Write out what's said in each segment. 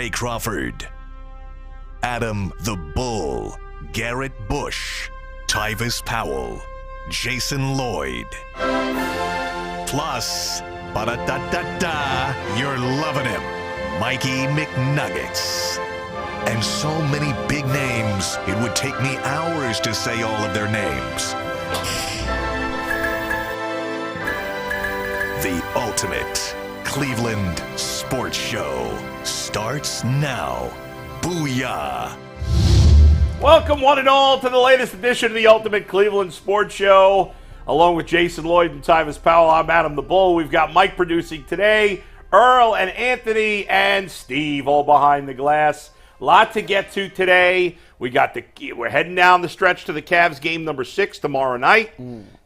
Ray Crawford, Adam the Bull, Garrett Bush, Tyvis Powell, Jason Lloyd. Plus, ba-da-da-da-da, you're loving him, Mikey McNuggets. And so many big names, it would take me hours to say all of their names. The ultimate Cleveland sports show starts now. Booyah! Welcome, one and all, to the latest edition of the Ultimate Cleveland Sports Show. Along with Jason Lloyd and Tyvis Powell, I'm Adam the Bull. We've got Mike producing today, Earl and Anthony and Steve all behind the glass. A lot to get to today. We're heading down the stretch to the Cavs game number 6 tomorrow night.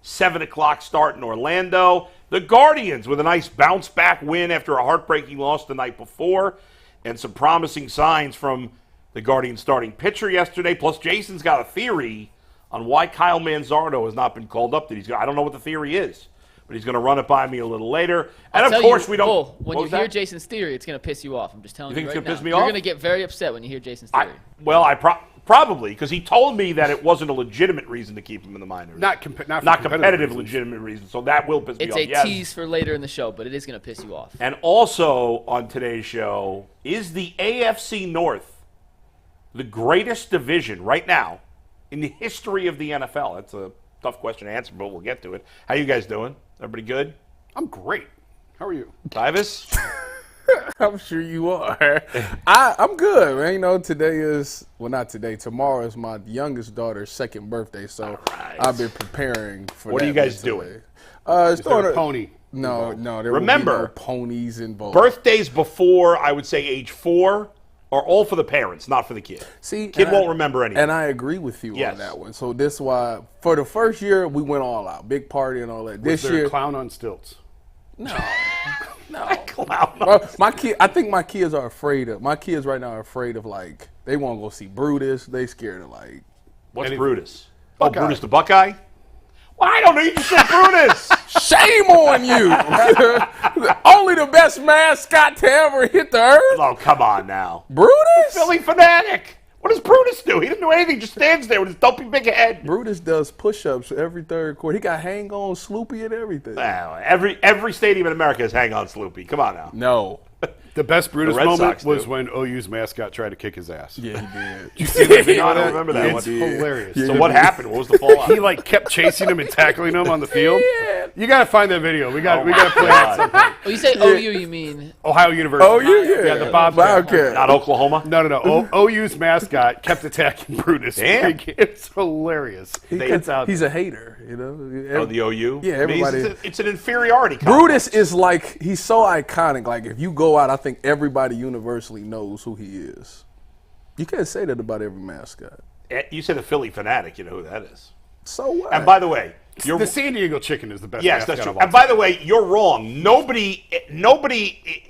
7 o'clock start in Orlando. The Guardians with a nice bounce-back win after a heartbreaking loss the night before. And some promising signs from the Guardians starting pitcher yesterday. Plus, Jason's got a theory on why Kyle Manzardo has not been called up. I don't know what the theory is, but he's going to run it by me a little later. And, of course, we don't... Bull, when you hear Jason's theory, it's going to piss you off. I'm just telling you right now. You think it's going to piss me off? You're going to get very upset when you hear Jason's theory. Probably, because he told me that it wasn't a legitimate reason to keep him in the minors. Not competitive legitimate reasons. So that will piss me off. It's a tease for later in the show, but it is going to piss you off. And also on today's show is the AFC North, the greatest division right now in the history of the NFL. That's a tough question to answer, but we'll get to it. How you guys doing? Everybody good? I'm great. How are you? Tyvis? I'm sure you are. I'm good, man. You know, tomorrow is my youngest daughter's second birthday, so right. I've been preparing for What that. are you guys doing? It's Is there a pony? No, there Remember, will be no ponies involved. Birthdays before, I would say, age 4 are all for the parents, not for the kid. Kid won't remember anything. And I agree with you Yes. on that one. So this is why, for the first year, we went all out. Big party and all that. Was This there year, a clown on stilts? no. Clown. I think my kids are afraid of. My kids right now are afraid of, like, they want to go see Brutus. They scared of, like. What's Brutus? Buckeye. Oh, Brutus the Buckeye? Well, I don't know. You just said Brutus. Shame on you! Only the best mascot to ever hit the earth. Oh, come on now. Brutus? Philly fanatic. What does Brutus do? He doesn't do anything. He just stands there with his dopey big head. Brutus does push-ups every third quarter. He got hang-on Sloopy and everything. Well, every stadium in America has hang on Sloopy. Come on now. No. The best Brutus Red moment Sox was do. when OU's mascot tried to kick his ass. Yeah, he did. You see that video? I don't remember that It's one. hilarious. So what happened? What was the fallout? He kept chasing him and tackling him on the field. Yeah. You got to find that video. We got to play it at some point. When you say OU, you mean Ohio University. Oh, yeah. Yeah, the Bobcat. Not Oklahoma? No. OU's mascot kept attacking Brutus. Damn. It's hilarious. It's out He's a hater, you know. Oh, the OU? Yeah, everybody. It's an inferiority Brutus is like, he's so iconic. Like, if you go out, I think everybody universally knows who he is. You can't say that about every mascot. You said a Philly fanatic. You know who that is. So what? And by the way, the San Diego Chicken is the best yes, mascot that's true. of all And by time. the way, you're wrong. Nobody,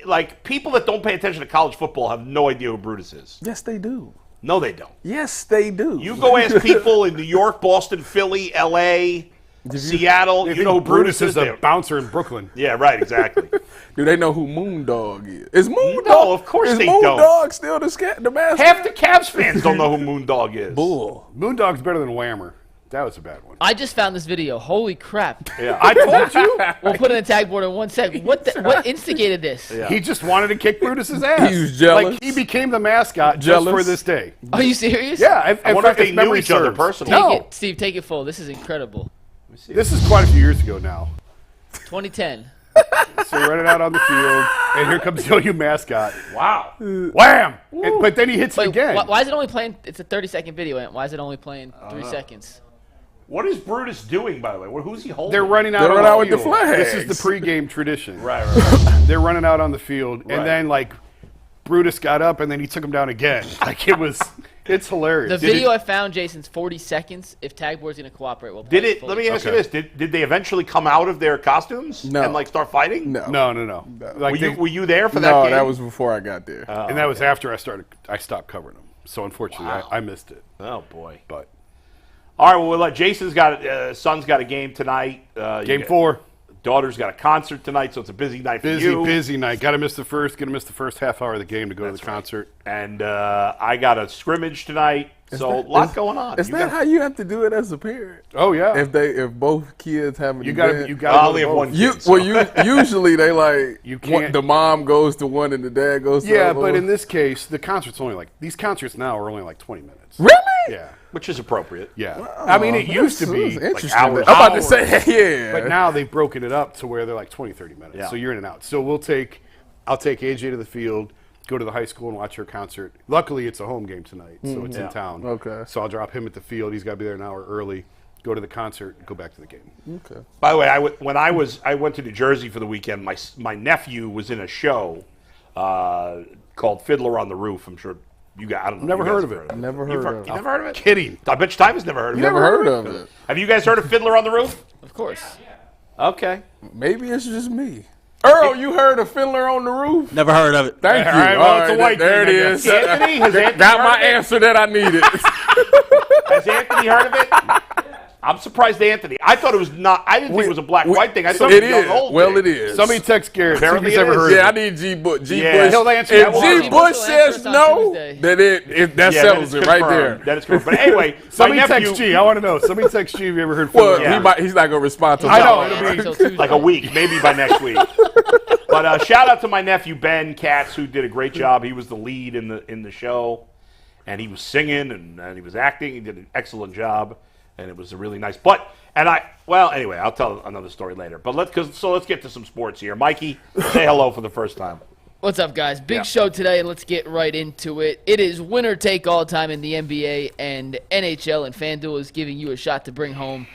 like, people that don't pay attention to college football have no idea who Brutus is. Yes, they do. No, they don't. Yes, they do. You go ask people in New York, Boston, Philly, L.A., Seattle, They you know who think Brutus is there. a bouncer in Brooklyn. Yeah, right, exactly. Do they know who Moondog is? Is Moondog? No, of course they don't. Is Moondog still the mascot? Half the Cavs fans don't know who Moondog is. Bull. Moondog's better than Whammer. That was a bad one. I just found this video. Holy crap. Yeah, I told you. We'll put it in the tag board in 1 second. What instigated this? Yeah. He just wanted to kick Brutus's ass. He was jealous. Like, he became the mascot Jealous. just for this day. Are you serious? Yeah. I wonder if they knew each other personally. No. Steve, take it full. This is incredible. This is quite a few years ago now. 2010. So we're running out on the field, and here comes the OU mascot. Wow. Wham! But then he hits it Wait, again. why is it only playing? It's a 30-second video. And why is it only playing 3 seconds? What is Brutus doing, by the way? Who's he holding? They're running out, They're on running the out with the field. flags. This is the pregame tradition. Right. They're running out on the field, Right. and then, Brutus got up, and then he took him down again. It's hilarious. The video I found, Jason's 40 seconds. If tag board's going to cooperate, we'll play Did it? Let me ask you this: Did they eventually come out of their costumes No. and start fighting? No. No. Were you there for that No, game? that was before I got there. And that was after I stopped covering them. So unfortunately, I missed it. Oh boy. But All right. Well, Jason's got son's got a game tonight. game 4. daughter's got a concert tonight, so it's a busy night for you. Busy night. Gonna miss the first half hour of the game to go to the concert. And I got a scrimmage tonight, so a lot going on. Is that how you have to do it as a parent? Oh yeah. If both kids have an You event? got. I only have one kid. Usually they like You can't- the mom goes to one and the dad goes to the Yeah, other. but in this case, the concert's only these concerts now are only like 20 minutes. Really? Yeah. Which is appropriate. Yeah. I mean, it used to be That's interesting. hours. I'm about to say, yeah. but now they've broken it up to where they're like 20, 30 minutes. Yeah. So you're in and out. So I'll take AJ to the field, go to the high school and watch her concert. Luckily, it's a home game tonight, so it's in town. Okay. So I'll drop him at the field. He's got to be there an hour early. Go to the concert, go back to the game. Okay. By the way, I went to New Jersey for the weekend. My nephew was in a show called Fiddler on the Roof. I'm sure you guys. I don't know. Never you guys heard have of it. Never You've heard of You it. never heard of it? Kidding. I bet Tyvus never heard of it. Never heard of it. Have you guys heard of Fiddler on the Roof? Of course. Okay. Maybe it's just me. Earl, you heard of Fiddler on the Roof? Never heard of it. Thank you. All right, well, it's a white there it thing, I is. guess. Anthony, has Anthony Got heard my of it? answer that I needed. Has Anthony heard of it? I'm surprised Anthony. I thought it was not. I didn't think it was a black-white thing. I thought it it was a is. young old Well, thing. it is. Somebody text Garrett. See if Apparently he's it ever is. heard Yeah, I of it. need G Bush. Yeah, he'll answer If that one. G Bush He'll answer says us on no, Tuesday. then that Yeah, settles that is it right confirmed. there. That is confirmed. But anyway, Somebody my nephew, text G. I want to know. Somebody text G if you ever heard Well, Fiddler. he's not gonna respond to I know, that. it'll be- Until Tuesday. like a week, maybe by next week. But shout out to my nephew Ben Katz, who did a great job. He was the lead in the show, and he was singing and he was acting. He did an excellent job, and it was really nice. Anyway, I'll tell another story later. But let's get to some sports here. Mikey, say hello for the first time. What's up, guys? Big show today, and let's get right into it. It is winner take all time in the NBA and NHL, and FanDuel is giving you a shot to bring home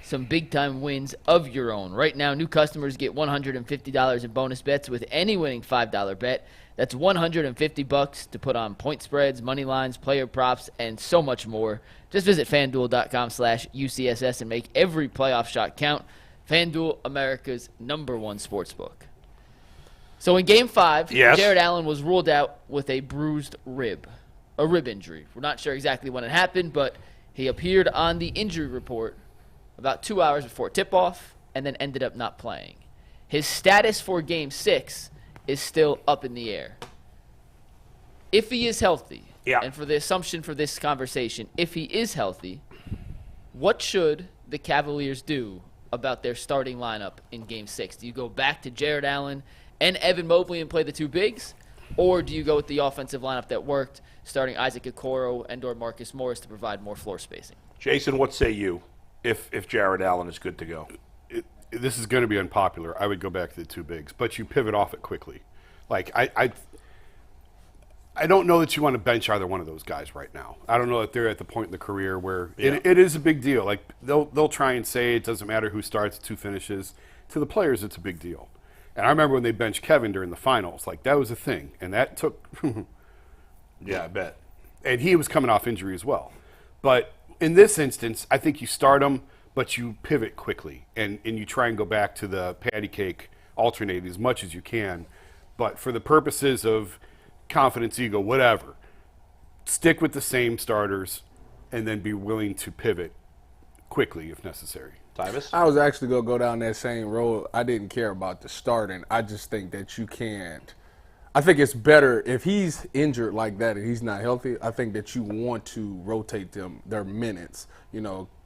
some big-time wins of your own. Right now, new customers get $150 in bonus bets with any winning $5 bet. That's $150 to put on point spreads, money lines, player props, and so much more. Just visit FanDuel.com/UCSS and make every playoff shot count. FanDuel, America's #1 sportsbook. So in Game 5, Yes. Jarrett Allen was ruled out with a bruised rib, a rib injury. We're not sure exactly when it happened, but he appeared on the injury report about 2 hours before tip-off and then ended up not playing. His status for Game 6 is still up in the air. If he is healthy, and for the assumption for this conversation, if he is healthy, what should the Cavaliers do about their starting lineup in Game 6? Do you go back to Jarrett Allen and Evan Mobley and play the two bigs? Or do you go with the offensive lineup that worked, starting Isaac Okoro and or Marcus Morris to provide more floor spacing? Jason, what say you if Jarrett Allen is good to go? This is going to be unpopular. I would go back to the two bigs, but you pivot off it quickly. Like I don't know that you want to bench either one of those guys right now. I don't know that they're at the point in the career where it is a big deal. Like they'll try and say it doesn't matter who starts, two finishes. To the players, it's a big deal. And I remember when they benched Kevin during the finals, like that was a thing, and that took. Yeah, I bet. And he was coming off injury as well. But in this instance, I think you start him, but you pivot quickly, and you try and go back to the patty cake, alternate as much as you can. But for the purposes of confidence, ego, whatever, stick with the same starters and then be willing to pivot quickly if necessary. Tyvus? I was actually going to go down that same road. I didn't care about the starting. I just think that you can't. I think it's better if he's injured like that and he's not healthy. I think that you want to rotate their minutes,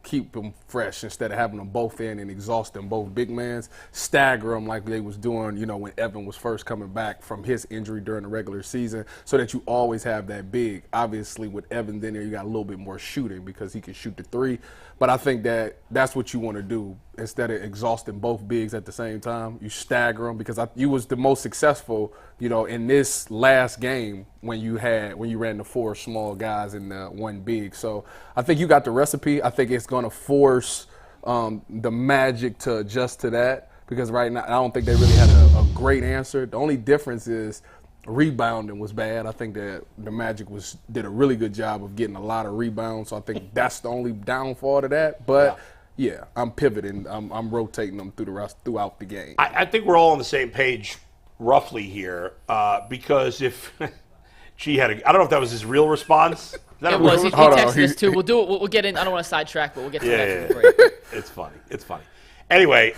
keep them fresh instead of having them both in and exhaust them both big mans, stagger them like they was doing, when Evan was first coming back from his injury during the regular season, so that you always have that big. Obviously, with Evan in there, you got a little bit more shooting because he can shoot the three. But I think that's what you want to do instead of exhausting both bigs at the same time. You stagger them because you was the most successful, in this last game when you ran the four small guys and the one big. So I think you got the recipe. I think it's going to force the Magic to adjust to that because right now I don't think they really had a great answer. The only difference is rebounding was bad. I think that the Magic did a really good job of getting a lot of rebounds. So I think that's the only downfall to that. But yeah, I'm pivoting. I'm rotating them throughout the game. I think we're all on the same page roughly here because if she had I don't know if that was his real response. Is that It a was. real He response? texted us too. We'll do it. We'll get in. I don't want to sidetrack, but we'll get to that from the break. It's funny. It's funny. Anyway,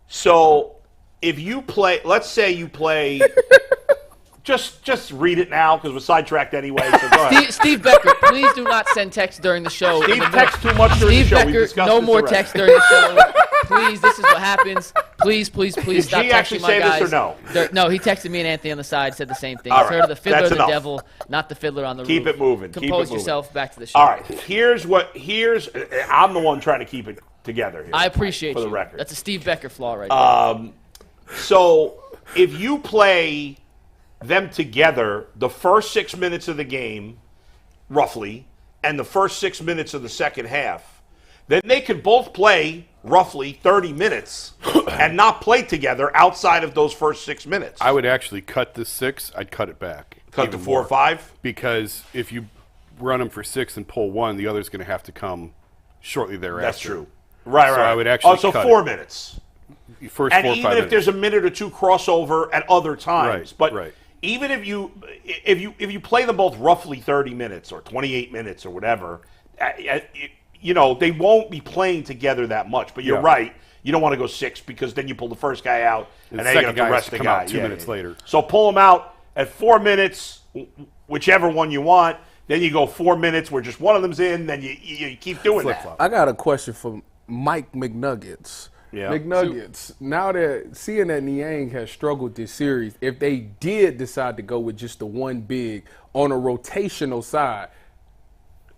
So if you play, let's say you play, just read it now because we're sidetracked anyway. So go ahead. Steve Becker, please do not send text during the show. Steve texts too much during the Steve show. We Becker, discussed no this more already. text during the show. Please, this is what happens. Please Did stop G actually texting my say guys. this or no? No, he texted me and Anthony on the side, said the same thing. All He's right. heard of the fiddler That's or the enough. devil, not the fiddler on the Keep roof. it moving. Keep it Compose moving. yourself. Back to the show. All right. I'm the one trying to keep it together here. I appreciate for you. the record. That's a Steve Becker flaw right there. So if you play them together the first 6 minutes of the game, roughly, and the first 6 minutes of the second half, then they could both play roughly 30 minutes and not play together outside of those first 6 minutes. I would actually cut the 6. I'd cut it back. cut to even 4 or more. 5. Because if you run them for 6 and pull 1, the other's going to have to come shortly thereafter. That's true. Right. So I would actually so cut 4 it. minutes. First And 4 or 5 even if minutes. there's a minute or two crossover at other times, Right, but right. even if you play them both roughly 30 minutes or 28 minutes or whatever, they won't be playing together that much. But you're Yeah. right. You don't want to go 6 because then you pull the first guy out and The then you have second to guy has rest to the come guy. out 2 minutes later. So pull them out at 4 minutes, whichever one you want. Then you go 4 minutes where just one of them's in. Then you keep doing that. Flip-flop. I got a question for Mike McNuggets. Yeah. McNuggets, now that seeing that Niang has struggled this series, if they did decide to go with just the one big on a rotational side,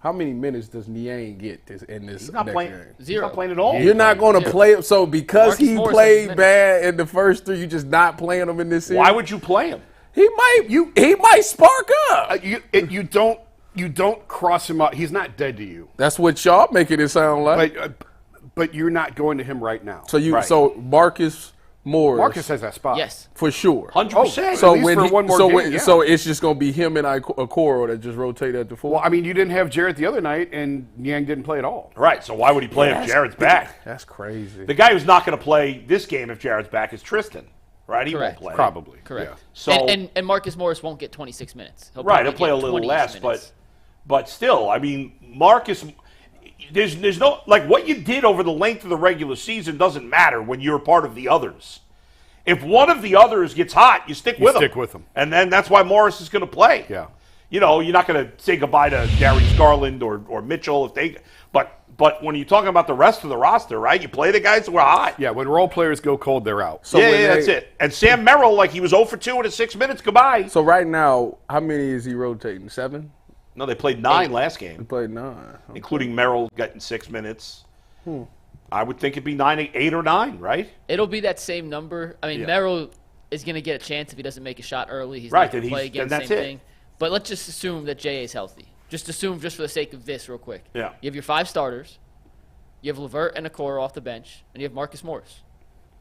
how many minutes does Niang get in this He's not next playing. game? He's Zero. not playing at all. You're not going to play him. So because Marcus he Morris has played minutes. bad in the first 3, you just not playing him in this series? Why would you play him? he might spark up? You don't cross him out. He's not dead to you. That's what y'all making it sound like. But you're not going to him right now. Right. So Marcus Morris, Marcus has that spot. Yes. for sure. 100%. So least when for he- one more so game, when- yeah. so it's just gonna be him and Okoro that just rotate at the 4. Well, I mean, you didn't have Jarrett the other night, and Niang didn't play at all. Right. So why would he play if Jarrett's back? That's crazy. The guy who's not going to play this game if Jarrett's back is Tristan, right? He Correct. won't play. Probably. Correct. Yeah. So And Marcus Morris won't get 26 minutes. right, probably he'll play get a little 20 less, minutes. but still, I mean, Marcus. There's no like what you did over the length of the regular season doesn't matter when you're part of the others. If one of the others gets hot, you stick with him. And then that's why Morris is going to play. Yeah. You're not going to say goodbye to Darius Garland or Mitchell if they. But when you're talking about the rest of the roster, right? You play the guys who are hot. Yeah, when role players go cold, they're out. So when That's it. And Sam Merrill, he was 0 for 2 in his 6 minutes. Goodbye. So right now, how many is he rotating? 7? No, they played 9 last He game, played 9. including Merrill getting 6 minutes. I would think it'd be 8 or 9, right? It'll be that same number. I mean, Yeah. Merrill is going to get a chance if he doesn't make a shot early. He's Right, not going to then play he's- again. then Same that's it. thing. But let's just assume that J.A. is healthy. Just assume, just for the sake of this, real quick. Yeah. You have your 5 starters. You have LeVert and Okoro off the bench, and you have Marcus Morris.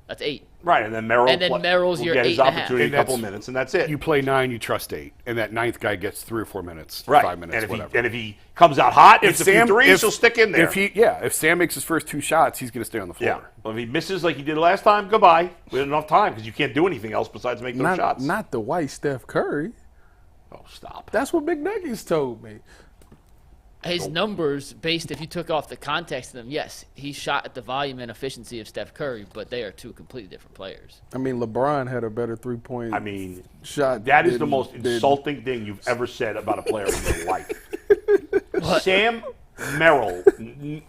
That's 8. Right, and then Merrill. And then Merrill's will your get his 8.5. opportunity And a couple that's- minutes, and that's it. You play 9, you trust 8, and that 9th guy gets 3 or 4 minutes, right, 5 minutes, and whatever. if he comes out hot, if Sam threes, he'll stick in there. If Sam makes his first 2 shots, he's going to stay on the floor. Yeah. Well, if he misses like he did last time, goodbye. We had enough time because you can't do anything else besides make those shots. Not the white Steph Curry. Oh, stop. That's what McNuggets told me. His numbers, based if you took off the context of them, yes, he shot at the volume and efficiency of Steph Curry, but they are 2 completely different players. I mean, LeBron had a better 3-point shot. That is the than- most than- insulting thing you've ever said about a player in your life. Sam Merrill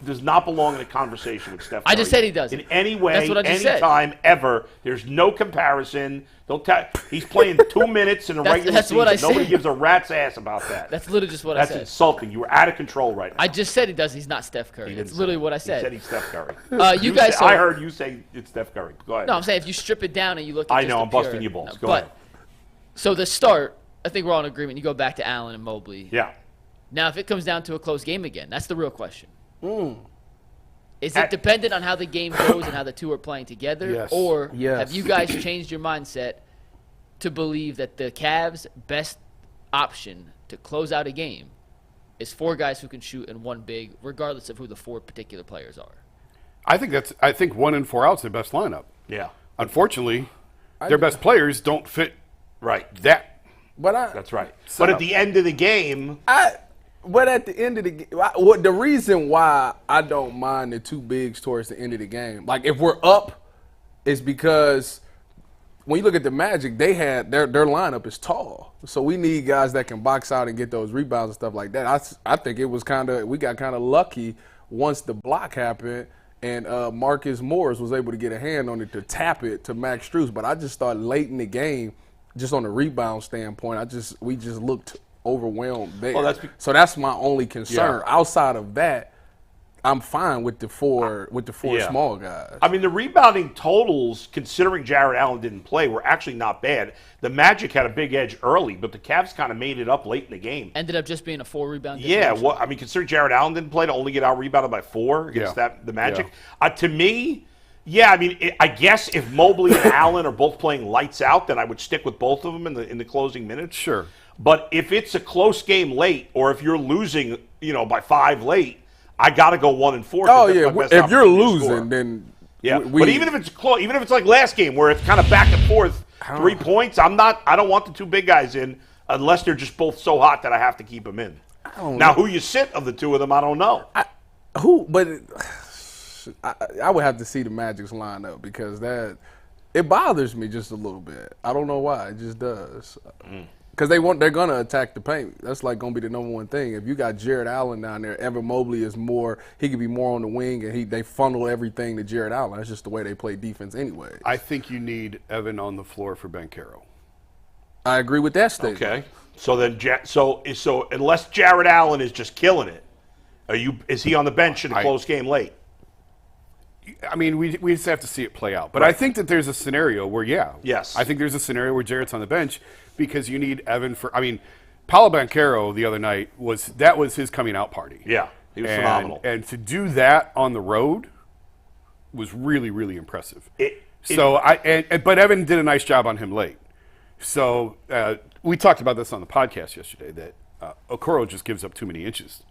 does not belong in a conversation with Steph Curry. I just said he doesn't. In any way, That's what I just said. anytime, ever. There's no comparison. He's playing 2 minutes in a regular that's season. what I Nobody said. gives a rat's ass about that. That's literally just what That's I said. insulting. You were out of control right now. I just said he does. He's not Steph Curry. He That's didn't literally say what I He said said. he's Steph Curry. You guys I saw- heard you say it's Steph Curry. Go ahead. No, I'm saying if you strip it down and you look at I just know, the I'm busting pure- your balls. No, Go but, ahead. So the start, I think we're all in agreement. You go back to Allen and Mobley. Yeah. Now, if it comes down to a close game again, that's the real question. Is At- it dependent on how the game goes and how the two are playing together? Yes. Or Yes. have you guys changed your mindset to believe that the Cavs' best option to close out a game is 4 guys who can shoot and 1 big, regardless of who the 4 particular players are? I think 1 and 4 out's their best lineup. Yeah. Unfortunately, their best players don't fit Right. that. But That's right. Set But at up. the end of the game, But at the end of the game, the reason why I don't mind the 2 bigs towards the end of the game, like if we're up is because when you look at the Magic, they had their lineup is tall. So we need guys that can box out and get those rebounds and stuff like that. I think it was we got kind of lucky once the block happened and Marcus Morris was able to get a hand on it to tap it to Max Strus. But I just thought late in the game, just on the rebound standpoint, we just looked overwhelmed there. Well, so that's my only concern. Yeah. Outside of that, I'm fine with the four Yeah. small guys. I mean, the rebounding totals, considering Jarrett Allen didn't play, were actually not bad. The Magic had a big edge early, but the Cavs kind of made it up late in the game. Ended up just being a 4-rebound Yeah, differential. well, I mean, considering Jarrett Allen didn't play, to only get out-rebounded by 4 against the Magic. To me, yeah, I mean, I guess if Mobley and Allen are both playing lights out, then I would stick with both of them in the closing minutes. Sure. But if it's a close game late, or if you're losing, by 5 late, I got to go 1 and 4. Oh yeah, if you're losing, then but even if it's close, even if it's like last game where it's kind of back and forth, 3 points, I don't want the 2 big guys in unless they're just both so hot that I have to keep them in. Now, who you sit of the 2 of them, I don't know. I would have to see the Magic's lineup because it bothers me just a little bit. I don't know why, it just does. Because they're gonna attack the paint. That's like gonna be the number one thing. If you got Jarrett Allen down there, Evan Mobley is more. He could be more on the wing, and they funnel everything to Jarrett Allen. That's just the way they play defense, anyway. I think you need Evan on the floor for Banchero. I agree with that statement. Okay, so then so unless Jarrett Allen is just killing it, is he on the bench in a close game late? I mean, we just have to see it play out. But I think that there's a scenario where, Yes. I think there's a scenario where Jarrett's on the bench because you need Evan for. I mean, Paolo Banchero the other night was his coming out party. Yeah, he was phenomenal. And to do that on the road was really, really impressive. But Evan did a nice job on him late. So we talked about this on the podcast yesterday that Okoro just gives up too many inches.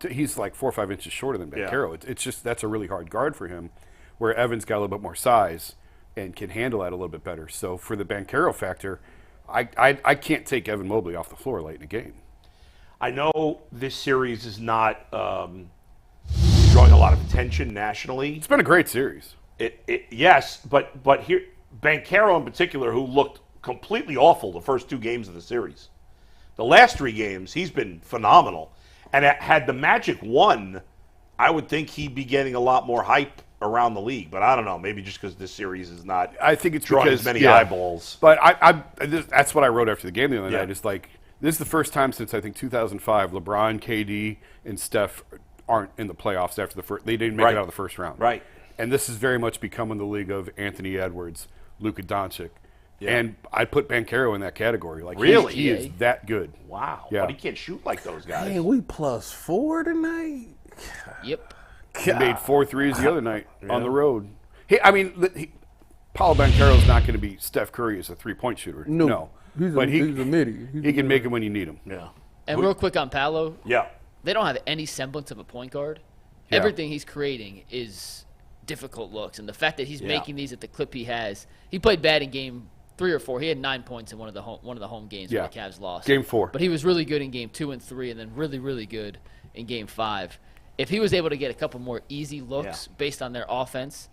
He's like 4 or 5 inches shorter than Banchero. Yeah. It's just that's a really hard guard for him, where Evans got a little bit more size and can handle that a little bit better. So for the Banchero factor, I can't take Evan Mobley off the floor late in the game. I know this series is not drawing a lot of attention nationally. It's been a great series. Yes, but here Banchero in particular, who looked completely awful the first 2 games of the series. The last 3 games, he's been phenomenal. And had the Magic won, I would think he'd be getting a lot more hype around the league. But I don't know, maybe just because this series is not I think it's drawing because, as many eyeballs. But that's what I wrote after the game the other night. It's like, this is the first time since, I think, 2005, LeBron, KD, and Steph aren't in the playoffs after the first. They didn't make it out of the first round. Right. And this is very much becoming the league of Anthony Edwards, Luka Doncic. Yeah. And I put Banchero in that category. Like, really? He is that good. Wow. Yeah. But he can't shoot like those guys. Hey, we +4 tonight? Yep. He made 4 threes the other night on the road. Paolo Banchero's not going to be Steph Curry as a three-point shooter. No. He's a midi. He can make it when you need him. Yeah. And real quick on Paolo. Yeah. They don't have any semblance of a point guard. Yeah. Everything he's creating is difficult looks. And the fact that he's making these at the clip he has. He played bad in game 3 or 4. He had 9 points in one of the home games when the Cavs lost. Game 4. But he was really good in game 2 and 3, and then really, really good in game 5. If he was able to get a couple more easy looks based on their offense,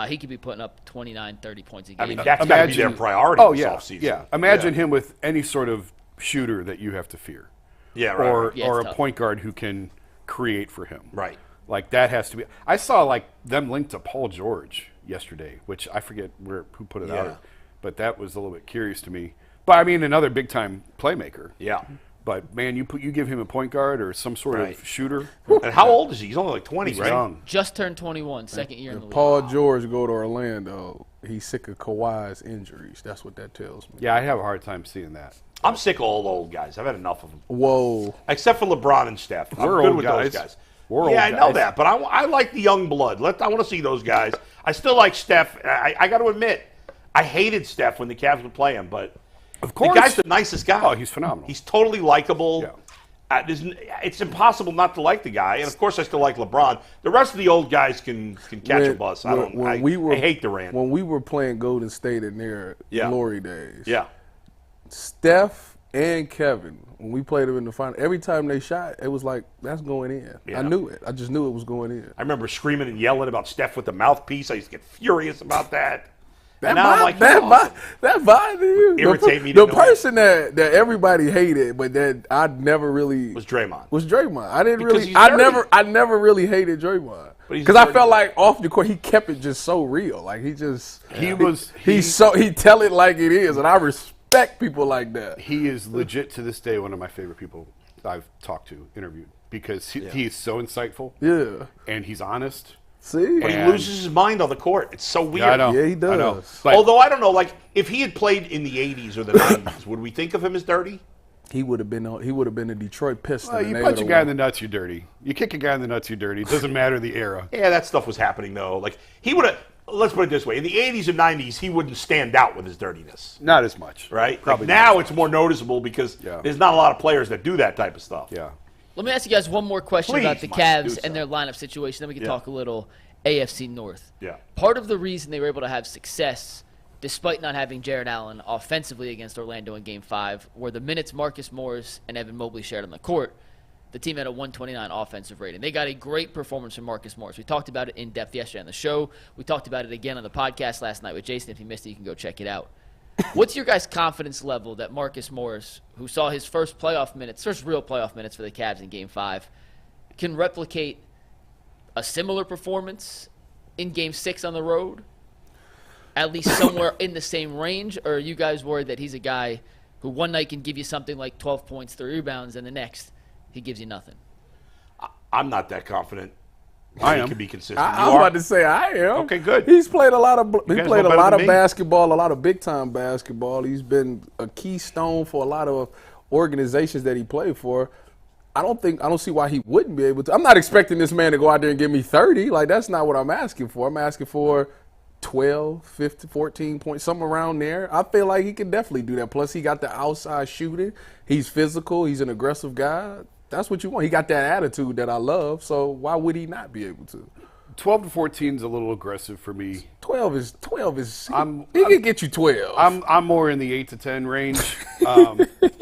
he could be putting up 29, 30 points a game. I mean, that's got to be their priority this offseason. Yeah. Imagine him with any sort of shooter that you have to fear. Yeah, right. Or a point guard who can create for him. Right. Like, that has to be. I saw, them linked to Paul George yesterday, which I forget who put it out. But that was a little bit curious to me. But, I mean, another big-time playmaker. Yeah. But, man, you give him a point guard or some sort of shooter. And how old is he? He's only like 20, right? Young. Just turned 21, second year in the league. Paul George go to Orlando, he's sick of Kawhi's injuries. That's what that tells me. Yeah, I have a hard time seeing that. I'm sick of all the old guys. I've had enough of them. Whoa. Except for LeBron and Steph. I'm We're good old with guys. those guys. We're old I know guys. that, but I like the young blood. I want to see those guys. I still like Steph. I got to admit, I hated Steph when the Cavs would play him, but Of course. the guy's the nicest guy. Oh, he's phenomenal. He's totally likable. Yeah. It's impossible not to like the guy, and of course I still like LeBron. The rest of the old guys can catch a bus. I hate Durant. When we were playing Golden State in their glory days, Steph and Kevin, when we played them in the final, every time they shot, it was like, that's going in. Yeah. I knew it. I just knew it was going in. I remember screaming and yelling about Steph with the mouthpiece. I used to get furious about that. And now I'm like, that bothered you. Irritate me. The person that everybody hated, but that I never really was Draymond. I never really hated Draymond because I felt like off the court he kept it just so real. Like he tell it like it is, and I respect people like that. He is legit to this day one of my favorite people I've talked to, interviewed, because he is so insightful. Yeah, and he's honest. See, but he loses his mind on the court. It's so weird. Yeah, I know. Yeah, he does. I know. Although I don't know, like if he had played in the '80s or the '90s, would we think of him as dirty? He would have been a Detroit Piston. Well, you punch a guy in the nuts, you're dirty. You kick a guy in the nuts, you're dirty. It doesn't matter the era. Yeah, that stuff was happening though. Like he would have. Let's put it this way: in the '80s and '90s, he wouldn't stand out with his dirtiness. Not as much, right? Probably like now, it's more noticeable because there's not a lot of players that do that type of stuff. Yeah. Let me ask you guys one more question about the Cavs and their lineup situation. Then we can talk a little AFC North. Yeah. Part of the reason they were able to have success, despite not having Jarrett Allen offensively against Orlando in Game 5, were the minutes Marcus Morris and Evan Mobley shared on the court. The team had a 129 offensive rating. They got a great performance from Marcus Morris. We talked about it in depth yesterday on the show. We talked about it again on the podcast last night with Jason. If you missed it, you can go check it out. What's your guys' confidence level that Marcus Morris, who saw his first real playoff minutes for the Cavs in Game 5, can replicate a similar performance in Game 6 on the road? At least somewhere in the same range? Or are you guys worried that he's a guy who one night can give you something like 12 points, 3 rebounds, and the next he gives you nothing? I'm not that confident. I am. He can be consistent. I was about to say I am. Okay, good. He's played a lot of me. basketball, a lot of big time basketball. He's been a keystone for a lot of organizations that he played for. I don't see why he wouldn't be able to. I'm not expecting this man to go out there and give me 30. Like that's not what I'm asking for. I'm asking for 12, 15, 14 points, something around there. I feel like he can definitely do that. Plus he got the outside shooting. He's physical. He's an aggressive guy. That's what you want. He got that attitude that I love, so why would he not be able to? 12 to 14 is a little aggressive for me. 12 is. He can get you 12. I'm more in the 8 to 10 range. He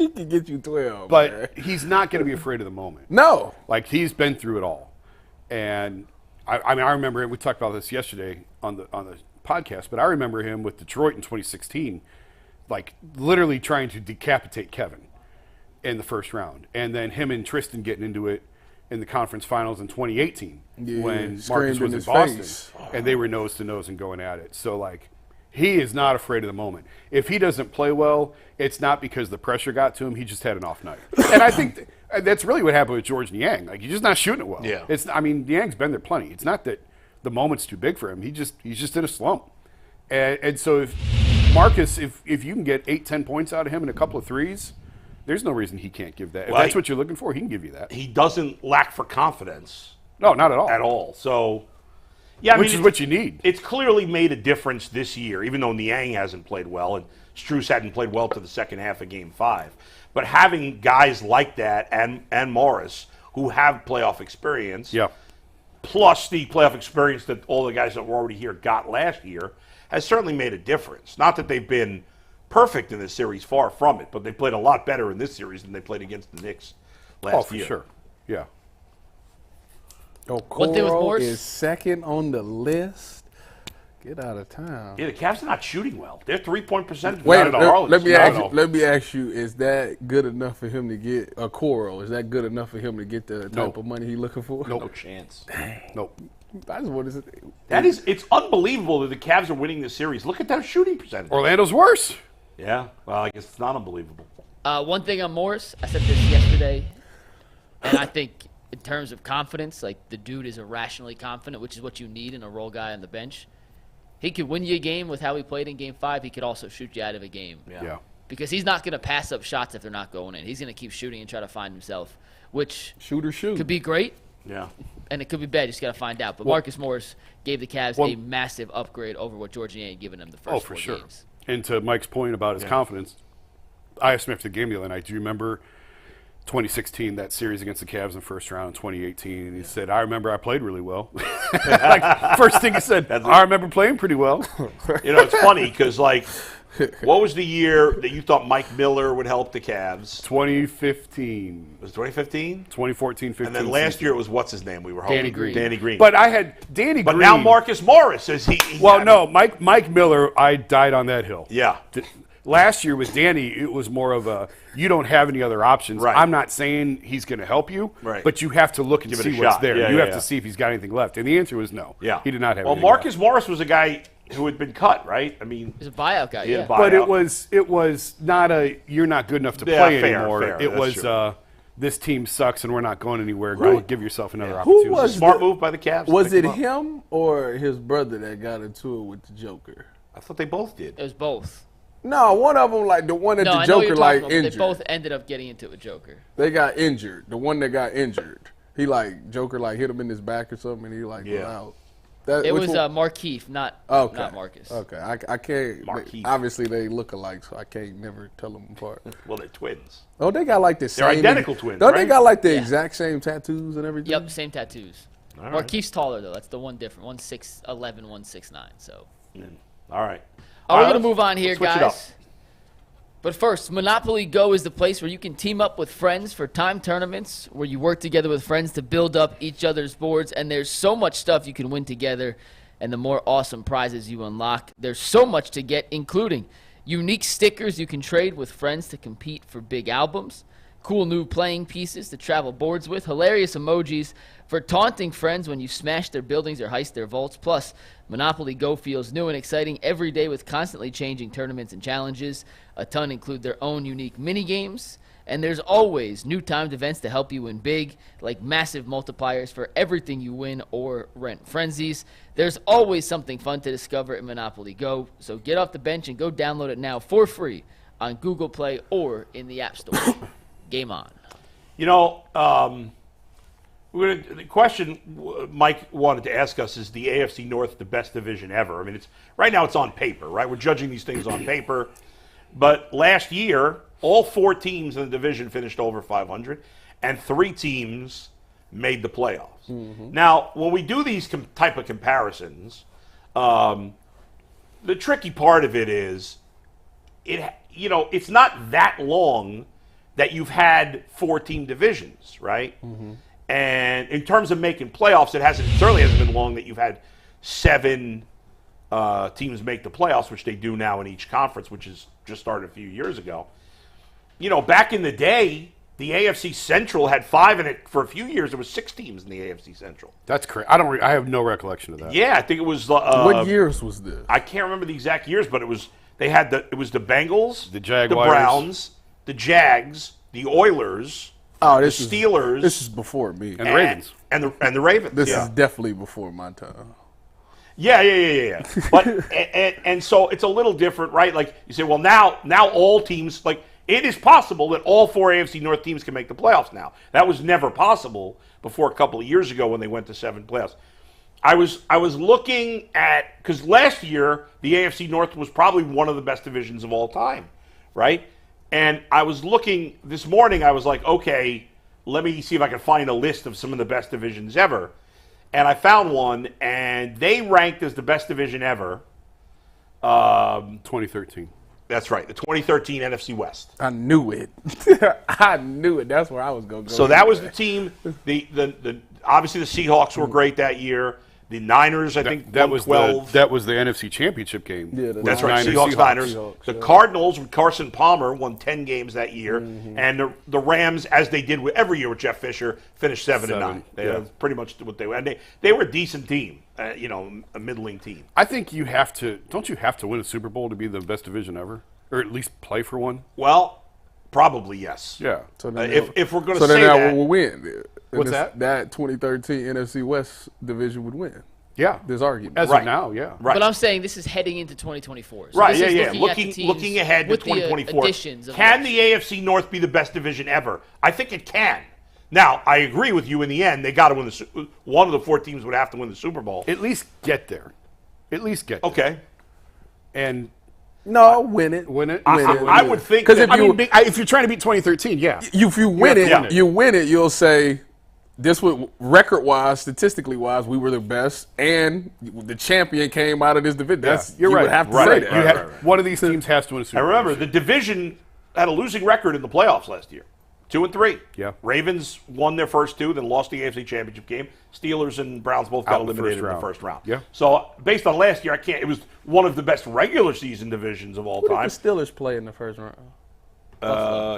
can get you 12. But man. he's not going to be afraid of the moment. No. Like he's been through it all. And I remember we talked about this yesterday on the podcast, but I remember him with Detroit in 2016, like literally trying to decapitate Kevin in the first round, and then him and Tristan getting into it in the conference finals in 2018 when Marcus was in Boston and they were nose to nose and going at it. So like he is not afraid of the moment. If he doesn't play well, it's not because the pressure got to him. He just had an off night. And I think that's really what happened with George Niang. Like he's just not shooting it well. Yeah. Niang's been there plenty. It's not that the moment's too big for him. He's just in a slump. And so if Marcus, if you can get 8-10 points out of him and a couple of threes, there's no reason he can't give that. If that's what you're looking for, he can give you that. He doesn't lack for confidence. No, not at all. At all. So, yeah, which is what you need. It's clearly made a difference this year, even though Niang hasn't played well and Strus hadn't played well to the second half of Game 5. But having guys like that and Morris who have playoff experience, plus the playoff experience that all the guys that were already here got last year, has certainly made a difference. Not that they've been perfect in this series, far from it, but they played a lot better in this series than they played against the Knicks last year. Oh, for sure. Yeah. Okoro is second on the list. Get out of town. Yeah, the Cavs are not shooting well. Their three-point percentage Wait, is not let me ask you, is that good enough for him to get Okoro? Is that good enough for him to get the type of money he's looking for? No chance. Dang. Nope. I just want to say, it's unbelievable that the Cavs are winning this series. Look at their shooting percentage. Orlando's worse. Yeah, well, I guess it's not unbelievable. One thing on Morris, I said this yesterday, and I think in terms of confidence, like the dude is irrationally confident, which is what you need in a role guy on the bench. He could win you a game with how he played in Game 5. He could also shoot you out of a game. Yeah. Because he's not going to pass up shots if they're not going in. He's going to keep shooting and try to find himself, which shoot could be great. Yeah. And it could be bad. You just got to find out. But Marcus Morris gave the Cavs a massive upgrade over what George Niang had given them the first 4 games. And to Mike's point about his confidence, I asked him after the game the other night, do you remember 2016, that series against the Cavs in the first round in 2018? And he said, I remember I played really well. Like, first thing he said, I remember playing pretty well. You know, it's funny because, like, What was the year that you thought Mike Miller would help the Cavs? 2015. Was it 2015? 2014, 15. And then last year it was what's his name? We were hoping Danny Green. Danny Green. But I had Danny But Green. now Marcus Morris says he Well, no, Mike Miller, I died on that hill. Yeah. Last year with Danny, it was more of a you don't have any other options. Right. I'm not saying he's going to help you, Right. but you have to look and Give it a see what's shot. there. Yeah, you yeah, have yeah. to see if he's got anything left. And the answer was no. Yeah. He did not have Well, anything Marcus left. Morris was a guy who had been cut, right? I mean, He's a buyout guy, He had yeah. a buyout. But it was not a you're not good enough to Yeah, play fair, anymore. fair. It That's was true. this team sucks and we're not going anywhere. Go Right. give yourself another Yeah. opportunity. Who was smart move by the Cavs. to Was pick it him up. him or his brother that got into it with the Joker? I thought they both did. It was both. No, one of them, like the one that No, the I know what Joker you're like talking about, but injured. they both ended up getting into it with Joker. They got injured. The one that got injured, he like Joker like hit him in his back or something, and he like went out. That, It which was one? Markeith, not Marcus. Okay, I can't. Markeith. Obviously, they look alike, so I can't never tell them apart. Well, they're twins. Oh, they got like the same. identical twins, Don't right? they got like the Yeah. exact same tattoos and everything? Yep, same tattoos. right. Markeith's taller, though. That's the one different. 1'6", 1'6", so. All right. We're All right, going to let's- move on here, let's switch it up. guys. But first, Monopoly Go is the place where you can team up with friends for time tournaments, where you work together with friends to build up each other's boards, and there's so much stuff you can win together, and the more awesome prizes you unlock. There's so much to get, including unique stickers you can trade with friends to compete for big albums, cool new playing pieces to travel boards with, hilarious emojis for taunting friends when you smash their buildings or heist their vaults. Plus, Monopoly Go feels new and exciting every day with constantly changing tournaments and challenges. A ton include their own unique mini games, and there's always new timed events to help you win big, like massive multipliers for everything you win or rent frenzies. There's always something fun to discover in Monopoly Go, so get off the bench and go download it now for free on Google Play or in the App Store. Game on. You know, the question Mike wanted to ask us is the AFC North the best division ever? I mean, right now it's on paper, right? We're judging these things on paper. But last year, all 4 teams in the division finished over 500, and 3 teams made the playoffs. Mm-hmm. Now, when we do these type of comparisons, the tricky part of it is, it's not that long that you've had 4-team divisions, right? Mm-hmm. And in terms of making playoffs, it certainly hasn't been long that you've had 7 teams make the playoffs, which they do now in each conference, which is just started a few years ago. Back in the day, the AFC Central had 5, and for a few years there was 6 teams in the AFC Central. That's crazy. I have no recollection of that. Yeah, I think it was. What years was this? I can't remember the exact years, but it was the Bengals, The Jaguars, the Browns, the Jags, the Oilers, the Steelers. This is before me. And the Ravens. And the Ravens. This is definitely before my time. Yeah. But and so it's a little different, right? Like you say, well, now all teams, like it is possible that all 4 AFC North teams can make the playoffs now. That was never possible before a couple of years ago when they went to 7 playoffs. I was looking at, because last year the AFC North was probably one of the best divisions of all time, right? And I was looking this morning. I was like, okay, let me see if I can find a list of some of the best divisions ever. And I found one, and they ranked as the best division ever. 2013. That's right, the 2013 NFC West. I knew it. I knew it. That's where I was going to go. So that was the team. The obviously the Seahawks were great that year. The Niners, I think, That won was 12. that was the NFC Championship game. Yeah, That's right, Seahawks. The Cardinals with Carson Palmer won 10 games that year, and the Rams, as they did with every year with Jeff Fisher, finished 7-9. They pretty much what they were, and they were a decent team, a middling team. I think you have to. Don't you have to win a Super Bowl to be the best division ever, or at least play for one? Well, probably yes. Yeah. So then If we're going to so say then that, we'll win. What's that? That 2013 NFC West division would win. Yeah. This argument. As Right. of now, yeah. right? But I'm saying this is heading into 2024. So Right, this is yeah. looking at the teams Looking ahead to with the 2024. additions of Can last the year. AFC North be the best division ever? I think it can. Now, I agree with you in the end. They got to win one of the 4 teams would have to win the Super Bowl. At least get there. At least get there. Okay. And No, win it. win it. I would think Because that, if you if you're trying to beat 2013, yeah. if you win Yeah. it, you win it. You'll say this was record-wise, statistically-wise, we were the best, and the champion came out of this division. You're you right. would have to Right. say that. One of these teams has to win a Super And Bowl. remember, the division had a losing record in the playoffs last year. 2-3. Yeah. Ravens won their first two, then lost the AFC Championship game. Steelers and Browns both got Out in the eliminated first in the round. first round. Yeah. So based on last year, it was one of the best regular season divisions of all Who did time. the Steelers play in the first round?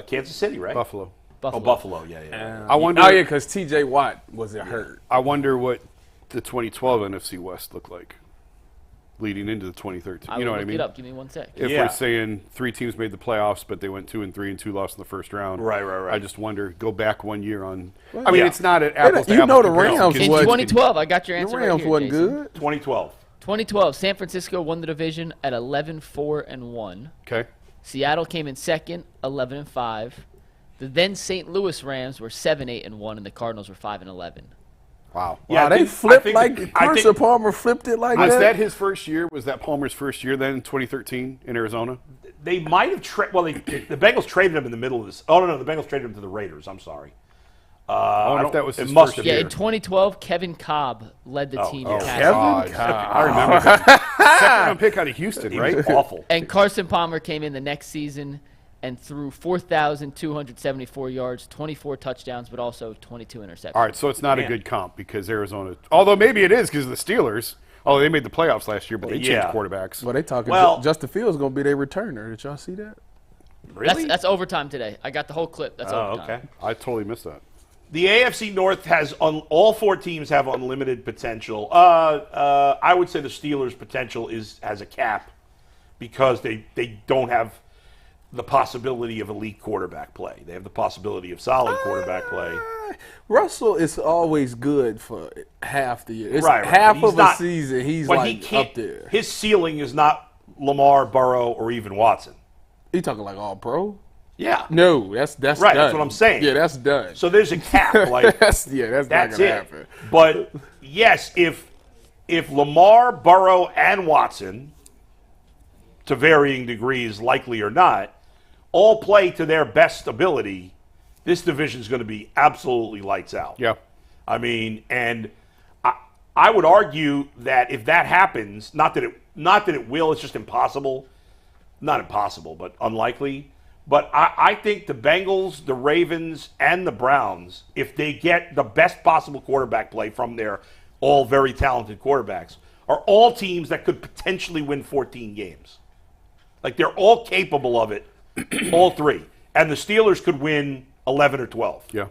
Kansas City, right? Buffalo. Oh, Buffalo. Yeah. I wonder. Oh, yeah, because T.J. Watt was hurt. I wonder what the 2012 NFC West looked like leading into the 2013. You know what I look mean? it up. Give me 1 sec. If Yeah. we're saying 3 teams made the playoffs, but they went 2-3 and 2 lost in the first round. Right. I just wonder. Go back 1 year on. I mean, Yeah. it's not an apples to You know apples the comparison, Rams because In was- 2012, I got your The answer Rams right here, wasn't Jason. good. 2012. 2012, San Francisco won the division at 11-4-1. Okay. Seattle came in second, 11-5. The then St. Louis Rams were 7-8-1, and the Cardinals were 5-11. Wow. Yeah, Wow, I they think- flipped I like think- I Carson think- Palmer flipped it like Was that. that his first year? Was that Palmer's first year then in 2013 in Arizona? They might have the Bengals traded him in the middle of this. Oh, no, the Bengals traded him to the Raiders. I'm sorry. I wonder if that was it his must first have Yeah, year. in 2012, Kevin Cobb led the team in passing. God. I remember that. Second round pick out of Houston, He right? was awful. And Carson Palmer came in the next season and threw 4,274 yards, 24 touchdowns, but also 22 interceptions. All right, so it's not a Man. good comp because Arizona, although maybe it is because of the Steelers. Oh, they made the playoffs last year, but they Yeah. changed quarterbacks. Well, they talking Well- Justin Fields going to be their returner. Did y'all see that? Really? That's overtime today. I got the whole clip. That's Oh, overtime. okay. I totally missed that. The AFC North has all 4 teams have unlimited potential. I would say the Steelers' potential has a cap because they don't have the possibility of elite quarterback play. They have the possibility of solid quarterback play. Russell is always good for half the year. It's Right. half He's of not- a season, he's but like he can't, up there. His ceiling is not Lamar, Burrow, or even Watson. He talking like all pro? Yeah. No, that's Right, done. that's what I'm saying. Yeah, that's done. So there's a cap. Like that's that's not gonna it. happen. But yes, if Lamar, Burrow, and Watson, to varying degrees, likely or not, all play to their best ability, this division is going to be absolutely lights out. Yeah. I mean, and I would argue that if that happens, not that it will, it's just impossible. Not impossible, but unlikely. But I think the Bengals, the Ravens, and the Browns, if they get the best possible quarterback play from their all very talented quarterbacks, are all teams that could potentially win 14 games. Like, they're all capable of it, all 3. And the Steelers could win 11 or 12. Yeah.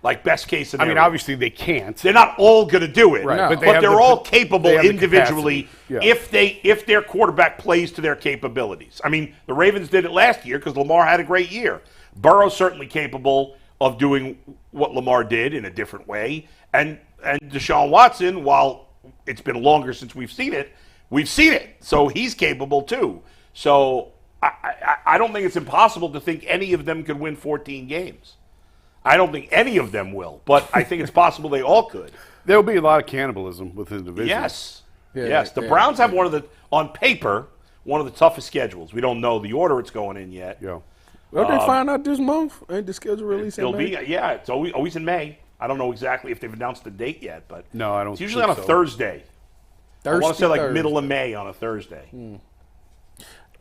Like, best case I scenario. mean, obviously they can't. They're not all going to do it, Right, No. but but have they're the- all capable they have the individually capacity. Yeah. if their quarterback plays to their capabilities. I mean, the Ravens did it last year because Lamar had a great year. Burrow's certainly capable of doing what Lamar did in a different way, and Deshaun Watson, while it's been longer since we've seen it, so he's capable too. So I don't think it's impossible to think any of them could win 14 games. I don't think any of them will, but I think it's possible they all could. There'll be a lot of cannibalism within the division. Yes. Yeah, Yes. The yeah. Browns have on paper, one of the toughest schedules. We don't know the order it's going in yet. Yeah. Don't they find out this month? Ain't the schedule released in It'll May? be, it's always in May. I don't know exactly if they've announced the date yet, but No, I don't it's usually on think a so. Thursday. I want to Thirsty say like Thursday. middle of May on a Thursday.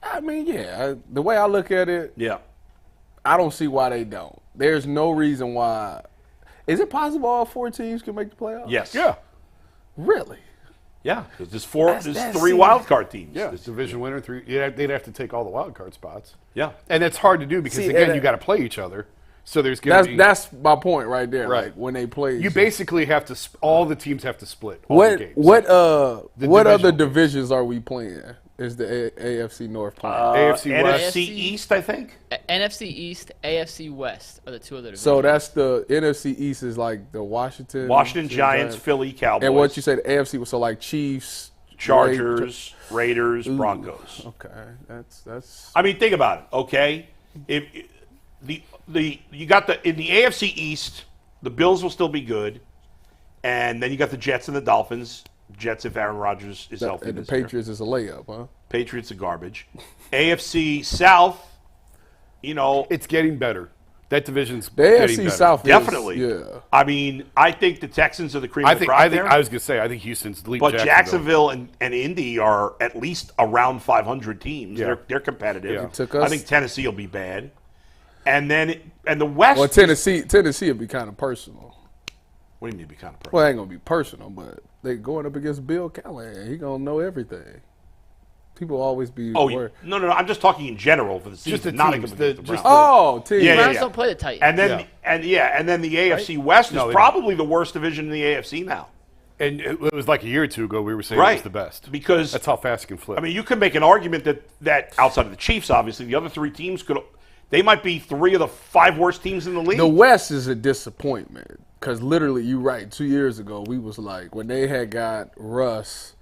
I mean, yeah. The way I look at it, Yeah. I don't see why they don't. There's no reason why. Is it possible all 4 teams can make the playoffs? Yes. Yeah. Really? Yeah. Because there's that 3 seems- wild card teams. Yeah. Division winner, 3. Yeah, they'd have to take all the wild card spots. Yeah. And it's hard to do because, See, again, and- you got to play each other. So there's going to be. That's my point right there. Right. Like when they play, You basically have to. All the teams have to split. All the what games. what what other divisional games. divisions are we playing? Is the AFC North playing? AFC West. NFC East, I think. NFC East, AFC West are the 2 other divisions. So that's the NFC East is like the Washington Giants, Philly, Cowboys. and what you said AFC was so like Chiefs, Chargers, Raiders, Broncos. Okay, that's. I mean, think about it. Okay, if you got in the AFC East, the Bills will still be good, and then you got the Jets and the Dolphins. Jets if Aaron Rodgers is healthy. And the this year. Patriots is a layup, huh? Patriots are garbage. AFC South, It's getting better. That division's The getting AFC better. South Definitely. is, yeah. I mean, I think the Texans are the cream of the crop I there. was gonna say I think Houston's leaped But Jacksonville and Indy are at least around 500 teams. Yeah. They're competitive. Yeah. Took us- I think Tennessee will be bad. And the West. Well, Tennessee will be kind of personal. What do you mean be kind of perfect? Well, it ain't gonna be personal, but they going up against Bill Callahan. He gonna know everything. People always be worried. No. I'm just talking in general for the season. Just the not teams, against the just Browns. Team. Yeah, Browns don't play the Titans. And then and then the AFC West is No, they probably the worst division in the AFC now. And it was like a year or two ago we were saying it Right. was the best. Because that's how fast it can flip. I mean, you could make an argument that outside of the Chiefs, obviously, the other three teams they might be 3 of the 5 worst teams in the league. The West is a disappointment because literally, you're right. 2 years ago, we was like when they had got Russ,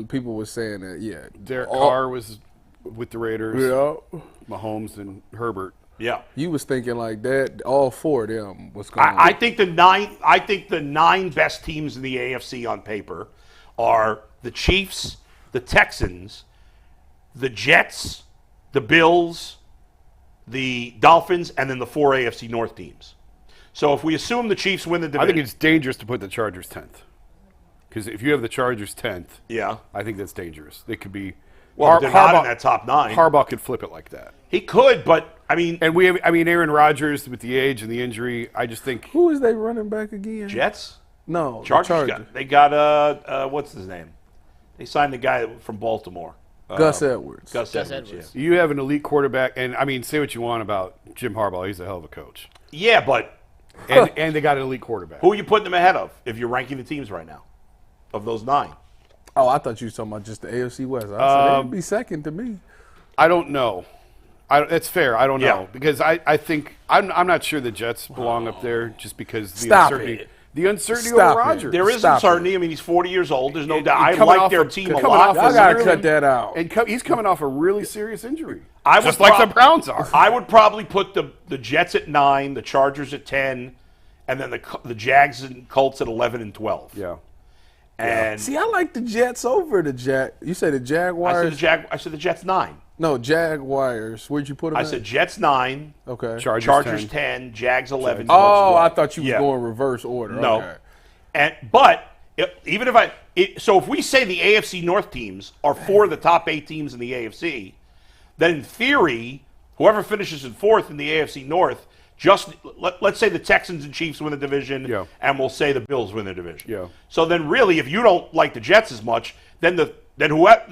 people were saying that Derek Carr was with the Raiders. Yeah, Mahomes and Herbert. Yeah. you was thinking like that. All 4 of them was going. I think the 9 best teams in the AFC on paper are the Chiefs, the Texans, the Jets, the Bills, the Dolphins, and then the 4 AFC North teams. So if we assume the Chiefs win the division, I think it's dangerous to put the Chargers 10th. Because if you have the Chargers 10th, yeah. I think that's dangerous. They could be. Well, they're not in that top 9. Harbaugh could flip it like that. He could, but I mean, And Aaron Rodgers with the age and the injury, I just think. Who is they running back again? Jets, No, the Chargers. They got what's his name? They signed the guy from Baltimore, Gus Edwards. Gus Edwards. Edwards. You have an elite quarterback, and I mean, say what you want about Jim Harbaugh. He's a hell of a coach. Yeah, but And they got an elite quarterback. who are you putting them ahead of if you're ranking the teams right now? Of those 9. Oh, I thought you were talking about just the AFC West. I said they'd be second to me. I don't know. That's fair. I don't know Yeah. because I think I'm not sure the Jets belong up there just because the Stop uncertainty. it. The uncertainty Stop over it. Rodgers. There is Stop uncertainty. I mean, he's 40 years old. There's no doubt. And I coming like off their a- team a coming lot. off Y'all a gotta really- cut that out. And he's coming off a really serious injury. I would Just like the Browns are. I would probably put the Jets at 9, the Chargers at 10, and then the Jags and Colts at 11 and 12. Yeah. And See, I like the Jets over the You said the Jaguars. I said the Jets 9. No, Jaguars. Where'd you put them? I said Jets 9, okay. Chargers 10, Jags 11. Oh, Colts I 12. thought you was Yeah. going reverse order. No. Okay. So if we say the AFC North teams are 4 of the top 8 teams in the AFC, then in theory, whoever finishes in 4th in the AFC North, let's say the Texans and Chiefs win the division, Yeah. and we'll say the Bills win the division. Yeah. So then really, if you don't like the Jets as much, then the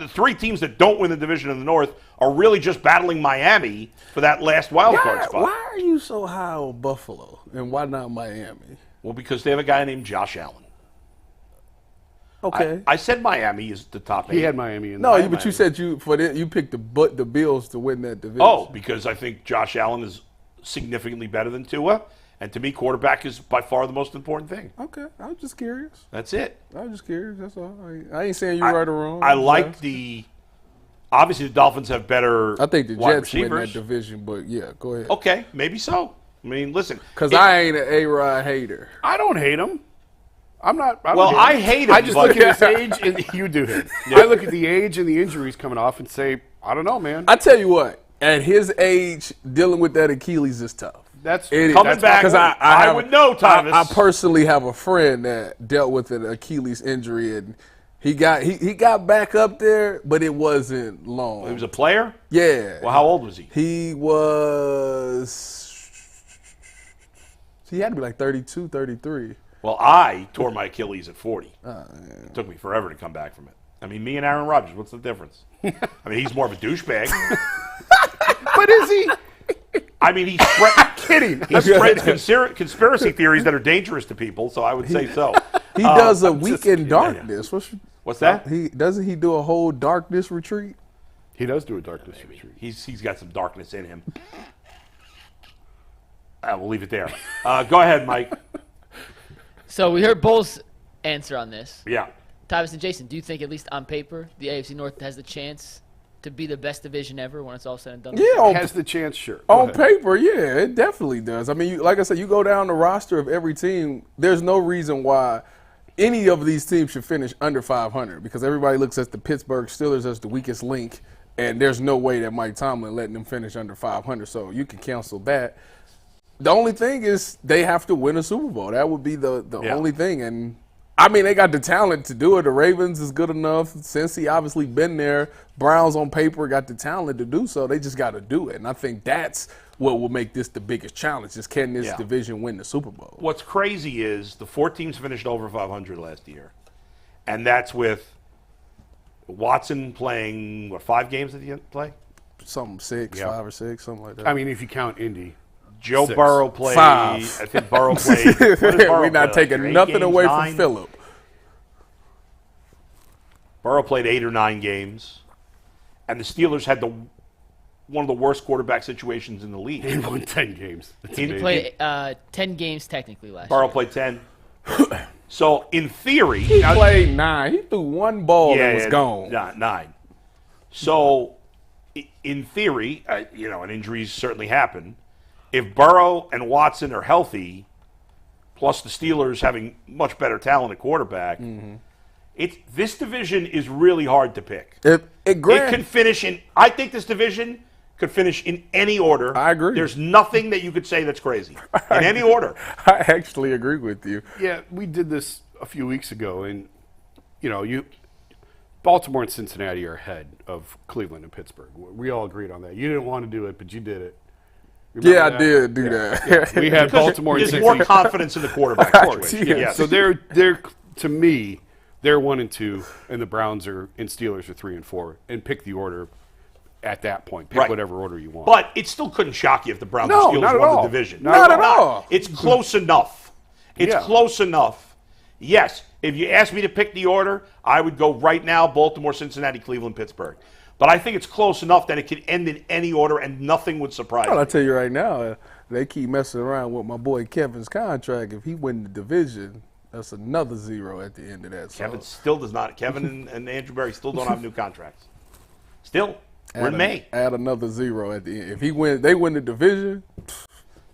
3 teams that don't win the division in the North are really just battling Miami for that last wild card spot. Why are you so high on Buffalo and why not Miami? Well, because they have a guy named Josh Allen. Okay. I said Miami is the top 8. He had Miami in no, there. but you said you picked the Bills to win that division. Oh, because I think Josh Allen is significantly better than Tua, and to me, quarterback is by far the most important thing. Okay. I was just curious. That's it. I was just curious. That's all. I ain't saying you're right or wrong. I like obviously the Dolphins have better. I think the wide Jets win that receivers. division, but yeah, go ahead. Okay, maybe so. I mean, listen, Because I ain't an A-Rod hater. I don't hate him. I'm not. I hate him. I just but- look at his age, and you do him. I look at the age and the injuries coming off, and say, I don't know, man. I tell you what, at his age, dealing with that Achilles is tough. That's It is. Coming back, 'Cause I would know, Thomas. I personally have a friend that dealt with an Achilles injury, and he got back up there, but it wasn't long. He was a player. Yeah. Well, how old was he? He had to be like 32, 33. Well, I tore my Achilles at 40. It took me forever to come back from it. I mean, me and Aaron Rodgers, what's the difference? I mean, he's more of a douchebag. But is he? I mean, he spreads conspiracy theories that are dangerous to people, so I would say so. He does a I'm just week in kidding. darkness. What's that? Doesn't he do a whole darkness retreat? He does do a darkness retreat. He's got some darkness in him. We'll leave it there. Go ahead, Mike. So we heard Bull's answer on this. Yeah. Tyvis and Jason, do you think, at least on paper, the AFC North has the chance to be the best division ever when it's all said and done? Yeah, Has the chance, sure. Go on ahead. paper, yeah, it definitely does. I mean, like I said, you go down the roster of every team, there's no reason why any of these teams should finish under 500 because everybody looks at the Pittsburgh Steelers as the weakest link, and there's no way that Mike Tomlin letting them finish under 500, so you can cancel that. The only thing is they have to win a Super Bowl. That would be the Yeah. only thing. And, I mean, they got the talent to do it. The Ravens is good enough. Cincy obviously been there. Browns on paper got the talent to do so. They just got to do it. And I think that's what will make this the biggest challenge is can this division win the Super Bowl? What's crazy is the 4 teams finished over 500 last year. And that's with Watson playing, 5 games at the end play? Something 6, 5 or 6, something like that. I mean, if you count Indy. Joe 6. Burrow played. 5. I think Burrow played. What did Burrow We're not play, taking 8 nothing games, away 9? from Phillip. Burrow played 8 or 9 games. And the Steelers had one of the worst quarterback situations in the league. He won 10 games. That's He amazing. played 10 games technically last Burrow year. played 10. So, in theory... He played 9. He threw one ball and was gone. 9. So, in theory, and injuries certainly happen. If Burrow and Watson are healthy, plus the Steelers having much better talent at quarterback, this division is really hard to pick. It can finish in. I think this division could finish in any order. I agree. There's nothing that you could say that's crazy in any order. I actually agree with you. Yeah, we did this a few weeks ago, and Baltimore and Cincinnati are ahead of Cleveland and Pittsburgh. We all agreed on that. You didn't want to do it, but you did it. Remember Yeah, that? I did do that. We had Baltimore and There's Cincinnati. more confidence in the quarterback situation. Yeah. Yes. So they're to me, they're 1 and 2, and the Browns and Steelers are 3 and 4. And pick the order at that point. Pick Right. whatever order you want. But it still couldn't shock you if the Browns No, and not Steelers at won all. the division. Not at all. It's close enough. It's Yeah. close enough. Yes, if you asked me to pick the order, I would go right now Baltimore, Cincinnati, Cleveland, Pittsburgh. But I think it's close enough that it could end in any order and nothing would surprise Well, me. I'll tell you right now, they keep messing around with my boy Kevin's contract. If he win the division, that's another 0 at the end of that. So Kevin still does not. Kevin and Andrew Berry still don't have new contracts. Still. We're in May. Add another 0 at the end. If they win the division.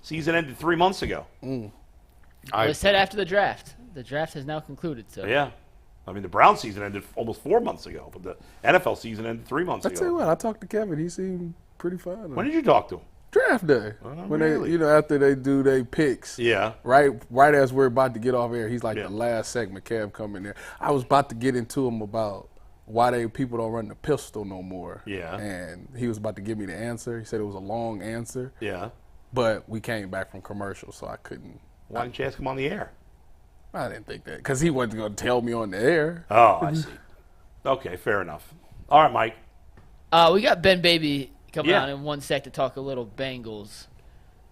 Season ended 3 months ago. It said after the draft. The draft has now concluded. So Yeah. I mean, the Brown season ended almost 4 months ago, but the NFL season ended 3 months I ago. tell you what, I talked to Kevin. He seemed pretty fine. When did you talk to him? Draft day. When really? they, after they do their picks. Yeah. Right as we're about to get off air, he's like Yeah. the last segment. Kev come in there. I was about to get into him about why people don't run the pistol no more. Yeah. And he was about to give me the answer. He said it was a long answer, Yeah. but we came back from commercial, so I couldn't. Why didn't you ask him on the air? I didn't think that because he wasn't going to tell me on the air. Oh, I see. Okay, fair enough. All right, Mike. we got Ben Baby coming Yeah. on in 1 sec to talk a little Bengals.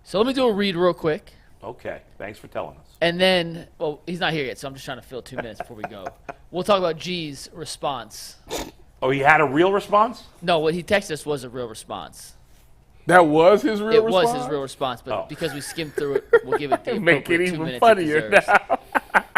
So let me do a read real quick. Okay, thanks for telling us. And then, well, he's not here yet, so I'm just trying to fill 2 minutes before we go. We'll talk about G's response. Oh, he had a real response? No, what he texted us was a real response. That was his real response? Was his real response, but because we skimmed through it, we'll give it the Make it appropriate 2 even minutes funnier it deserves.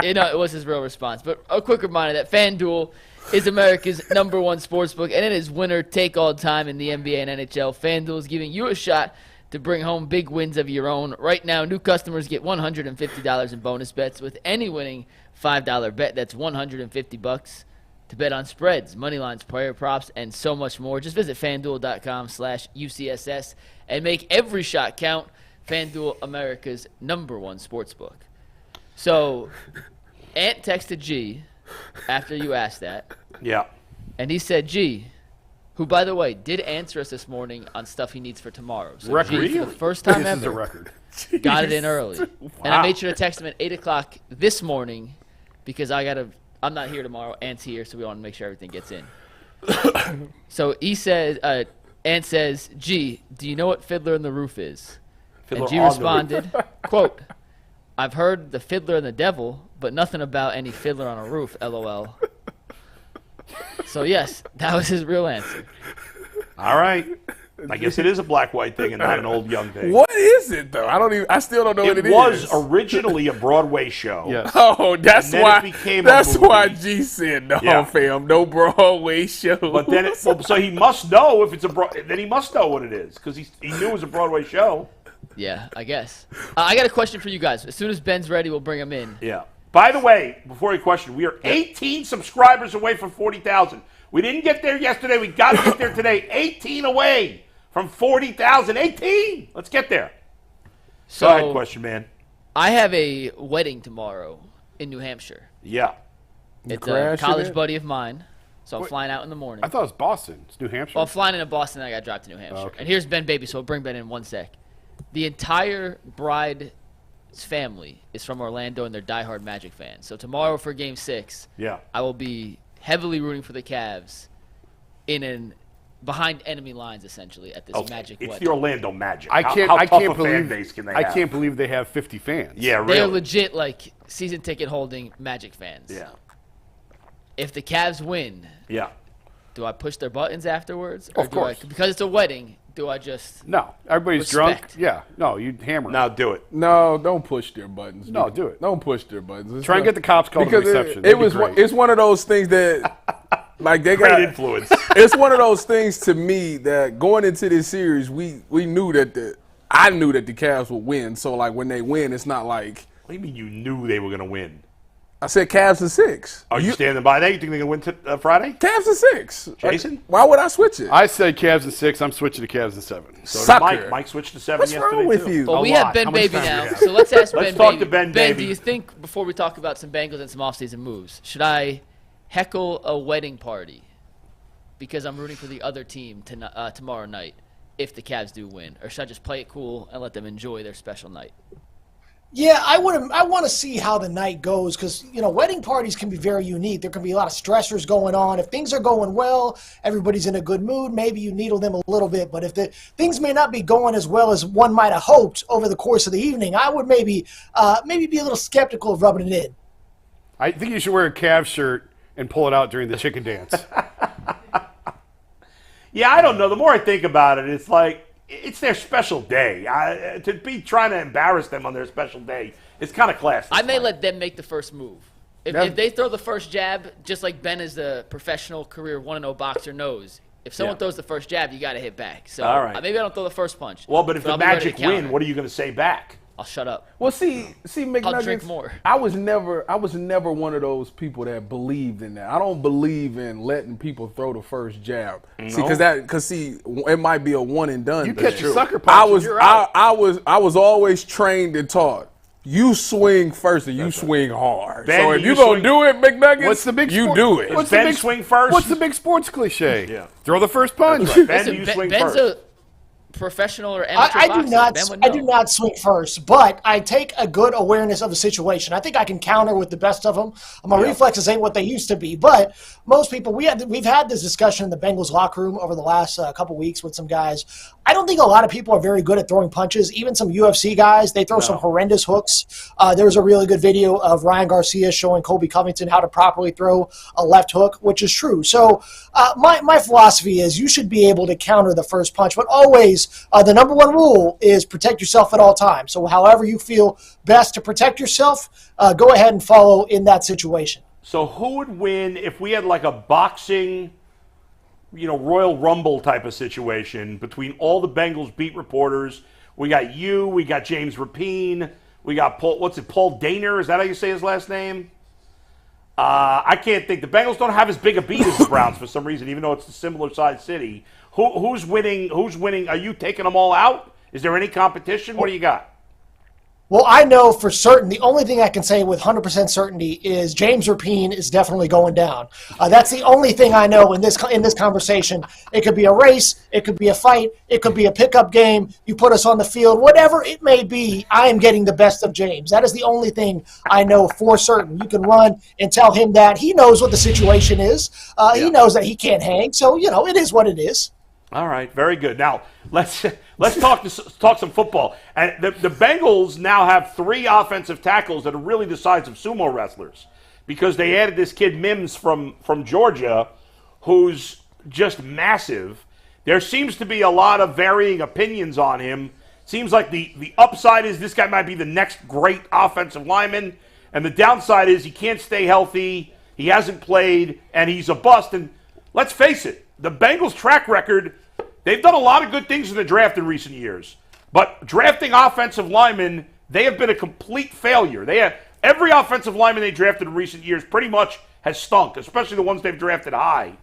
It was his real response. But a quick reminder that FanDuel is America's #1 sportsbook, and it is winner take all time in the NBA and NHL. FanDuel is giving you a shot to bring home big wins of your own. Right now, new customers get $150 in bonus bets with any winning $5 bet. That's $150 to bet on spreads, money lines, player props, and so much more. Just visit FanDuel.com/UCSS and make every shot count. FanDuel, America's #1 sportsbook. So, Ant texted G after you asked that, Yeah. and he said, G, who, by the way, did answer us this morning on stuff he needs for tomorrow. So Record. G, for the first time This is a ever, record. got it in early. And I made sure to text him at 8 o'clock this morning because I'm not here tomorrow. Ant's here, so we want to make sure everything gets in. So he says, Ant says, G, do you know what Fiddler in the Roof is? Fiddler And G on the responded, quote, I've heard the Fiddler and the Devil, but nothing about any fiddler on a roof, LOL. So, yes, that was his real answer. All right. I guess it is a black-white thing and not an old-young thing. What is it though? I still don't know what It it was is. originally a Broadway show. Yes. Oh, that's And then why. it became a That's movie. why G said no, Yeah. fam. No Broadway show. But then, so he must know if it's then he must know what it is because he knew it was a Broadway show. Yeah, I guess. I got a question for you guys. As soon as Ben's ready, we'll bring him in. Yeah. By the way, before you question, we are 18 subscribers away from 40,000. We didn't get there yesterday. We got to get there today. 18 away from 40,000. 18. Let's get there. So Go ahead, question man. I have a wedding tomorrow in New Hampshire. Yeah. It's a crashing college it? buddy of mine, so I'm Wait. flying out in the morning. I thought it was Boston. It's New Hampshire. Well, I'm flying into Boston, and I got to drive to New Hampshire. okay. And here's Ben Baby, so we'll bring Ben in one sec. The entire bride's family is from Orlando, and they're diehard Magic fans. So tomorrow for Game 6, Yeah. I will be heavily rooting for the Cavs behind enemy lines, essentially, at this Okay. Magic It's wedding. the Orlando Magic. I How can't tough a believe fan base can they I have? can't believe they have 50 fans. Yeah, really. They are legit, like, season ticket holding Magic fans. Yeah. If the Cavs win, Yeah. do I push their buttons afterwards? Or Of course. because it's a wedding, do I just... No, everybody's drunk. Respect. Yeah, no, you hammer. Now do it. No, don't push their buttons. No, do it. Don't push their buttons. It's Try and not- get the cops called to because reception. It That'd be was great. it's one of those things that like they Great got influence. It's one of those things to me that going into this series we knew that I knew that the Cavs would win. So like when they win, it's not like What do you mean you knew they were going to win? I said Cavs in 6. Are you standing by that? You think they're going to win Friday? Cavs in 6. Jason? Why would I switch it? I said Cavs in 6. I'm switching to Cavs in 7. So did Sucker. Mike switched to 7 What's yesterday, wrong with too. you? Well, A we lot. have Ben How much Baby time do we now, have? so let's ask Let's Ben talk Baby. to Ben Baby. do you think, before we talk about some Bengals and some offseason moves, should I heckle a wedding party because I'm rooting for the other team tomorrow night if the Cavs do win? Or should I just play it cool and let them enjoy their special night? Yeah, I want to see how the night goes because, wedding parties can be very unique. There can be a lot of stressors going on. If things are going well, everybody's in a good mood, maybe you needle them a little bit. But if things may not be going as well as one might have hoped over the course of the evening, I would maybe be a little skeptical of rubbing it in. I think you should wear a Cavs shirt and pull it out during the chicken dance. Yeah, I don't know. The more I think about it, it's like it's their special day. To be trying to embarrass them on their special day, it's kind of classy. I may let them make the first move. If they throw the first jab, just like Ben is a professional career 1-0 boxer knows, if someone throws the first jab, you got to hit back. So All right. maybe I don't throw the first punch. Well, but if the I'll be ready to Magic counter. win, what are you going to say back? I'll shut up. Well, see, McNuggets, drink more. I was never one of those people that believed in that. I don't believe in letting people throw the first jab. See, because it might be a one and done. You thing. catch a sucker punch and you're out. I was always trained and taught. You swing first and you swing hard. Ben, so if do you you gonna swing- do it, McNuggets, What's the big you sport- do it. What's Ben the big swing first? What's the big sports cliche? Yeah. Throw the first punch. Ben, Listen, you swing Ben's first. a professional or amateur I boxer. do not. Ben would I do know. not swing first, but I take a good awareness of the situation. I think I can counter with the best of them. My reflexes ain't what they used to be, but most people we've had this discussion in the Bengals locker room over the last couple weeks with some guys. I don't think a lot of people are very good at throwing punches. Even some UFC guys, they throw some horrendous hooks. There was a really good video of Ryan Garcia showing Colby Covington how to properly throw a left hook, which is true. So my philosophy is you should be able to counter the first punch, but always the number one rule is protect yourself at all times. So however you feel best to protect yourself, go ahead and follow in that situation. So who would win if we had like a boxing, Royal Rumble type of situation between all the Bengals beat reporters? We got you, we got James Rapine, we got Paul Dehner, is that how you say his last name? I can't think. The Bengals don't have as big a beat as the Browns for some reason, even though it's a similar sized city. Who's winning? Who's winning? Are you taking them all out? Is there any competition? What do you got? Well, I know for certain, the only thing I can say with 100% certainty is James Rapine is definitely going down. That's the only thing I know in this conversation. It could be a race, it could be a fight, it could be a pickup game. You put us on the field, whatever it may be, I am getting the best of James. That is the only thing I know for certain. You can run and tell him that. He knows what the situation is. He knows that he can't hang. So, it is what it is. All right, very good. Now let's talk some football. And the Bengals now have 3 offensive tackles that are really the size of sumo wrestlers because they added this kid Mims from Georgia, who's just massive. There seems to be a lot of varying opinions on him. Seems like the upside is this guy might be the next great offensive lineman, and the downside is he can't stay healthy. He hasn't played, and he's a bust. And let's face it. The Bengals' track record, they've done a lot of good things in the draft in recent years. But drafting offensive linemen, they have been a complete failure. Every offensive lineman they drafted in recent years pretty much has stunk, especially the ones they've drafted high.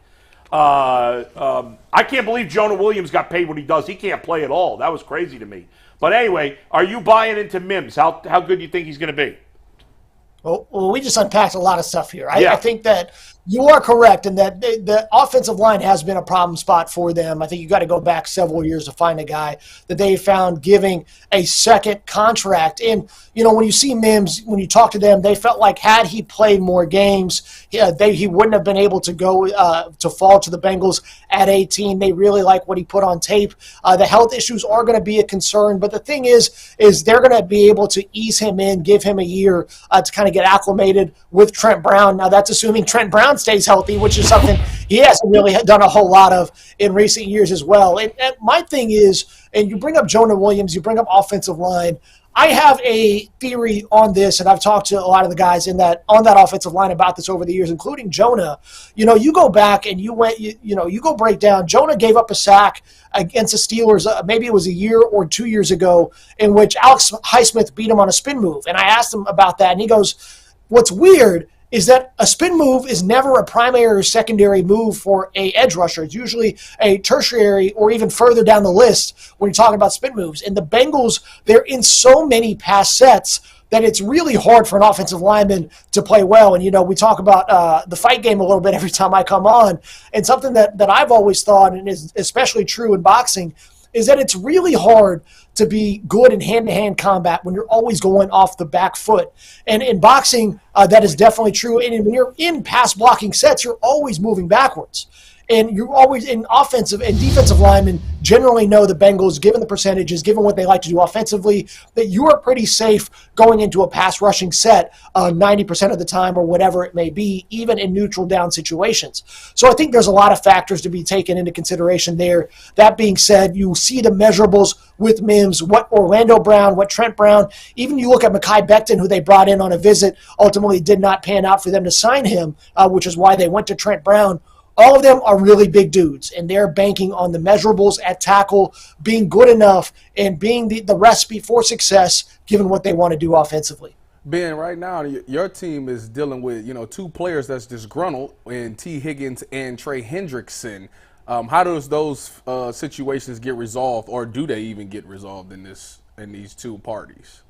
I can't believe Jonah Williams got paid what he does. He can't play at all. That was crazy to me. But anyway, are you buying into Mims? How good do you think he's going to be? Well, we just unpacked a lot of stuff here. Yeah. I think that you are correct in that the offensive line has been a problem spot for them. I think you got to go back several years to find a guy that they found giving a second contract. And, when you see Mims, when you talk to them, they felt like had he played more games, he wouldn't have been able to go to fall to the Bengals at 18. They really like what he put on tape. The health issues are going to be a concern. But the thing is they're going to be able to ease him in, give him a year to kind of get acclimated with Trent Brown. Now, that's assuming Trent Brown stays healthy, which is something he hasn't really done a whole lot of in recent years as well. And my thing is, and you bring up Jonah Williams, you bring up offensive line. I have a theory on this, and I've talked to a lot of the guys on that offensive line about this over the years, including Jonah. You go back and you go break down. Jonah gave up a sack against the Steelers, maybe it was a year or 2 years ago, in which Alex Highsmith beat him on a spin move. And I asked him about that, and he goes, what's weird is that a spin move is never a primary or secondary move for a edge rusher. It's usually a tertiary or even further down the list when you're talking about spin moves. And the Bengals, they're in so many pass sets that it's really hard for an offensive lineman to play well. And, we talk about the fight game a little bit every time I come on. And something that I've always thought, and is especially true in boxing, is that it's really hard to be good in hand-to-hand combat when you're always going off the back foot. And in boxing, that is definitely true. And when you're in pass blocking sets, you're always moving backwards. And you're always in offensive and defensive linemen generally know the Bengals, given the percentages, given what they like to do offensively, that you are pretty safe going into a pass rushing set 90% of the time or whatever it may be, even in neutral down situations. So I think there's a lot of factors to be taken into consideration there. That being said, you see the measurables with Mims, what Orlando Brown, what Trent Brown, even you look at Mekhi Becton, who they brought in on a visit, ultimately did not pan out for them to sign him, which is why they went to Trent Brown. All of them are really big dudes, and they're banking on the measurables at tackle being good enough and being the recipe for success given what they want to do offensively. Ben, right now, your team is dealing with, two players that's disgruntled in T. Higgins and Trey Hendrickson. How does those situations get resolved, or do they even get resolved in these two parties?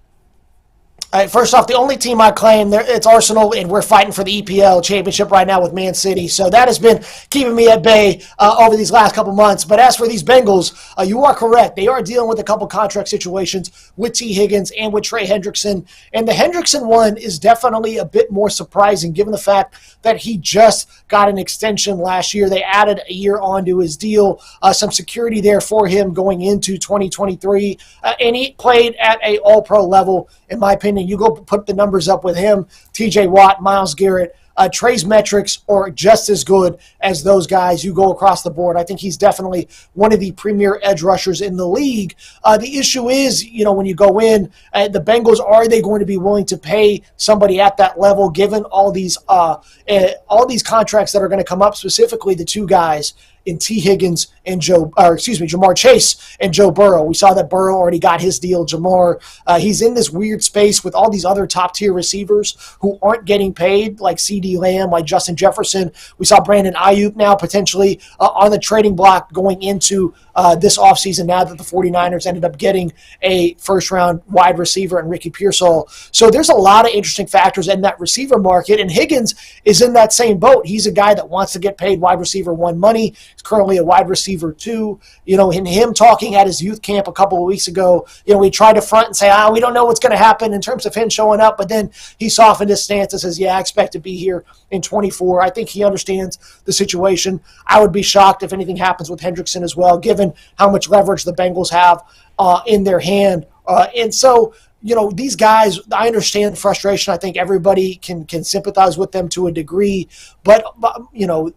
First off, the only team I claim, it's Arsenal, and we're fighting for the EPL championship right now with Man City. So that has been keeping me at bay over these last couple months. But as for these Bengals, you are correct. They are dealing with a couple contract situations with T. Higgins and with Trey Hendrickson. And the Hendrickson one is definitely a bit more surprising given the fact that he just got an extension last year. They added a year onto his deal, some security there for him going into 2023. And he played at a all-pro level, in my opinion. You go put the numbers up with him, TJ Watt, Myles Garrett. Trey's metrics are just as good as those guys. You go across the board. I think he's definitely one of the premier edge rushers in the league. The issue is, when you go in, the Bengals, are they going to be willing to pay somebody at that level given all these contracts that are going to come up, specifically the two guys in T. Higgins and Jamar Chase and Joe Burrow. We saw that Burrow already got his deal. Jamar, he's in this weird space with all these other top-tier receivers who aren't getting paid, like CeeDee Lamb, like Justin Jefferson. We saw Brandon Ayuk now potentially on the trading block going into this offseason now that the 49ers ended up getting a first-round wide receiver in Ricky Pearsall. So there's a lot of interesting factors in that receiver market, and Higgins is in that same boat. He's a guy that wants to get paid wide receiver one money. He's currently a wide receiver two. In him talking at his youth camp a couple of weeks ago, he tried to front and say, we don't know what's going to happen in terms of him showing up, but then he softened his stance and says, I expect to be here in 24. I think he understands the situation. I would be shocked if anything happens with Hendrickson as well, given how much leverage the Bengals have in their hand. And so, these guys, I understand the frustration. I think everybody can sympathize with them to a degree. But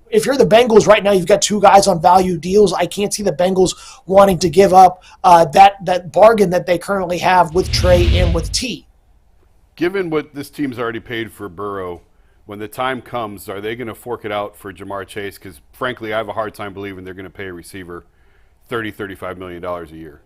if you're the Bengals right now, you've got two guys on value deals. I can't see the Bengals wanting to give up that bargain that they currently have with Trey and with T. Given what this team's already paid for Burrow, when the time comes, are they going to fork it out for Jamar Chase? Because, frankly, I have a hard time believing they're going to pay a receiver $30, $35 million a year.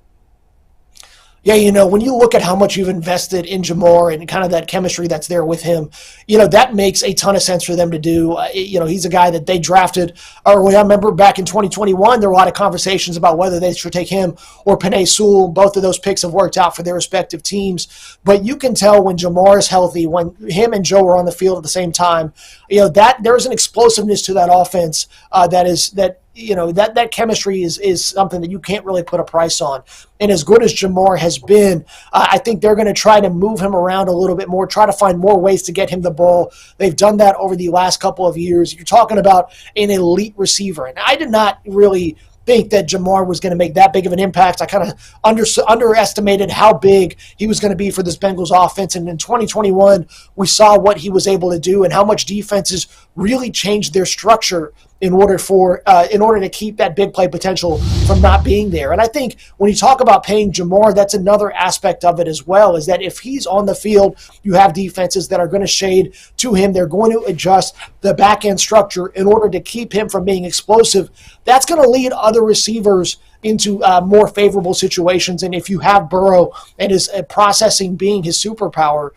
Yeah, when you look at how much you've invested in Jamar and kind of that chemistry that's there with him, that makes a ton of sense for them to do. He's a guy that they drafted, or I remember back in 2021, there were a lot of conversations about whether they should take him or Penei Sewell. Both of those picks have worked out for their respective teams. But you can tell when Jamar is healthy, when him and Joe are on the field at the same time, that there's an explosiveness to that offense that chemistry is something that you can't really put a price on. And as good as Jamar has been, I think they're going to try to move him around a little bit more, try to find more ways to get him the ball. They've done that over the last couple of years. You're talking about an elite receiver. And I did not really think that Jamar was going to make that big of an impact. I kind of underestimated how big he was going to be for this Bengals offense. And in 2021, we saw what he was able to do and how much defenses really changed their structure in order to keep that big play potential from not being there. And I think when you talk about paying Jamar, that's another aspect of it as well, is that if he's on the field, you have defenses that are going to shade to him. They're going to adjust the back end structure in order to keep him from being explosive. That's going to lead other receivers into more favorable situations. And if you have Burrow and his processing being his superpower,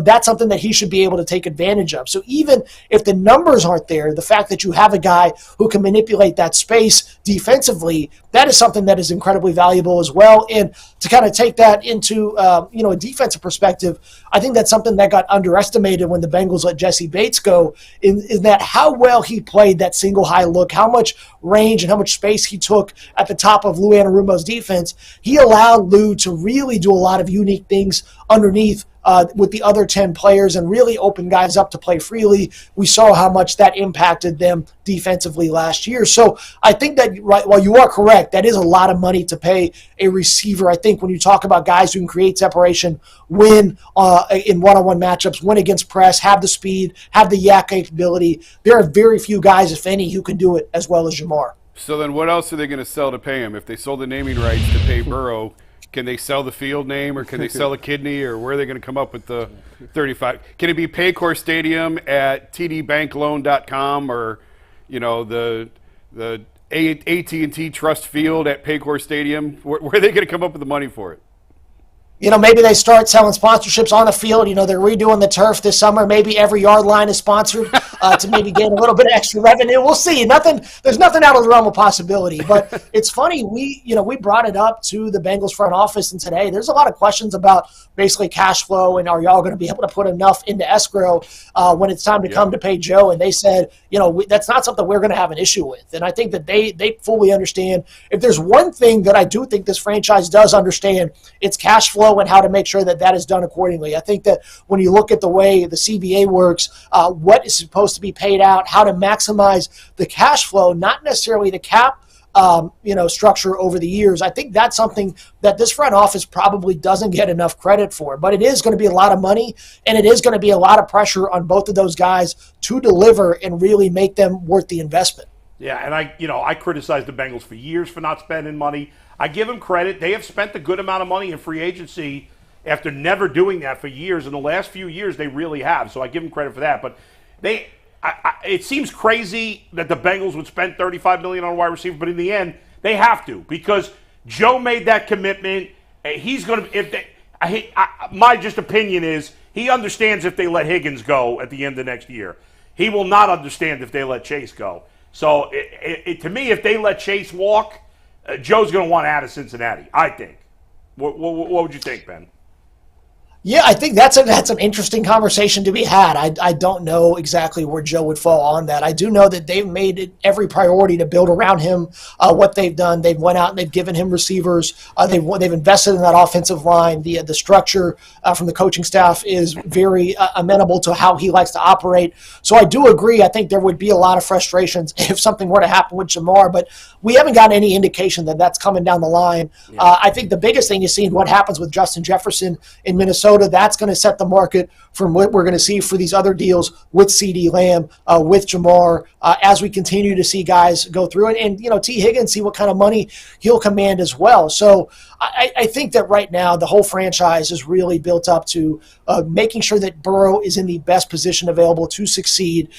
that's something that he should be able to take advantage of. So even if the numbers aren't there, the fact that you have a guy who can manipulate that space defensively, that is something that is incredibly valuable as well. And to kind of take that into a defensive perspective, I think that's something that got underestimated when the Bengals let Jesse Bates go, in that how well he played that single high look, how much range and how much space he took at the top of Lou Anarumo's defense. He allowed Lou to really do a lot of unique things underneath with the other 10 players and really open guys up to play freely. We saw how much that impacted them defensively last year. So I think that, while you are correct, that is a lot of money to pay a receiver. I think when you talk about guys who can create separation, win in one-on-one matchups, win against press, have the speed, have the yak capability, there are very few guys, if any, who can do it as well as Jamar. So then what else are they going to sell to pay him? If they sold the naming rights to pay Burrow, can they sell the field name, or can they sell a kidney, or where are they going to come up with the 35? Can it be Paycor Stadium at tdbankloan.com, or the AT&T Trust Field at Paycor Stadium? Where are they going to come up with the money for it? Maybe they start selling sponsorships on the field. They're redoing the turf this summer. Maybe every yard line is sponsored to maybe gain a little bit of extra revenue. We'll see. There's nothing out of the realm of possibility. But it's funny. We brought it up to the Bengals front office, and today there's a lot of questions about basically cash flow and are y'all going to be able to put enough into escrow when it's time to come to pay Joe? And they said, that's not something we're going to have an issue with. And I think that they fully understand. If there's one thing that I do think this franchise does understand, it's cash flow and how to make sure that is done accordingly. I think that when you look at the way the CBA works, what is supposed to be paid out, how to maximize the cash flow, not necessarily the cap structure over the years. I think that's something that this front office probably doesn't get enough credit for. But it is going to be a lot of money, and it is going to be a lot of pressure on both of those guys to deliver and really make them worth the investment. Yeah, and I criticized the Bengals for years for not spending money. I give them credit. They have spent a good amount of money in free agency after never doing that for years. In the last few years, they really have. So I give them credit for that. But it seems crazy that the Bengals would spend $35 million on a wide receiver, but in the end, they have to, because Joe made that commitment. He's going to. My just opinion is he understands if they let Higgins go at the end of next year. He will not understand if they let Chase go. So to me, if they let Chase walk, Joe's going to want out of Cincinnati, I think. What would you think, Ben? Yeah, I think that's an interesting conversation to be had. I don't know exactly where Joe would fall on that. I do know that they've made it every priority to build around him. What they've done, they've went out and they've given him receivers. They've invested in that offensive line. The structure from the coaching staff is very amenable to how he likes to operate. So I do agree. I think there would be a lot of frustrations if something were to happen with Jamar, but we haven't gotten any indication that that's coming down the line. Yeah. I think the biggest thing you see in what happens with Justin Jefferson in Minnesota Minnesota, that's going to set the market from what we're going to see for these other deals with CeeDee Lamb, with Jamar, as we continue to see guys go through it. And, T. Higgins, see what kind of money he'll command as well. So I think that right now the whole franchise is really built up to making sure that Burrow is in the best position available to succeed.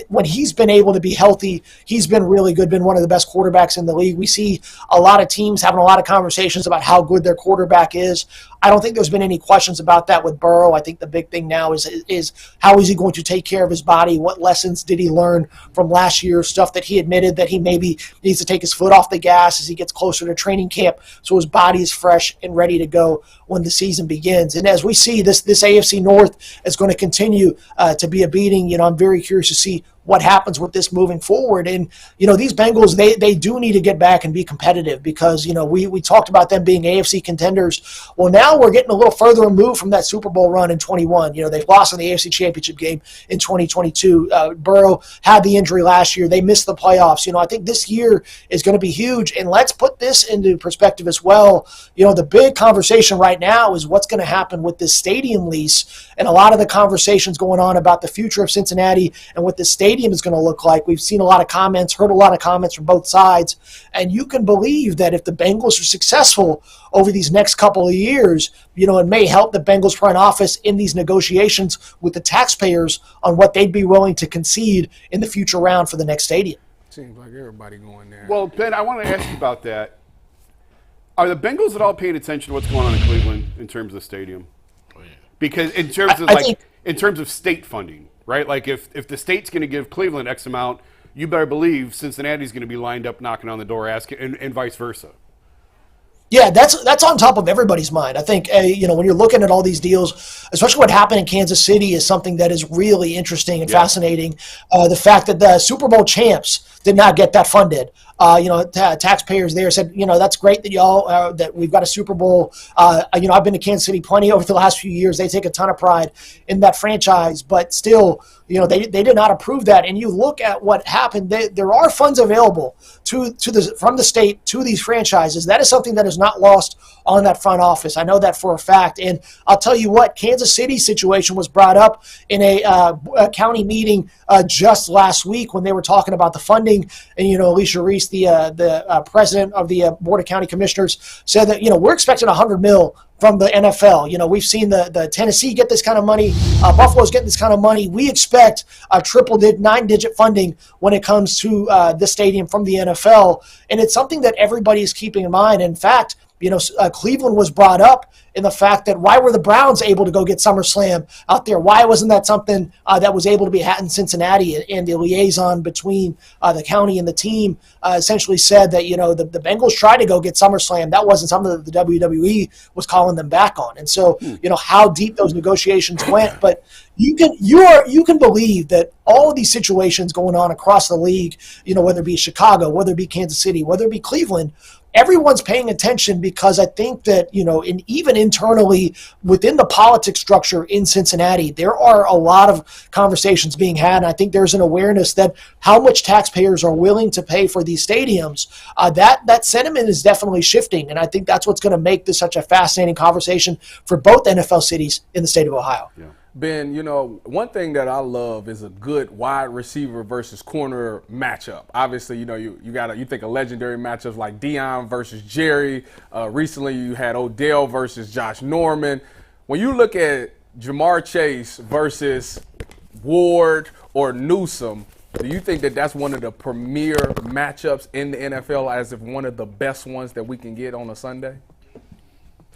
When he's been able to be healthy, he's been really good, been one of the best quarterbacks in the league. We see a lot of teams having a lot of conversations about how good their quarterback is. I don't think there's been any questions about that with Burrow. I think the big thing now is how is he going to take care of his body? What lessons did he learn from last year? Stuff that he admitted that he maybe needs to take his foot off the gas as he gets closer to training camp so his body is fresh and ready to go when the season begins. And as we see, this AFC North is going to continue to be a beating. I'm very curious to see what happens with this moving forward. And, these Bengals, they do need to get back and be competitive because, we talked about them being AFC contenders. Well, now we're getting a little further removed from that Super Bowl run in 21. They've lost in the AFC Championship game in 2022. Burrow had the injury last year. They missed the playoffs. I think this year is going to be huge. And let's put this into perspective as well. The big conversation right now is what's going to happen with this stadium lease and a lot of the conversations going on about the future of Cincinnati and what the stadium is going to look like. We've seen a lot of comments, heard a lot of comments from both sides, and you can believe that if the Bengals are successful over these next couple of years, it may help the Bengals front office in these negotiations with the taxpayers on what they'd be willing to concede in the future round for the next stadium. Seems like everybody going there. Well, Ben, I want to ask you about that. Are the Bengals at all paying attention to what's going on in Cleveland in terms of the stadium? Because in terms of state funding, right? Like if the state's going to give Cleveland X amount, you better believe Cincinnati's going to be lined up knocking on the door asking, and vice versa. Yeah, that's on top of everybody's mind. I think, when you're looking at all these deals, especially what happened in Kansas City is something that is really interesting and fascinating. The fact that the Super Bowl champs did not get that funded. Taxpayers there said, that's great that y'all, that we've got a Super Bowl. I've been to Kansas City plenty over the last few years. They take a ton of pride in that franchise, but still, they did not approve that. And you look at what happened. There are funds available from the state to these franchises. That is something that is not lost on that front office. I know that for a fact. And I'll tell you what, Kansas City's situation was brought up in a county meeting just last week when they were talking about the funding. And, Alicia Reese, the president of the Board of County Commissioners, said that, we're expecting $100 million from the NFL. We've seen the Tennessee get this kind of money. Buffalo's getting this kind of money. We expect a nine-digit funding when it comes to the stadium from the NFL. And it's something that everybody is keeping in mind. In fact, Cleveland was brought up in the fact that why were the Browns able to go get SummerSlam out there? Why wasn't that something that was able to be had in Cincinnati? And the liaison between the county and the team essentially said that, the Bengals tried to go get SummerSlam. That wasn't something that the WWE was calling them back on. And so, how deep those negotiations went. But you can believe that all of these situations going on across the league, whether it be Chicago, whether it be Kansas City, whether it be Cleveland, everyone's paying attention because I think that, even internally within the politics structure in Cincinnati, there are a lot of conversations being had. And I think there's an awareness that how much taxpayers are willing to pay for these stadiums, that sentiment is definitely shifting. And I think that's what's going to make this such a fascinating conversation for both NFL cities in the state of Ohio. Yeah. Ben, one thing that I love is a good wide receiver versus corner matchup. Obviously, you think of legendary matchups like Deion versus Jerry. Recently, you had Odell versus Josh Norman. When you look at Jamar Chase versus Ward or Newsome, do you think that that's one of the premier matchups in the NFL as if one of the best ones that we can get on a Sunday?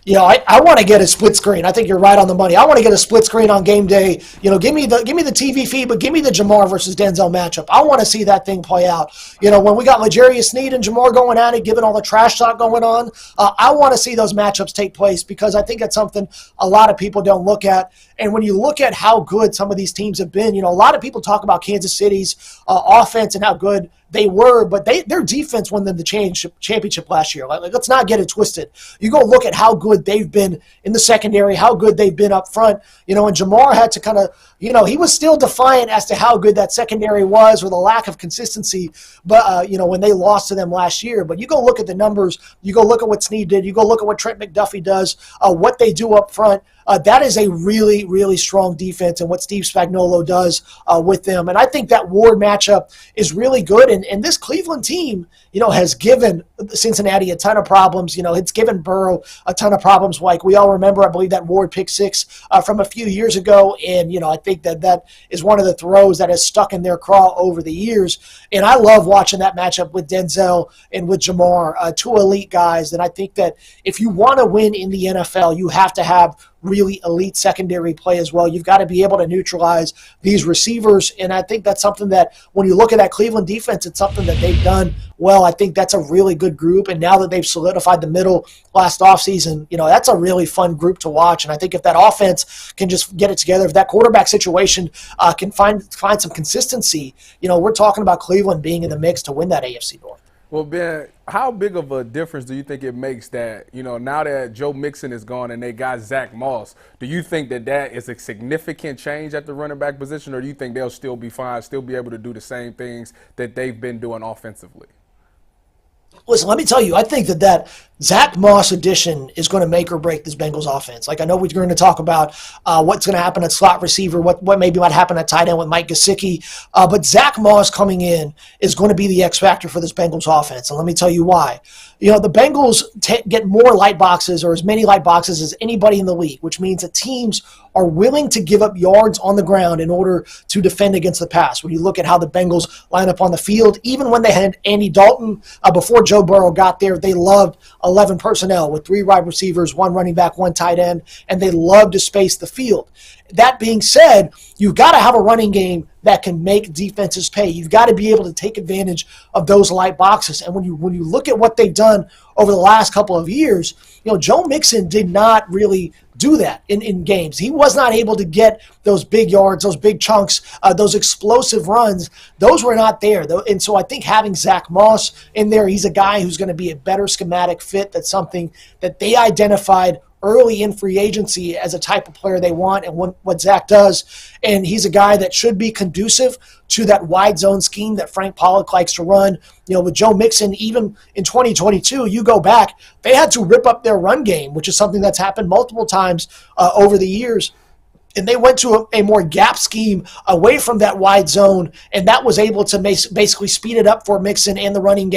I want to get a split screen. I think you're right on the money. I want to get a split screen on game day. Give me the TV feed, but give me the Jamar versus Denzel matchup. I want to see that thing play out. When we got L'Jarius Sneed and Jamar going at it, given all the trash talk going on, I want to see those matchups take place because I think it's something a lot of people don't look at. And when you look at how good some of these teams have been, a lot of people talk about Kansas City's offense and how good they were, but their defense won them the championship last year. Like, let's not get it twisted. You go look at how good they've been in the secondary, how good they've been up front. And Jamar had to kind of, he was still defiant as to how good that secondary was or the lack of consistency, but when they lost to them last year. But you go look at the numbers, you go look at what Snead did, you go look at what Trent McDuffie does, what they do up front. That is a really, really strong defense, and what Steve Spagnuolo does with them. And I think that Ward matchup is really good. And this Cleveland team, has given Cincinnati a ton of problems. It's given Burrow a ton of problems. Like we all remember, I believe that Ward pick six from a few years ago. And, I think that is one of the throws that has stuck in their craw over the years. And I love watching that matchup with Denzel and with Jamar, two elite guys. And I think that if you want to win in the NFL, you have to have really elite secondary play as well. You've got to be able to neutralize these receivers, and I think that's something that when you look at that Cleveland defense, it's something that they've done well. I think that's a really good group, and now that they've solidified the middle last offseason, that's a really fun group to watch, and I think if that offense can just get it together, if that quarterback situation can find some consistency, we're talking about Cleveland being in the mix to win that AFC North. Well, Ben, how big of a difference do you think it makes that, now that Joe Mixon is gone and they got Zach Moss, do you think that is a significant change at the running back position, or do you think they'll still be fine, still be able to do the same things that they've been doing offensively? Listen, let me tell you, I think that Zach Moss addition is going to make or break this Bengals offense. Like, I know we're going to talk about what's going to happen at slot receiver, what maybe might happen at tight end with Mike Gesicki, but Zach Moss coming in is going to be the X factor for this Bengals offense, and let me tell you why. The Bengals get more light boxes, or as many light boxes as anybody in the league, which means that teams are willing to give up yards on the ground in order to defend against the pass. When you look at how the Bengals line up on the field, even when they had Andy Dalton, before Joe Burrow got there, they loved 11 personnel with 3 wide receivers, 1 running back, 1 tight end, and they love to space the field. That being said, you've got to have a running game that can make defenses pay. You've got to be able to take advantage of those light boxes. And when you look at what they've done over the last couple of years, Joe Mixon did not really do that in games. He was not able to get those big yards, those big chunks, those explosive runs. Those were not there. And so I think having Zach Moss in there, he's a guy who's going to be a better schematic fit. That's something that they identified early in free agency as a type of player they want and what Zach does. And he's a guy that should be conducive to that wide zone scheme that Frank Pollock likes to run. With Joe Mixon, even in 2022, you go back, they had to rip up their run game, which is something that's happened multiple times over the years. And they went to a more gap scheme away from that wide zone, and that was able to basically speed it up for Mixon and the running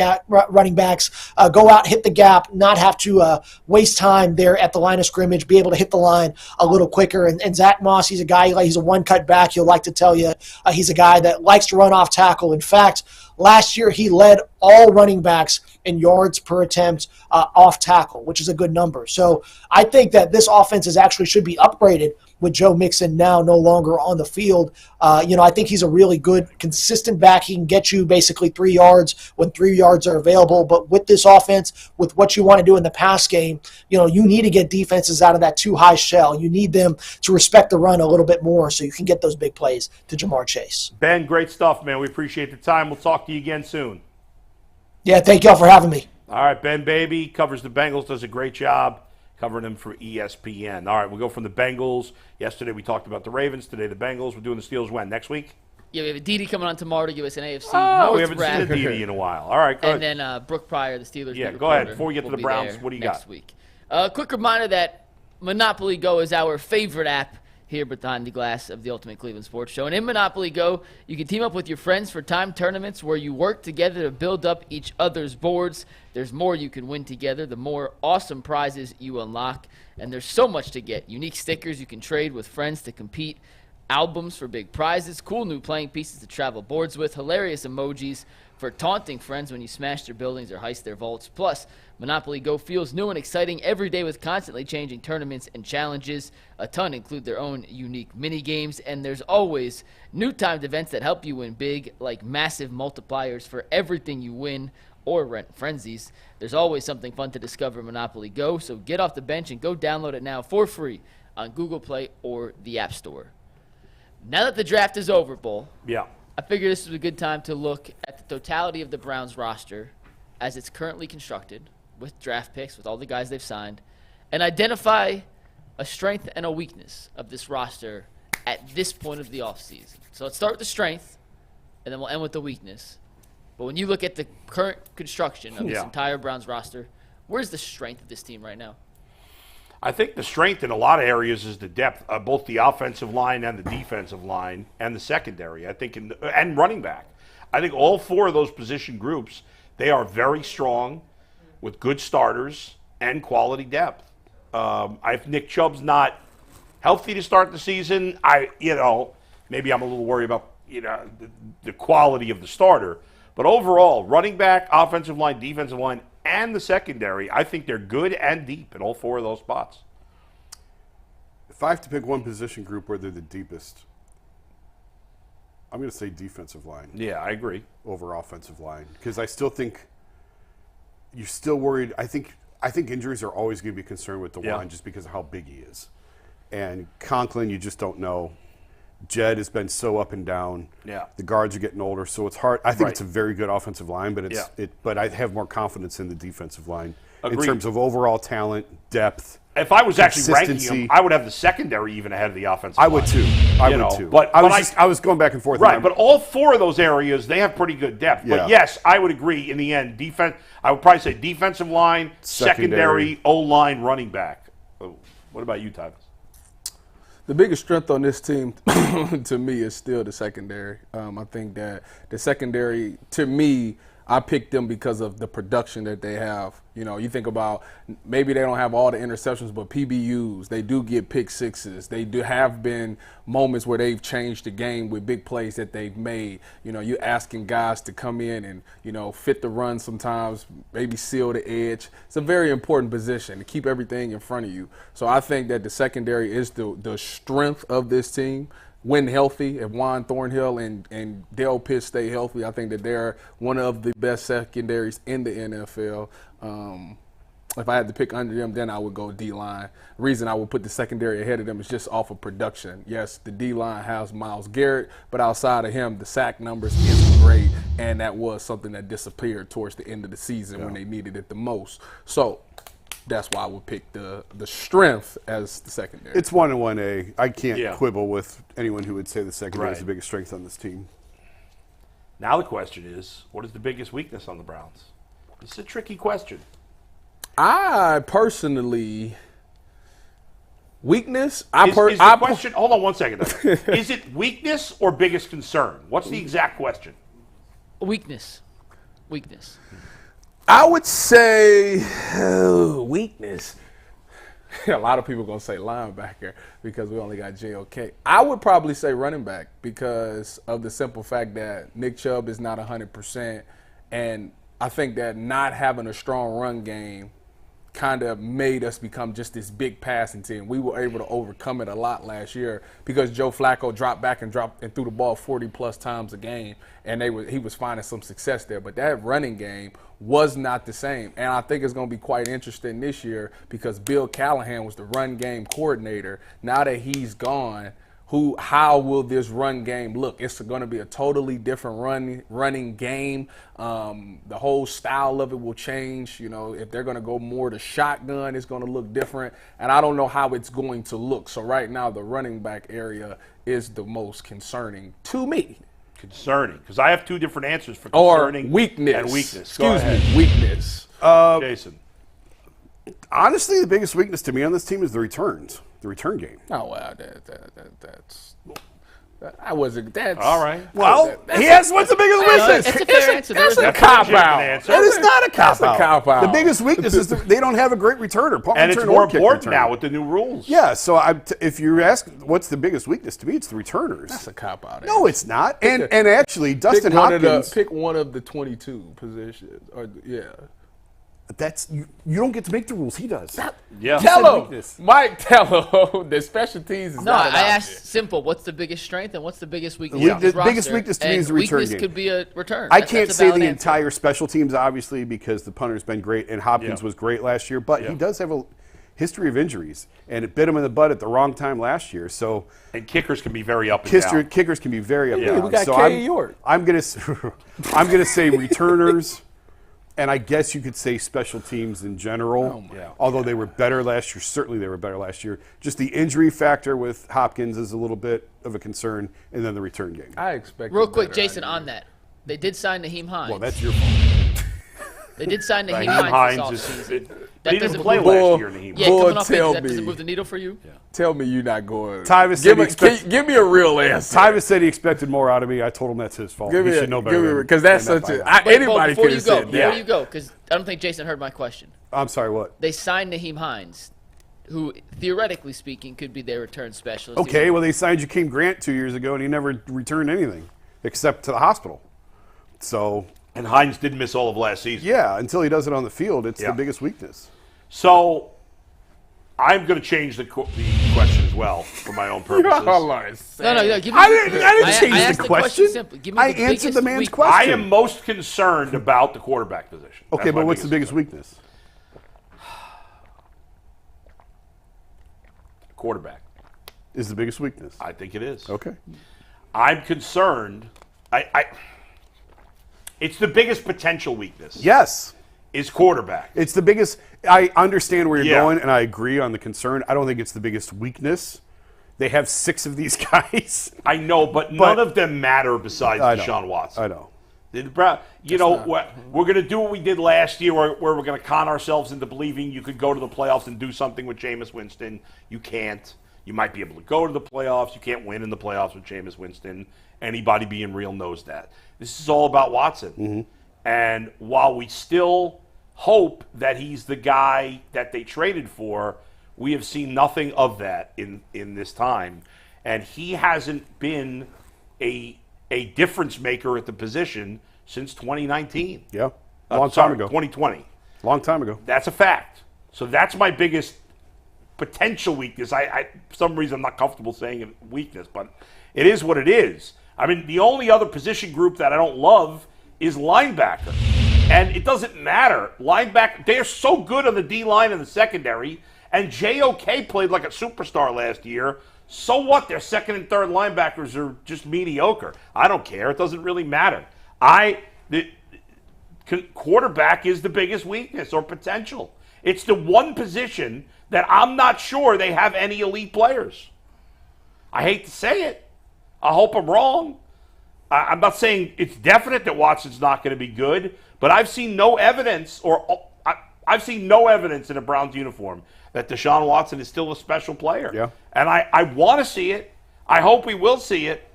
backs, go out, hit the gap, not have to waste time there at the line of scrimmage, be able to hit the line a little quicker. And Zach Moss, he's a guy, he's a one-cut back. He'll like to tell you he's a guy that likes to run off tackle. In fact, last year he led all running backs in yards per attempt off tackle, which is a good number. So I think that this offense actually should be upgraded with Joe Mixon now no longer on the field. I think he's a really good, consistent back. He can get you basically 3 yards when 3 yards are available. But with this offense, with what you want to do in the pass game, you need to get defenses out of that too high shell. You need them to respect the run a little bit more so you can get those big plays to Jamar Chase. Ben, great stuff, man. We appreciate the time. We'll talk to you again soon. Yeah, thank y'all for having me. All right, Ben Baby covers the Bengals, does a great job covering them for ESPN. All right, we'll go from the Bengals. Yesterday we talked about the Ravens. Today the Bengals. We're doing the Steelers when? Next week? Yeah, we have a Didi coming on tomorrow to give us an AFC North North we haven't wrap. seen a Didi in a while. All right, go And ahead. then Brooke Pryor, the Steelers. Yeah, beat go ahead. reporter, Before we get to will the be Browns, there what do you next got? week. Quick reminder that Monopoly Go is our favorite app here behind the glass of the Ultimate Cleveland Sports Show. And in Monopoly Go, you can team up with your friends for timed tournaments where you work together to build up each other's boards. There's more you can win together, the more awesome prizes you unlock. And there's so much to get. Unique stickers you can trade with friends to compete, albums for big prizes, cool new playing pieces to travel boards with, hilarious emojis for taunting friends when you smash their buildings or heist their vaults. Plus, Monopoly Go feels new and exciting every day with constantly changing tournaments and challenges. A ton include their own unique mini games, and there's always new timed events that help you win big, like massive multipliers for everything you win or rent frenzies. There's always something fun to discover in Monopoly Go, so get off the bench and go download it now for free on Google Play or the App Store. Now that the draft is over, Bull, Yeah. I figure this is a good time to look at the totality of the Browns roster as it's currently constructed, with draft picks, with all the guys they've signed, and identify a strength and a weakness of this roster at this point of the offseason? So let's start with the strength, and then we'll end with the weakness. But when you look at the current construction of this entire Browns roster, where's the strength of this team right now? I think the strength in a lot of areas is the depth, both the offensive line and the defensive line and the secondary. I think, and running back. I think all four of those position groups, they are very strong with good starters and quality depth. If Nick Chubb's not healthy to start the season, maybe I'm a little worried about the quality of the starter. But overall, running back, offensive line, defensive line, and the secondary, I think they're good and deep in all four of those spots. If I have to pick one position group where they're the deepest, I'm going to say defensive line. Yeah, I agree. Over offensive line, because I still think you're still worried. I think injuries are always going to be concerned with the line just because of how big he is. And Conklin, you just don't know. Jed has been so up and down. Yeah. The guards are getting older, so it's hard. I think it's a very good offensive line, but but I have more confidence in the defensive line in terms of overall talent, depth. If I was actually ranking them, I would have the secondary even ahead of the offensive line. I would too. I would too. But I was going back and forth. Right, but all four of those areas, they have pretty good depth. Yeah. But yes, I would agree in the end. Defense. I would probably say defensive line, secondary, O-line, running back. What about you, Tyvus? The biggest strength on this team, to me, is still the secondary. I think that the secondary, to me, I picked them because of the production that they have. You think about maybe they don't have all the interceptions, but PBUs, they do get pick sixes. They do have been moments where they've changed the game with big plays that they've made. You're asking guys to come in and, fit the run sometimes, maybe seal the edge. It's a very important position to keep everything in front of you. So I think that the secondary is the strength of this team. When healthy, if Juan Thornhill and Dale Pitts stay healthy, I think that they're one of the best secondaries in the NFL. If I had to pick under them, then I would go D-line. The reason I would put the secondary ahead of them is just off of production. Yes, the D-line has Myles Garrett, but outside of him, the sack numbers isn't great, and that was something that disappeared towards the end of the season when they needed it the most. So that's why I would pick the strength as the secondary. It's 1 and 1A. I can't quibble with anyone who would say the secondary is the biggest strength on this team. Now the question is, what is the biggest weakness on the Browns? This is a tricky question. I personally, weakness. Question? Hold on one second. Is it weakness or biggest concern? What's the exact question? Weakness. I would say weakness. A lot of people are going to say linebacker because we only got JOK. I would probably say running back because of the simple fact that Nick Chubb is not 100%. And I think that not having a strong run game kind of made us become just this big passing team. We were able to overcome it a lot last year because Joe Flacco dropped back and threw the ball 40-plus times a game, and he was finding some success there. But that running game was not the same. And I think it's going to be quite interesting this year because Bill Callahan was the run game coordinator. Now that he's gone, how will this run game look? It's going to be a totally different running game. The whole style of it will change. If they're going to go more to shotgun, it's going to look different. And I don't know how it's going to look. So right now, the running back area is the most concerning to me. Concerning, because I have two different answers for concerning and weakness. Excuse me, weakness. Jason. Honestly, the biggest weakness to me on this team is the returns. The return game. Oh, well, that's all right. Well, what's the biggest weakness? It's a fair answer. That's a cop-out. That is not a cop-out. The The biggest weakness is they don't have a great returner. And it's more important now with the new rules. Yeah, so if you ask what's the biggest weakness to me, it's the returners. That's a cop-out. No, it's not. And actually, Dustin Hopkins. Pick one of the 22 positions. You don't get to make the rules. He does. Yeah. Tell him, Mike. Tell him the special teams is not. I asked simple. What's the biggest strength and what's the biggest weakness? The biggest weakness to me is the return weakness game. Could be a return. I can't say the entire special teams, obviously, because the punter's been great and Hopkins was great last year. But he does have a history of injuries, and it bit him in the butt at the wrong time last year. So and kickers can be very up and down. Kickers can be very up and down. We got so K. York. I'm gonna say returners. And I guess you could say special teams in general, although they were better last year. Certainly they were better last year. Just the injury factor with Hopkins is a little bit of a concern, and then the return game. I expect Real quick, Jason, on that. They did sign Naheem Hines. Well, that's your fault. They did sign Naheem Naheem Hines Hines this is. offseason. He didn't play move- last year, Naheem. Yeah, Boy, coming off tell that doesn't me. move the needle for you? Tell me you're not going. Tyvus said he expected- give me a real answer. Tyvus said he expected more out of me. I told him that's his fault. Give He me should know better. because that's than such that a. by now. Wait, Anybody before could you have go, said before that. you go, because I don't think Jason heard my question. I'm sorry, what? They signed Naheem Hines, who, theoretically speaking, could be their return specialist. Okay, well, they signed Jakeem Grant 2 years ago, and he never returned anything except to the hospital. So, And Hines did miss all of last season. yeah, until he does it on the field, it's Yeah. the biggest weakness. So I'm going to change the question as well for my own purposes. No, give me I didn't change I asked the the question. simply. Give me I the answered biggest the man's weakness. question. I am most concerned about the quarterback position. Okay, That's my but what's the biggest concern. weakness? Quarterback. Is the biggest weakness. I think it is. Okay. I'm concerned. It's the biggest potential weakness. Yes. Is quarterback. It's the biggest. I understand where you're Yeah. going, and I agree on the concern. I don't think it's the biggest weakness. They have 6 of these guys. I know, but none of them matter besides I know. Deshaun Watson. I know. We're going to do what we did last year where we're going to con ourselves into believing you could go to the playoffs and do something with Jameis Winston. You can't. You might be able to go to the playoffs. You can't win in the playoffs with Jameis Winston. Anybody being real knows that. This is all about Watson. Mm-hmm. And while we still hope that he's the guy that they traded for, we have seen nothing of that in this time. And he hasn't been a difference maker at the position since 2019. Yeah. Long time ago. 2020. Long time ago. That's a fact. So that's my biggest potential weakness. I for some reason I'm not comfortable saying it weakness, but it is what it is. I mean, the only other position group that I don't love is linebacker. And it doesn't matter. Linebacker, they're so good on the D-line and the secondary, and JOK played like a superstar last year. So what? Their second and third linebackers are just mediocre. I don't care. It doesn't really matter. The quarterback is the biggest weakness or potential. It's the one position that I'm not sure they have any elite players. I hate to say it. I hope I'm wrong. I'm not saying it's definite that Watson's not going to be good, but I've seen no evidence, I've seen no evidence in a Browns uniform that Deshaun Watson is still a special player. Yeah. And I want to see it. I hope we will see it,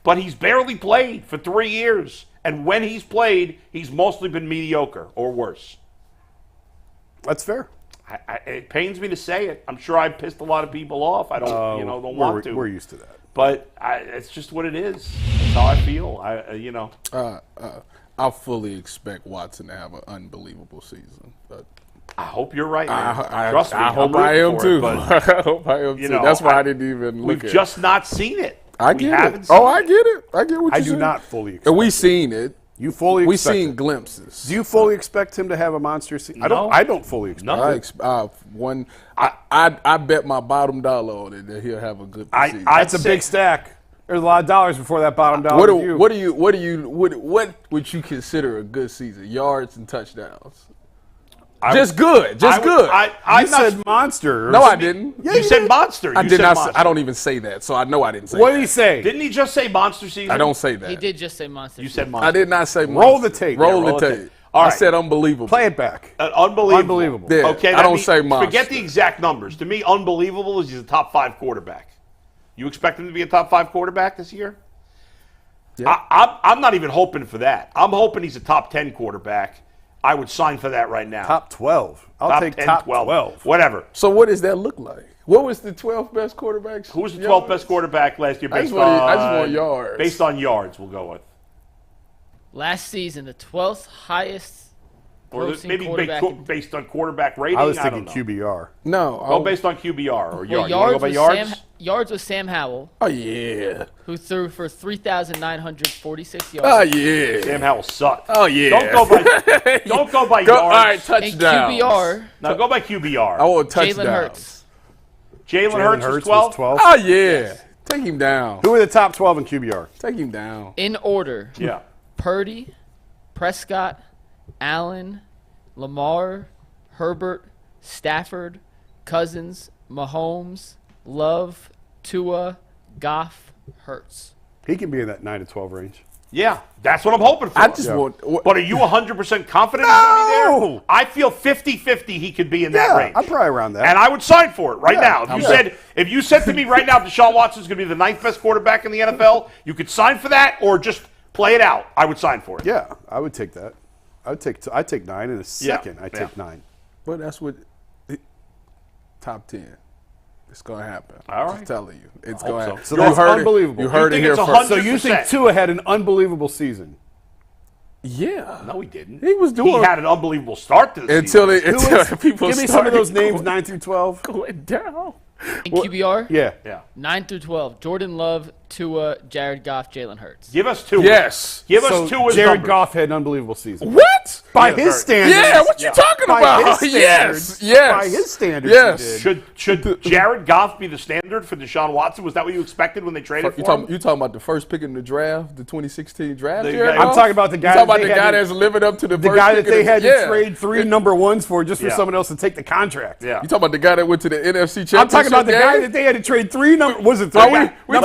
but he's barely played for 3 years. And when he's played, he's mostly been mediocre or worse. That's fair. It pains me to say it. I'm sure I pissed a lot of people off. I don't, don't want to. We're used to that. But it's just what it is. That's how I feel. I fully expect Watson to have an unbelievable season. But I hope you're right, man. I Trust me. I I'm hope I rooting am for too. it, but, I hope I am too. That's why I didn't even look We've at just not seen it. I We get haven't it. seen I get it. I get what I you're do saying. not fully expect And we it. seen it. You fully We expect seen it. glimpses. Do you fully expect him to have a monster season? No. I don't fully expect No. it. I bet my bottom dollar on it that he'll have a good season. That's a big stack. There's a lot of dollars before that bottom dollar. What would you consider a good season? Yards and touchdowns. Just good. You said monster. No, I didn't. You said monster. I You did said not. monster. I don't even say that, so I know I didn't say What that. did he say? Didn't he just say monster season? I don't say that. He did just say monster. You said monster. I did not say monster. Roll the tape. Roll Yeah, the tape. All I right. said unbelievable. Play it back. Unbelievable. Unbelievable. Yeah, Okay, I that don't means- say monster. Forget the exact numbers. To me, unbelievable is he's a top 5 quarterback. You expect him to be a top 5 quarterback this year? Yeah. I'm not even hoping for that. I'm hoping he's a top 10 quarterback. I would sign for that right now. Top 12. I'll Top take 10, top 12. 12. Whatever. So what does that look like? What was the 12 best quarterbacks? Who was the 12th best quarterback last year I based just want on yards. Based on yards, we'll go with. Last season, the 12th highest Or grossing maybe quarterback. based on quarterback rating. I was don't thinking know. QBR. No. Go based on QBR or Well, yards. You wanna go by yards? yards was Sam Howell, Oh yeah. who threw for 3,946 yards. Oh yeah. Sam Howell sucked. Oh yeah. Don't go by Go, yards. all right, And touchdown. QBR, Now go by QBR. I want Jalen touchdowns. Hurts. Jalen Hurts was was 12. 12. Oh yeah. Take him down. Who are the top 12 in QBR? Take him down. In order, Yeah. Purdy, Prescott, Allen, Lamar, Herbert, Stafford, Cousins, Mahomes, Love, Tua, Goff, Hurts. He can be in that 9 to 12 range. Yeah, that's what I'm hoping for. I just want. But are you 100% confident he's going to be No! there? I feel 50-50 he could be in that Yeah, range. I'm probably around that. And I would sign for it right Yeah, now. If you said to me right now Deshaun Watson's going to be the 9th best quarterback in the NFL, you could sign for that or just play it out. I would sign for it. Yeah, I would take that. I'd take 9 in a second. I'd take 9. But that's what. Top 10. It's gonna happen. All right. Just telling you, it's hope gonna so. happen. So that's unbelievable. You heard You it think here it's first. 100%? So you think Tua had an unbelievable season? Yeah. No, he didn't. He was doing. He had an unbelievable start to the until season. until people Give me started some of those names, going 9 through 12. down. In QBR, Yeah. Yeah. 9 through 12, Jordan Love, Tua, Jared Goff, Jalen Hurts. Give us two. Yes. Give So us two as Jared numbers. Goff had an unbelievable season. What? By Yeah, his very- standards. Yeah. What you talking By about? his Yes. standards. Yes. By his standards. Yes. he did. Should Jared Goff be the standard for Deshaun Watson? Was that what you expected when they traded You for him? talking about the first pick in the draft, the 2016 draft? The Jared guy- I'm Goff? talking about the guy You talking that about they the had guy to- that's living up to the The first guy pick that they in the- had to yeah. trade 3 number 1s for just for Yeah. someone else to take the contract. Yeah. You talking about the guy that went to the NFC Championship? I'm talking about the guy game? that they had to trade 3 number. Was it 3? No, we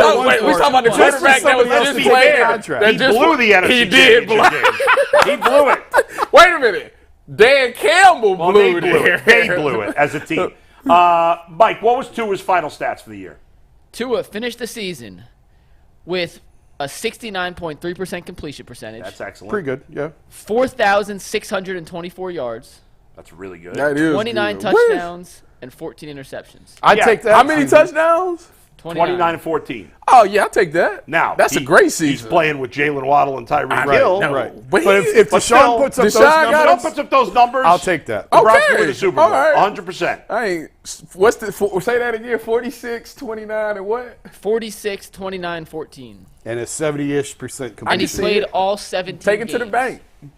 talking about the Just quarterback for that was somebody else just to take playing. the contract. That He just- blew the NFC He did blow. Championship game. He blew it. Wait a minute. Dan Campbell Well, blew they blew it. it. They blew it as a team. Mike, what was Tua's final stats for the year? Tua finished the season with a 69.3% completion percentage, That's excellent. Pretty good, yeah. 4,624 yards, That's really good. That is 29 good. touchdowns, and 14 interceptions. I'd Yeah. take that. How many touchdowns? 29 and 14. Oh yeah, I'll take that. Now that's a great season. He's playing with Jalen Waddle and Tyreek Hill. no. Right. But But he- if but Deshaun still, puts up those Deshaun got If numbers, he puts up those numbers, I'll take that. the Browns Okay. will win the Super Bowl. All right. 100%. I ain't. What's the? Say that again. 46, 29, and what? 46, 29, 14. And a 70-ish% completion. And he see played it. all 17 Take it to the games.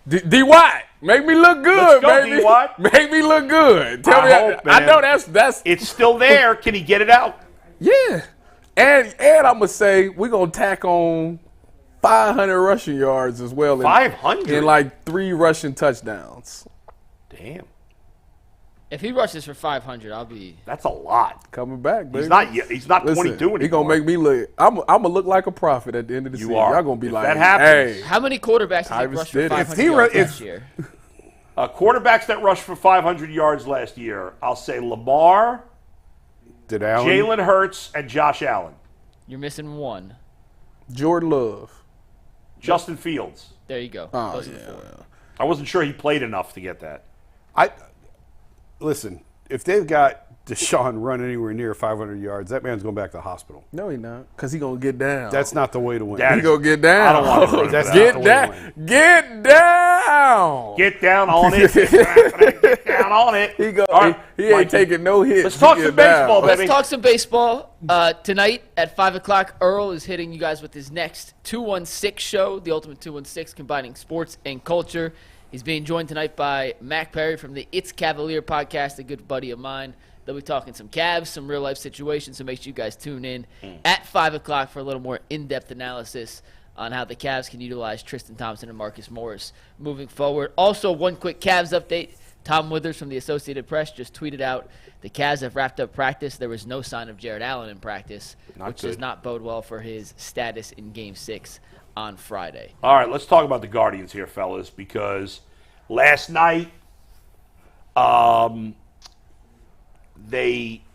bank. D. Watt, make me look good, Let's go, baby. D. Watt. Make me look good. Tell I me. hope, I man. know that's. It's still there. Can he get it out? Yeah. And I'm gonna say we're gonna tack on 500 rushing yards as well. 500? and like 3 rushing touchdowns. Damn. If he rushes for 500, I'll be. That's a lot. Coming back, baby. He's not Listen, 22 anymore. He gonna make me look. I'm gonna look like a prophet at the end of the You season. are. Y'all gonna be If like, that happens- hey, How many quarterbacks did he Tyvus rush did for it. 500 If he yards ru- last if- year? Quarterbacks that rushed for 500 yards last year, I'll say Lamar, Did Allen? Jalen Hurts, and Josh Allen. You're missing one. Jordan Love. Justin Fields. There you go. Oh Those are the yeah. 4. I wasn't sure he played enough to get that. Listen, if they've got Deshaun run anywhere near 500 yards, that man's going back to the hospital. No, he not, cause he gonna get down. That's not the way to win. That he is- gonna get down. I don't want him running That's for that. not the way to Get win. down. Get down. Get down on it. Get down on it. He go. All right, he ain't Mikey. taking no hits. Let's talk He some get down. baseball, baby. Let's talk some baseball. Tonight at 5 o'clock, Earl is hitting you guys with his next 216 show, the Ultimate 216, combining sports and culture. He's being joined tonight by Mac Perry from the It's Cavalier podcast, a good buddy of mine. They'll be talking some Cavs, some real-life situations, so make sure you guys tune in at 5 o'clock for a little more in-depth analysis on how the Cavs can utilize Tristan Thompson and Marcus Morris moving forward. Also, one quick Cavs update. Tom Withers from the Associated Press just tweeted out the Cavs have wrapped up practice. There was no sign of Jarrett Allen in practice, which does not bode well for his status in Game 6 on Friday. All right, let's talk about the Guardians here, fellas, because last night,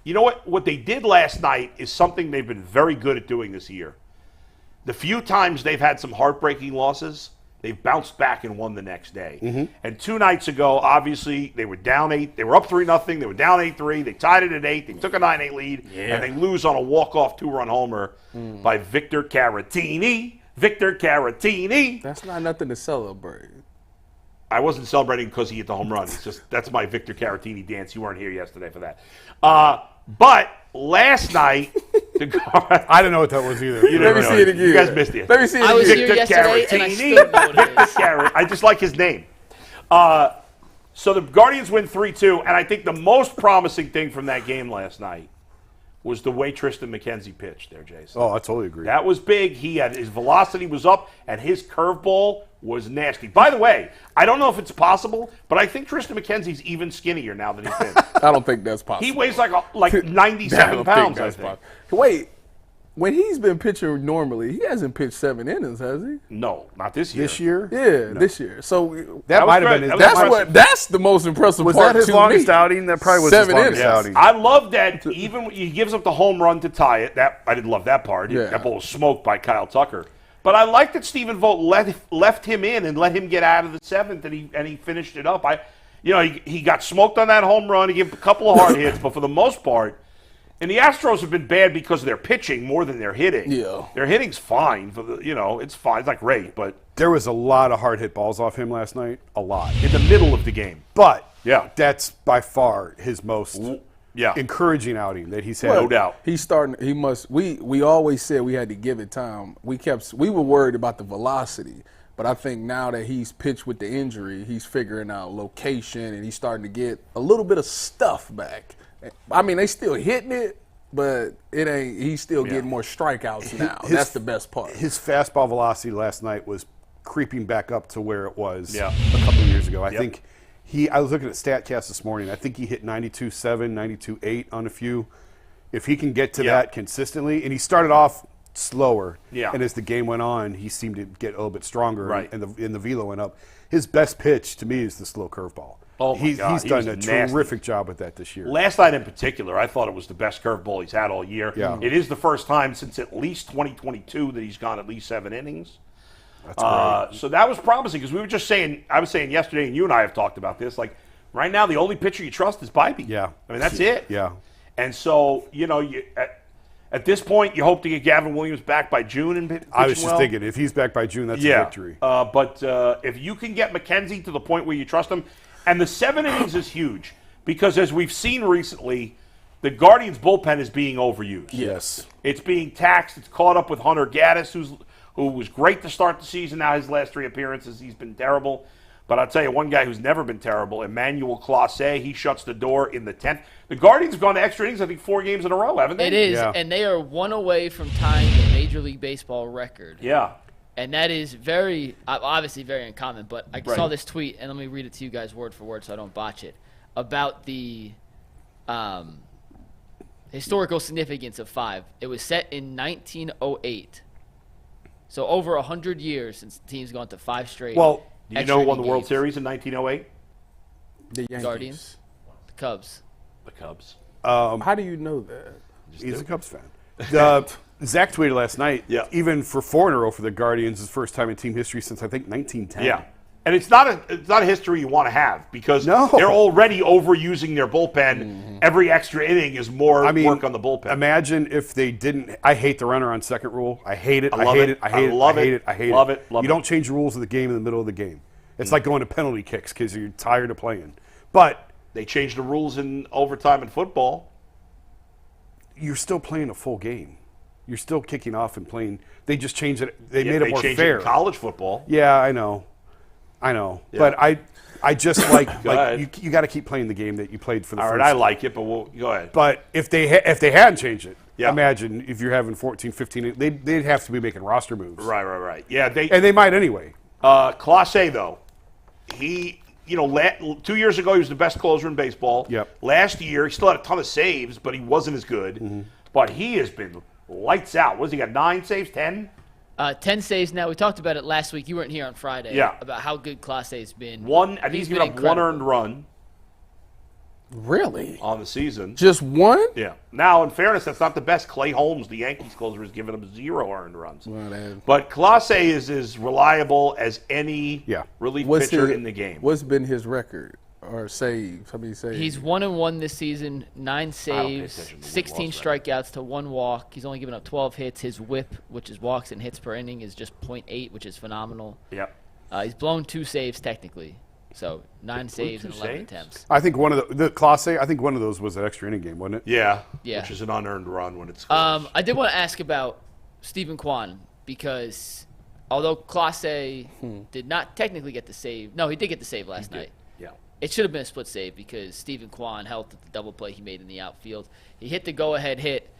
you know what they did last night is something they've been very good at doing this year. The few times they've had some heartbreaking losses, they've bounced back and won the next day. And 2 nights ago, obviously, they were down 8. They were up 3-0. They were down 8-3. They tied it at 8. They took a 9-8 lead, and they lose on a walk-off 2-run homer by Victor Caratini. Victor Caratini. That's not nothing to celebrate. I wasn't celebrating because he hit the home run. It's just that's my Victor Caratini dance. You weren't here yesterday for that. But last night, the Guardians. I don't know what that was either. You Let never me know. see it again. You guys missed it. Let me see it I was again. here Victor yesterday, and I Caratini. still know what it is. I just like his name. So the Guardians win 3-2, and I think the most promising thing from that game last night was the way Tristan McKenzie pitched there, Jason. Oh, I totally agree. That was big. His velocity was up, and his curveball was nasty. By the way, I don't know if it's possible, but I think Tristan McKenzie's even skinnier now than he's been. I don't think that's possible. He weighs like 97 pounds, I think. Wait, when he's been pitching normally, he hasn't pitched 7 innings, has he? No, not this year. This year? Yeah, this year. So That might have good. been. That was that's the most impressive Was part that his to longest me. outing? That probably was 7 his longest innings. outing. I love that even when he gives up the home run to tie it. That I didn't love that part. Yeah. That ball was smoked by Kyle Tucker. But I like that Stephen Vogt left him in and let him get out of the 7th, and he finished it up. He got smoked on that home run. He gave a couple of hard hits, but for the most part, and the Astros have been bad because of their pitching more than their hitting. Yeah. Their hitting's fine it's fine. It's not great, but There was a lot of hard hit balls off him last night. A lot. in the middle of the game. But Yeah. that's by far his most Yeah. encouraging outing that he's had. No doubt. He's starting. He must. We always said we had to give it time. We were worried about the velocity, but I think now that he's pitched with the injury, he's figuring out location and he's starting to get a little bit of stuff back. I mean, they still hitting it, but it ain't. He's still getting more strikeouts now. That's the best part. His fastball velocity last night was creeping back up to where it was Yeah. a couple of years ago. I think I was looking at StatCast this morning. I think he hit 92.7, 92.8 on a few. If he can get to that consistently, and he started off slower, and as the game went on, he seemed to get a little bit stronger, and the velo went up. His best pitch to me is the slow curveball. Oh my God, he's he done was a nasty. terrific job with that this year. Last night in particular, I thought it was the best curveball he's had all year. Yeah. It is the first time since at least 2022 that he's gone at least 7 innings. That's great. So that was promising because we were just saying, I was saying yesterday, and you and I have talked about this, like right now the only pitcher you trust is Bybee. Yeah. I mean, that's it. Yeah. And so, at this point, you hope to get Gavin Williams back by June and pitching I was just well. thinking, if he's back by June, that's a victory. But if you can get McKenzie to the point where you trust him, and the 7 innings is huge because as we've seen recently, the Guardians' bullpen is being overused. Yes. It's being taxed. It's caught up with Hunter Gaddis, who was great to start the season. Now his last 3 appearances, he's been terrible. But I'll tell you, one guy who's never been terrible, Emmanuel Clase, he shuts the door in the 10th. The Guardians have gone to extra innings, I think, 4 games in a row, haven't they? It is, Yeah. and they are 1 away from tying the Major League Baseball record. Yeah. And that is obviously very uncommon, but I saw this tweet, and let me read it to you guys word for word so I don't botch it, about the historical significance of 5. It was set in 1908. So over 100 years since the team's gone to 5 straight. Well, do you extra know who won the inning World games. Series in 1908? The Yankees. Guardians, the Cubs. The Cubs. How do you know that? He's a Cubs fan. Zach tweeted last night, even for 4 in a row for the Guardians, his first time in team history since, I think, 1910. Yeah. And it's not a history you want to have because they're already overusing their bullpen. Every extra inning is more work on the bullpen. Imagine if they didn't. I hate the runner on second rule. I hate it. I love it. I hate it. love I hate it. it. I hate Love it. it. Love You it. don't change the rules of the game in the middle of the game. It's like going to penalty kicks because you're tired of playing. But they changed the rules in overtime in football. You're still playing a full game. You're still kicking off and playing. They just changed it. They made it more changed fair. It in college football. Yeah, I know. Yeah. But I just like you got to keep playing the game that you played for the All first. right, I like it, but go ahead. But if they hadn't changed it, imagine if you're having 14, 15, they'd have to be making roster moves. Right. Yeah, they might anyway. Clase though, he 2 years ago he was the best closer in baseball. Yep. Last year he still had a ton of saves, but he wasn't as good. But he has been lights out. What has he got? 9 saves, 10? 10 saves now. We talked about it last week. You weren't here on Friday. Yeah. About how good Clase has been. I think he's given up incredible. 1 earned run Really? on the season. Just 1? Yeah. Now, in fairness, that's not the best. Clay Holmes, the Yankees closer, has given him 0 earned runs. Well, But Clase is as reliable as any relief What's pitcher his- in the game. What's been his record or saves? How many saves? He's 1-1 this season, 9 pay saves, attention to 16 win-loss strikeouts to 1 walk. He's only given up 12 hits. His whip, which is walks and hits per inning, is just .8, which is phenomenal. Yep. He's blown 2 saves technically. So 9 saves and 11 saves? attempts. I think one of the Clase. I think one of those was an extra inning game, wasn't it? Yeah. Yeah. Which is an unearned run when it's I did want to ask about Stephen Kwan because although Clase did not technically get the save, no, he did get the save last night. Yeah. It should have been a split save because Stephen Kwan helped at the double play he made in the outfield. He hit the go-ahead hit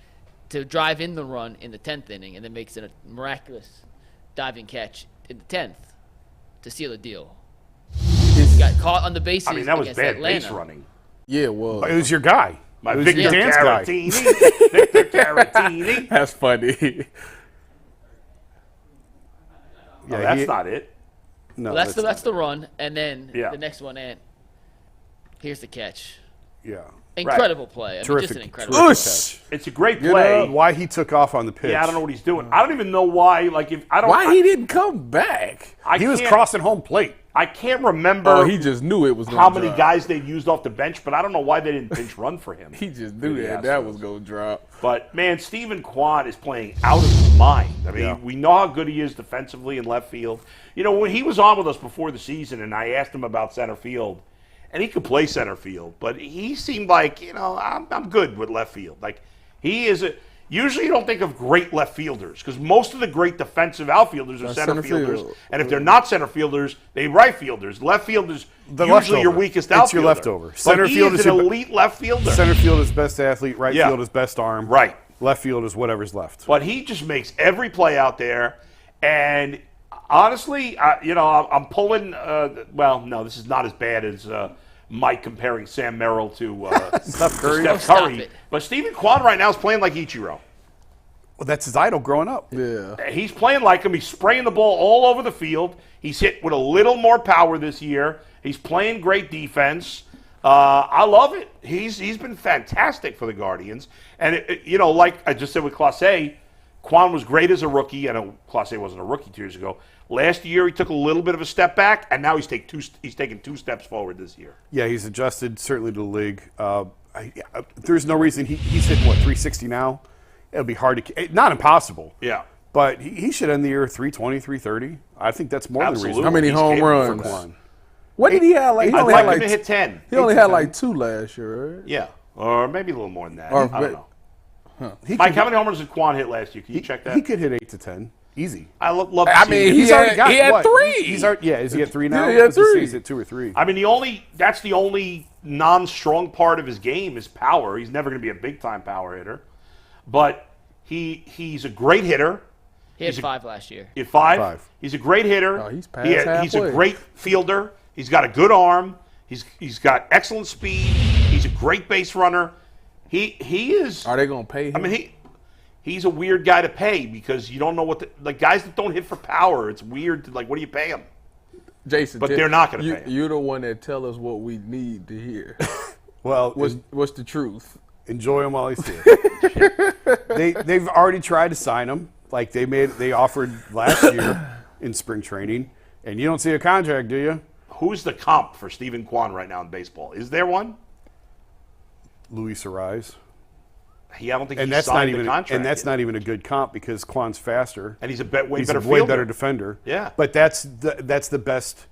to drive in the run in the 10th inning and then makes it a miraculous diving catch in the 10th to seal the deal. He got caught on the bases. I mean, that was against bad Atlanta. base running. Yeah, well, It was your guy. My It was Victor your dance guy. Caratini. Victor Caratini. that's funny. No, that's not it. No, Well, that's the run, and then Yeah. the next one, and here's the catch. Yeah. Incredible play. I mean, Terrific. just an incredible play. Oosh! It's a great play. Why he took off on the pitch. Yeah, I don't know what he's doing. I don't even know why. Like, if I don't. Why he didn't come back? He was can't- crossing home plate. I can't remember Oh, he just knew it was how gonna many drop. guys they used off the bench, but I don't know why they didn't pinch run for him. He just knew Yeah, that so- was gonna drop. But man, Stephen Kwan is playing out of his mind. I mean, Yeah. we know how good he is defensively in left field. You know, when he was on with us before the season, and I asked him about center field, and he could play center field, but he seemed like, you know, I'm good with left field. Like, he is a. Usually, you don't think of great left fielders because most of the great defensive outfielders are center center fielders, field. and if they're not center fielders, they right fielders. Left fielders The usually your leftover. weakest It's your outfielder. leftover. But Center he field is is an your- elite left fielder. Center field is best athlete. Right Yeah. field is best arm. Right. Left field is whatever's left. But he just makes every play out there. And honestly, I'm pulling. Well, no, this is not as bad as Mike comparing Sam Merrill to Steph Curry. Steph stop Curry. it. But Stephen Kwan right now is playing like Ichiro. Well, that's his idol growing up. Yeah. He's playing like him. He's spraying the ball all over the field. He's hit with a little more power this year. He's playing great defense. I love it. He's been fantastic for the Guardians. And, like I just said with Clase, Kwan was great as a rookie. I know Clase wasn't a rookie 2 years ago. Last year, he took a little bit of a step back, and now he's taken 2 steps forward this year. Yeah, he's adjusted certainly to the league. There's no reason he's hitting 360 now. It'll be hard to, not impossible. Yeah. But he should end the year 320, 330. I think that's more Absolutely. than How reasonable. many He's home capable runs? for Kwan. What did he have? Like he I'd only like had him to like hit 10. he only 8 to had 10. like 2 last year, right? Yeah. Or maybe a little more than that. Or I don't know. He Mike, could- how many homers did Kwan hit last year? Can you check that? He could hit 8 to 10. Easy. I love to I see mean, it. he He's already had- got he had what? 3. He's already, is he at 3 now? Yeah, he had Let's just see, 3. He's at 2 or 3. I mean, that's the only non-strong part of his game is power. He's never going to be a big-time power hitter, but he's a great hitter. He had He's a- 5 last year. At 5, 5. he's a great hitter. Oh, he's past He's a halfway. great fielder. He's got a good arm. He's got excellent speed. He's a great base runner. He is. Are they gonna pay him? I mean, he's a weird guy to pay because you don't know what like guys that don't hit for power. It's weird to what do you pay him? Jason, but they're not gonna pay him. You're the one that tell us what we need to hear. Well, What's the truth? enjoy him while he's here. They've already tried to sign him. Like they offered last year in spring training, and you don't see a contract, do you? Who's the comp for Stephen Kwan right now in baseball? Is there one? Luis Arise. I don't think And he's that's not signed even the contract. and that's yet. not even a good comp because Kwan's faster. And he's a way He's better a way fielder. better defender. Yeah. But that's the best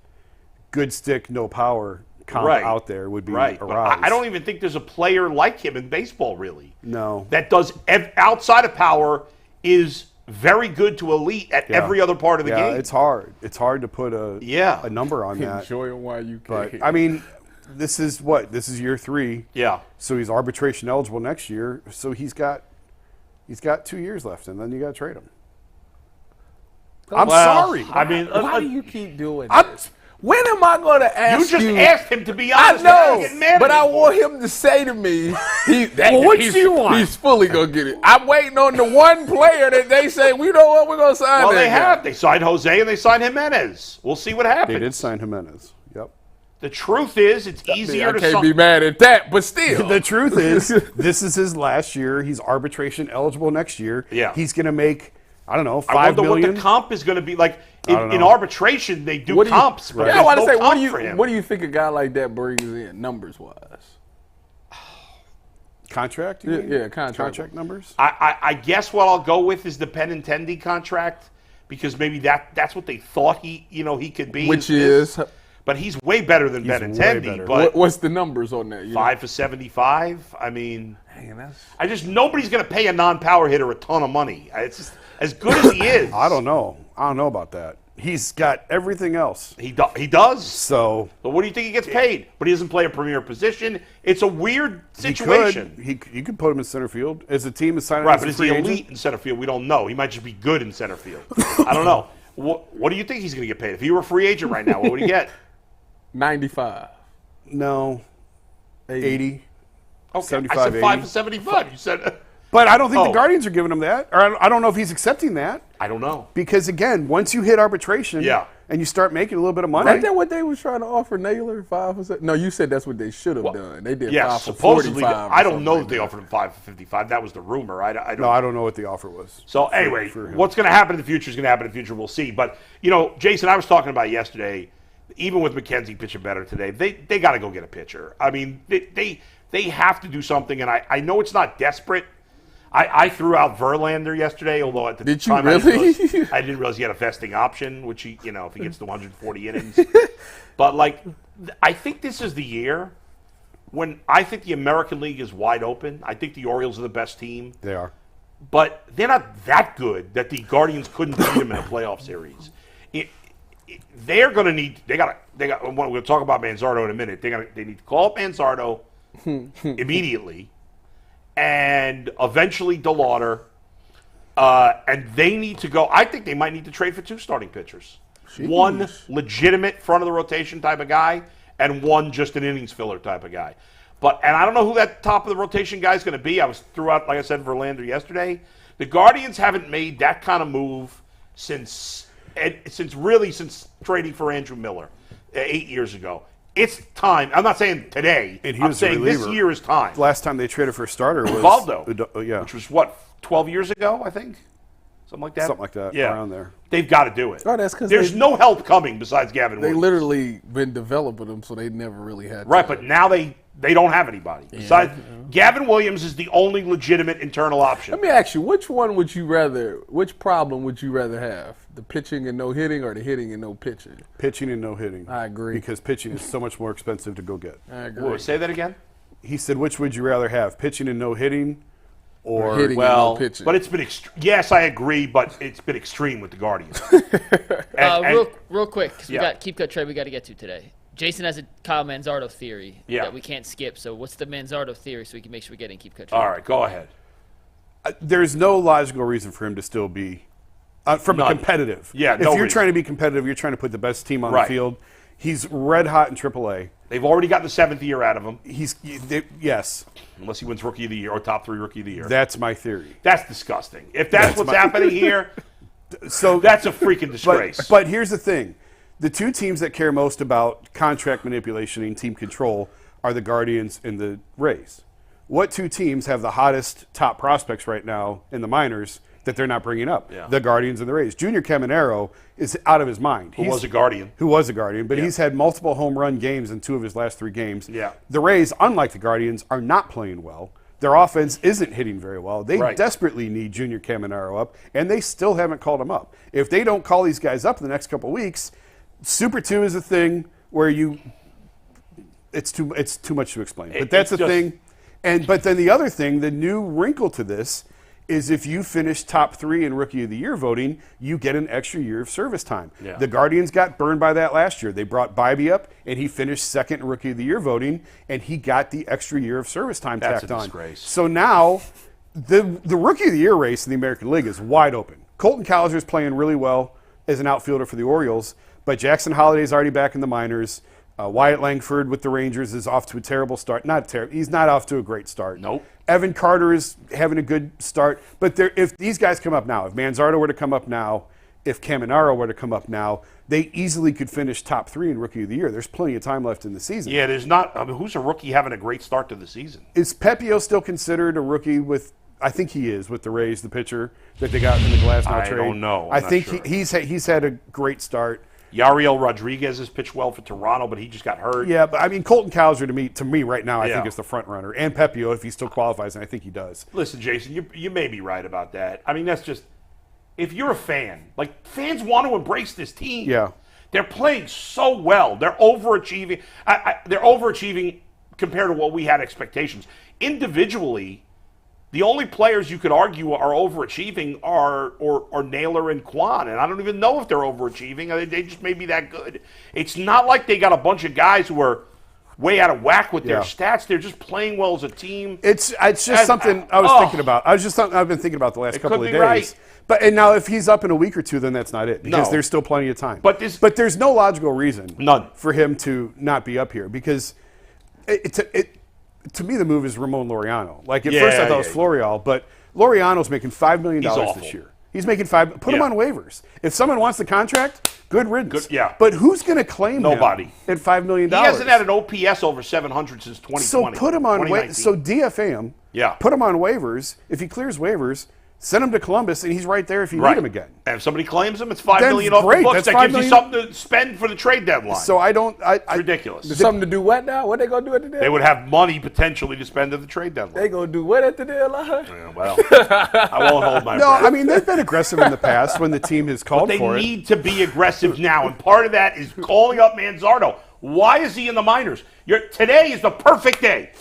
good stick, no power comp Right. out there would be Right. But Arise. I don't even think there's a player like him in baseball, really. No. That does outside of power is very good to elite at Yeah. every other part of the Yeah, game. it's hard. It's hard to put a number on that. Enjoy him while you can. But I mean, this is year 3. Yeah. So he's arbitration eligible next year. So he's got 2 years left, and then you got to trade him. I'm Well, sorry. I mean, why do you keep doing I'm- this? When am I going to ask you you? just asked him to be I honest. without getting know, mad but at I me. want him to say to me, what he's, do you want? He's fully gonna get it. I'm waiting on the one player that they say we know what we're gonna sign. Well, that they guy." have. They signed Jose and they signed Jimenez. We'll see what happens. They did sign Jimenez. Yep. The truth is, it's easier I to can't sign. be mad at that, but still, The truth is, this is his last year. He's arbitration eligible next year. Yeah. He's going to make, I don't know, I $5 wonder million. what the comp is going to be like. don't In know. arbitration, they do what do you, comps, but yeah, I there's want to no say, comp for him. what do you think a guy like that brings in numbers wise? Contract? you mean? Yeah, contract. Contract numbers? I guess what I'll go with is the Benintendi contract because maybe that's what they thought he could be. Which this. is, But he's way better than He's way Benintendi. better. But what's the numbers on that? 5 for 75. I mean, Man, nobody's going to pay a non-power hitter a ton of money. It's just, as good as he is. I don't know. I don't know about that. He's got everything else. He does. So But what do you think he gets paid? But he doesn't play a premier position. It's a weird situation. you could put him in center field. As a team is signing Right, as but a is he free elite agent. in center field? We don't know. He might just be good in center field. I don't know. What do you think he's going to get paid? If he were a free agent right now, what would he get? 95. No, 80. Okay, 75, I said 5 80. to 75. You said, But I don't think Oh. the Guardians are giving him that. Or I don't know if he's accepting that. I don't know. Because, again, once you hit arbitration Yeah. and you start making a little bit of money. Ain't that what they was trying to offer Naylor? 5%? No, you said that's what they should have done. They did Yeah, 5 for supposedly. 45. I don't know if they offered him 5 for 55. That was the rumor. I don't. No, I don't know what the offer was. So anyway, for him. what's going to happen in the future is going to happen in the future. We'll see. But Jason, I was talking about yesterday. Even with McKenzie pitching better today, they got to go get a pitcher. I mean, they have to do something. And I know it's not desperate. I threw out Verlander yesterday, although at the Did you time really? I didn't realize he had a vesting option, which if he gets to 140 innings. But I think this is the year when I think the American League is wide open. I think the Orioles are the best team. They are. But they're not that good that the Guardians couldn't beat them in a playoff series. They're going to need. They got. We're going to talk about Manzardo in a minute. They need to call up Manzardo immediately, and eventually DeLauder, and they need to go. I think they might need to trade for 2 starting pitchers. Jeez. One legitimate front of the rotation type of guy, and one just an innings filler type of guy. And I don't know who that top of the rotation guy is going to be. I was threw out, like I said, Verlander yesterday. The Guardians haven't made that kind of move since trading for Andrew Miller 8 years ago. It's time. I'm not saying today. And he I'm was a saying this reliever. year is time. Last time they traded for a starter was Valdo, yeah, which was what, 12 years ago, I think? Something like that? something like that, Yeah. around there. They've got to do it. Oh, that's 'cause There's they- no help coming besides Gavin They Williams. literally been developing them, so they never really had Right, to. but now they don't have anybody. Besides, Gavin Williams is the only legitimate internal option. Let me ask you, which problem would you rather have? The pitching and no hitting or the hitting and no pitching? Pitching and no hitting. I agree. Because pitching is so much more expensive to go get. I agree. Whoa, say that again? He said, which would you rather have, pitching and no hitting or hitting Well, and no pitching. but it's been yes, I agree, but it's been extreme with the Guardians. Real quick, because we Yeah. got keep cut trade we got to get to today. Jason has a Kyle Manzardo theory Yeah. that we can't skip. So what's the Manzardo theory so we can make sure we get in keep cut trade? All right, go ahead. there's no logical reason for him to still be from a None. competitive. Yeah, if no you're reason. trying to be competitive, you're trying to put the best team on Right. the field. He's red hot in AAA. They've already gotten the 7th year out of him, Yes, unless he wins Rookie of the Year or top 3 Rookie of the Year. that's my theory. That's disgusting. If that's what's happening here, So that's a freaking disgrace. But here's the thing. The 2 teams that care most about contract manipulation and team control are the Guardians and the Rays. What 2 teams have the hottest top prospects right now in the minors that they're not bringing up? Yeah. The Guardians and the Rays. Junior Caminero is out of his mind. Who was a Guardian. Who was a Guardian, but he's had multiple home run games in 2 of his last 3 games. Yeah. The Rays, unlike the Guardians, are not playing well. Their offense isn't hitting very well. They Right. desperately need Junior Caminero up, and they still haven't called him up. If they don't call these guys up in the next couple of weeks, Super 2 is a thing where it's too much to explain. But that's it's the just- thing. But then the other thing, the new wrinkle to this is if you finish top 3 in Rookie of the Year voting, you get an extra year of service time. Yeah. The Guardians got burned by that last year. They brought Bibee up, and he finished 2nd in Rookie of the Year voting, and he got the extra year of service time That's tacked a on. disgrace. So now the Rookie of the Year race in the American League is wide open. Colton Cowser is playing really well as an outfielder for the Orioles, but Jackson Holliday's already back in the minors. Wyatt Langford with the Rangers is off to a terrible start. He's not off to a great start. Nope. Evan Carter is having a good start. But if these guys come up now, if Manzardo were to come up now, if Caminero were to come up now, they easily could finish top 3 in Rookie of the Year. There's plenty of time left in the season. Yeah, there's not. I mean, who's a rookie having a great start to the season? Is Pepio still considered a rookie with – I think he is with the Rays, the pitcher that they got in the Glasnow I trade. don't know. I I'm not think sure. he's had a great start. Yariel Rodriguez has pitched well for Toronto, but he just got hurt. Yeah, but I mean, Colton Cowser to me right now, I Yeah. think is the front runner, and Pepio if he still qualifies, and I think he does. Listen, Jason, you may be right about that. I mean, that's just if you're a fan, fans want to embrace this team. Yeah. They're playing so well. They're overachieving. They're overachieving compared to what we had expectations. Individually, the only players you could argue are overachieving are Naylor and Kwan, and I don't even know if they're overachieving. They just may be that good. It's not like they got a bunch of guys who are way out of whack with their Yeah. stats. They're just playing well as a team. It's just something I was thinking about. I've been thinking about the last couple could of be days. right. And now if he's up in a week or two, then that's not it because No. there's still plenty of time. But there's no logical reason None. for him to not be up here because to me the move is Ramon Laureano. Like at first I thought it was Florial, but Laureano's making $5 million He's awful. this year. He's making $5. Put him on waivers. If someone wants the contract, good riddance. Yeah. But who's going to claim Nobody. him at $5 million? He hasn't had an OPS over 700 since 2020. So put him on 2019. So DFA him. Yeah. Put him on waivers. If he clears waivers, send him to Columbus, and he's right there if you Right. need him again. And if somebody claims him, it's $5 Then million off the great. books. That's That $5 gives you million. something to spend for the trade deadline. So I don't. It's ridiculous. Something to do what now? What they gonna do at the deadline? They would have money potentially to spend at the trade deadline. They gonna do what at the deadline? Yeah, well, I won't hold my No, breath. I mean they've been aggressive in the past when the team has called They for it. need to be aggressive now, and part of that is calling up Manzardo. Why is he in the minors? Today is the perfect day.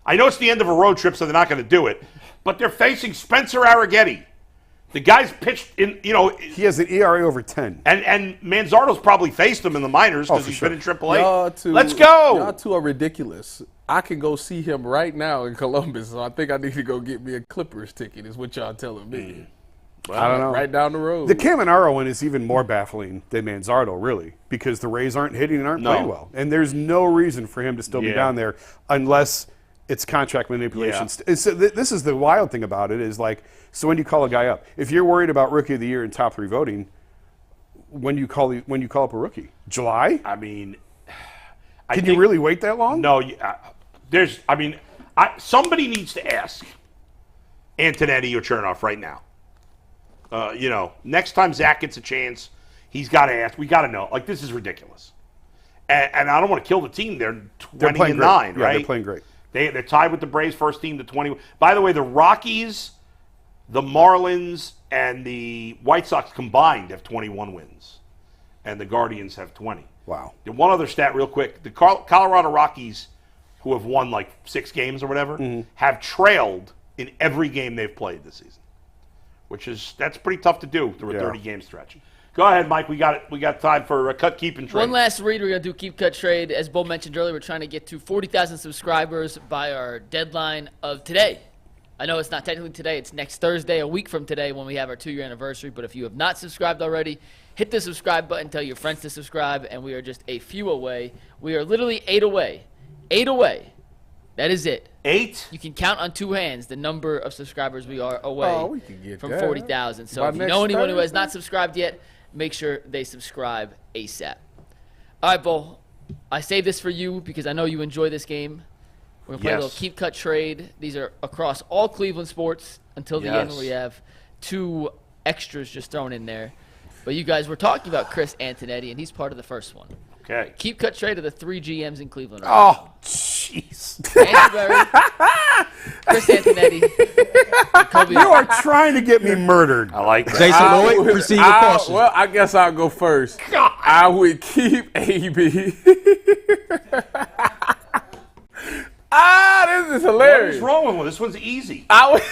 I know it's the end of a road trip, so they're not going to do it, but they're facing Spencer Arrighetti. The guy's pitched in, He has an ERA over 10. and Manzardo's probably faced him in the minors because for he's sure. been in AAA. Y'all Let's go. Y'all two are ridiculous. I can go see him right now in Columbus, so I think I need to go get me a Clippers ticket. Is what y'all telling me? I don't know. Right down the road. The Caminaro one is even more baffling than Manzardo, really, because the Rays aren't hitting and aren't playing well. And there's no reason for him to still be down there unless it's contract manipulation. Yeah. So this is the wild thing about it is like, so when you call a guy up, if you're worried about Rookie of the Year and top 3 voting, when you call up a rookie? July? I mean, Can you really wait that long? No, somebody needs to ask Antonetti or Chernoff right now. Next time Zach gets a chance, he's got to ask. We got to know. Like, this is ridiculous. And I don't want to kill the team. They're 20-9, great. right? Yeah, they're playing great. They're tied with the Braves first team to 20. By the way, the Rockies, the Marlins, and the White Sox combined have 21 wins. And the Guardians have 20. Wow. And one other stat real quick. The Colorado Rockies, who have won like 6 games or whatever, have trailed in every game they've played this season. That's pretty tough to do through a 30-game stretch. Go ahead, Mike. We got time for a cut, keep, and trade. One last read. We're going to do keep, cut, trade. As Bo mentioned earlier, we're trying to get to 40,000 subscribers by our deadline of today. I know it's not technically today. It's next Thursday, a week from today when we have our 2-year anniversary. But if you have not subscribed already, hit the subscribe button. Tell your friends to subscribe. And we are just a few away. We are literally 8 away. 8 away. That is it. 8? You can count on 2 hands the number of subscribers we are away we can get from that. 40,000. So By if you next know anyone who has Thursday? not subscribed yet, make sure they subscribe ASAP. All right, Bo. I saved this for you because I know you enjoy this game. We're going to play a little keep, cut, trade. These are across all Cleveland sports until the end where we have 2 extras just thrown in there. But you guys were talking about Chris Antonetti, and he's part of the first one. Okay. Keep, cut, trade of the 3 GMs in Cleveland. Oh, jeez. Andrew Berry, Chris Antonetti, Kobe. You are trying to get me murdered. I like that. Jason Lloyd, proceed with caution. Well, I guess I'll go first. I would keep AB. This is What hilarious. is wrong with one? This one's easy. I would,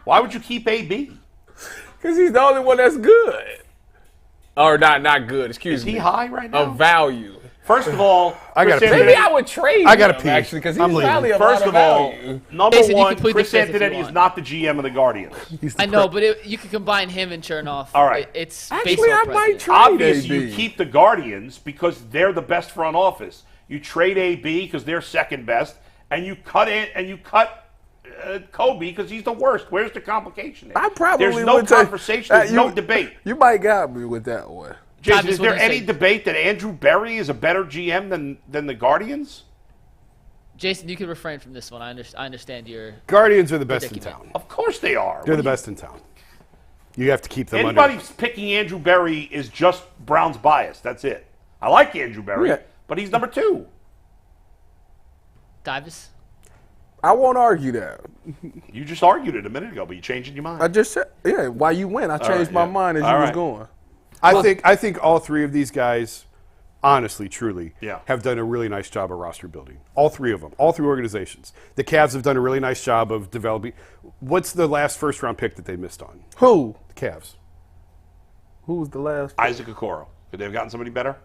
Why would you keep AB? because he's the only one that's good. Or not good. Excuse Is me. he high right now? Of value. First of all, I gotta Chris pee. Antonetti- Maybe I would trade I gotta him, pee. actually, because he's I'm leaving. probably a First lot of all, value. number Jason, you one, can plead the Chris fifth if you Antonetti is want. not the GM of the Guardians. I know, but you can combine him and Chernoff. All right. It's Actually, baseball I might president. trade Obviously, AB. you keep the Guardians because they're the best front office. You trade AB because they're second best, and you cut Kobe because he's the worst. Where's the complication? I probably There's no would say- conversation. There's no debate. You might got me with that one. Jason, Travis, is what there do you any say? debate that Andrew Berry is a better GM than the Guardians? Jason, you can refrain from this one. I understand your. Guardians are the best in Predicament. town. Of course they are. They're the best in town. You have to keep them Anybody under. picking Andrew Berry is just Brown's bias. That's it. I like Andrew Berry, Yeah. but he's number 2. Davis? I won't argue that. You just argued it a minute ago, but you changing your mind. I just said, while you went, I changed my mind as All you was right. going. I think all 3 of these guys, honestly, truly, Yeah. have done a really nice job of roster building. All 3 of them, all 3 organizations. The Cavs have done a really nice job of developing. What's the last first-round pick that they missed on? Who? The Cavs. Who was the last? Isaac Okoro. Could they have gotten somebody better?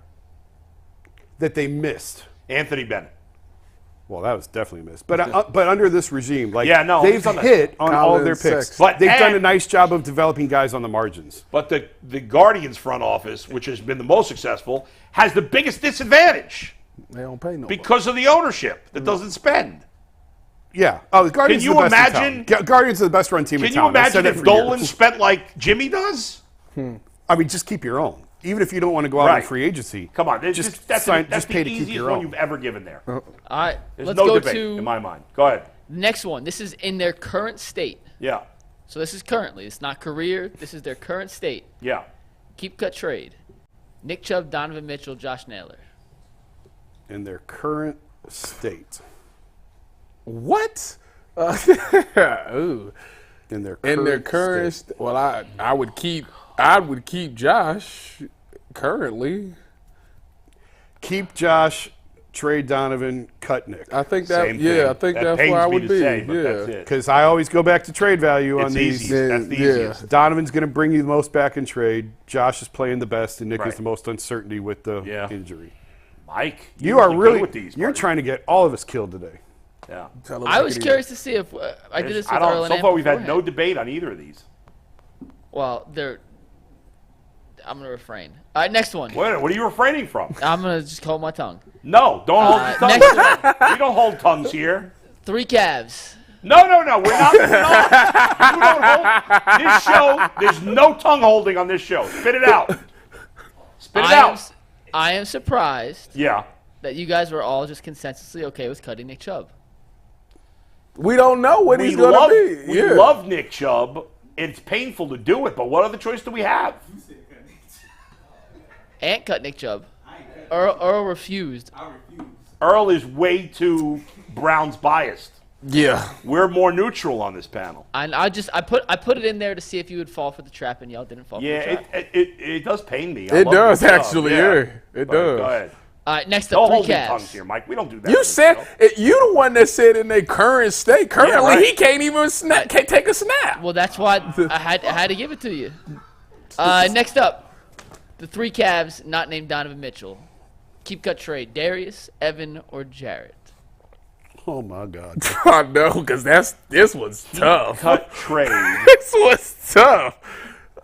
that they missed. Anthony Bennett. Well, that was definitely missed. But under this regime, like they've he's hit on all of their picks. But they've done a nice job of developing guys on the margins. But the Guardians front office, which has been the most successful, has the biggest disadvantage. They don't pay no because of the ownership that doesn't spend. Yeah. Oh, the Guardians Can you are the best imagine? in town. Guardians are the best run team in town. Can you imagine if Dolan spent like Jimmy does? I mean, just keep your own. Even if you don't want to go out in free agency. Come on. Just that's pay the to keep easiest your one own. you've ever given there. All right, There's let's no go debate to in my mind. Go ahead. next one. This is in their current state. Yeah. So this is currently. It's not career. This is their current state. Yeah. Keep, cut, trade. Nick Chubb, Donovan Mitchell, Josh Naylor. In their current state. What? Ooh. In their current state. Well, I would keep Josh currently. Keep Josh, trade Donovan, cut Nick. I think that. Same Yeah, thing. I think That that's pains where I me would to be. say, but yeah. that's it. Because I always go back to trade value on It's these. easy. That's the Yeah. easiest. Donovan's going to bring you the most back in trade. Josh is playing the best, and Nick Right. is the most uncertainty with the Yeah. injury. Mike, You are usually really. good with these. You're buddy. trying to get all of us killed today. Yeah. Tell him I like was it is. curious to see if I did this with I don't. Earl and So Ant far, we've had no beforehand. debate on either of these. Well, I'm gonna refrain. All right, next one. What are you refraining from? I'm gonna just hold my tongue. No, don't hold your tongue. Next one. We don't hold tongues here. 3 Cavs. No. We're not. You don't hold this show. There's no tongue holding on this show. Spit it out. Spit it out. I am surprised Yeah. that you guys were all just consensusly okay with cutting Nick Chubb. We don't know what he's going to be. We love Nick Chubb. It's painful to do it, but what other choice do we have? Ant cut Nick Chubb. Earl refused. Earl is way too Browns biased. Yeah. We're more neutral on this panel. And I put it in there to see if you would fall for the trap, and y'all didn't fall for the Yeah, trap. it does pain me. It does, actually, yeah. It does. Go ahead. All right, next Don't up, 3 hold your tongues Cavs. here, Mike. We don't do that. You on this said show. you the one that said in their current state. Currently, right. he can't even can't take a snap. Well, that's why I had to give it to you. Next up, the 3 Cavs not named Donovan Mitchell. Keep, cut, trade. Darius, Evan, or Jarrett. Oh my God. I know, because this one's tough. Cut trade. This was tough.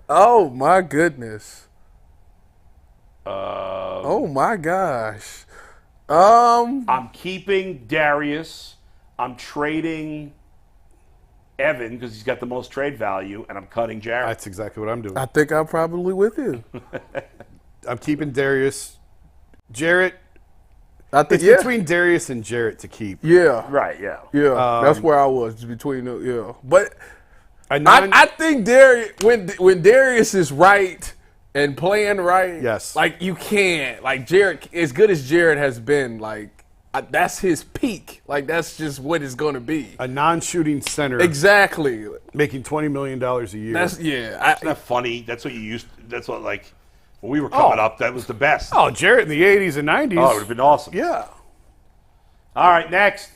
Oh my goodness. Oh my gosh. I'm keeping Darius. I'm trading Evan because he's got the most trade value, and I'm cutting Jarrett. That's exactly what I'm doing. I think I'm probably with you. I'm keeping Darius. Jarrett. I think It's between Darius and Jarrett to keep. Yeah. Right, yeah. Yeah. That's where I was between the But A non- I think Darius when Darius is right and playing right, Yes. like you can't like Jarrett as good as Jarrett has been, like that's his peak. Like that's just what it's gonna be. a non-shooting center Exactly. making $20 million a year. That's Isn't that funny? That's what you used. That's what like when we were coming up. That was the best. Oh, Jarrett in the 80s and 90s. Oh, it would have been awesome. Yeah. All right, next.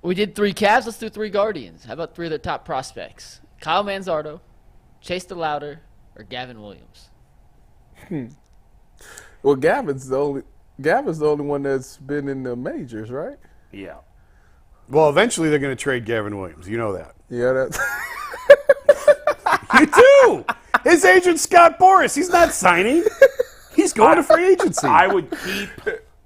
We did 3 Cavs. Let's do 3 Guardians. How about 3 of the top prospects? Kyle Manzardo, Chase DeLauder, or Gavin Williams? Well, Gavin's the only one that's been in the majors, right? Yeah. Well, eventually they're going to trade Gavin Williams. You know that. Yeah, that's You do. His agent, Scott Boras, he's not signing. He's going to free agency. I would keep.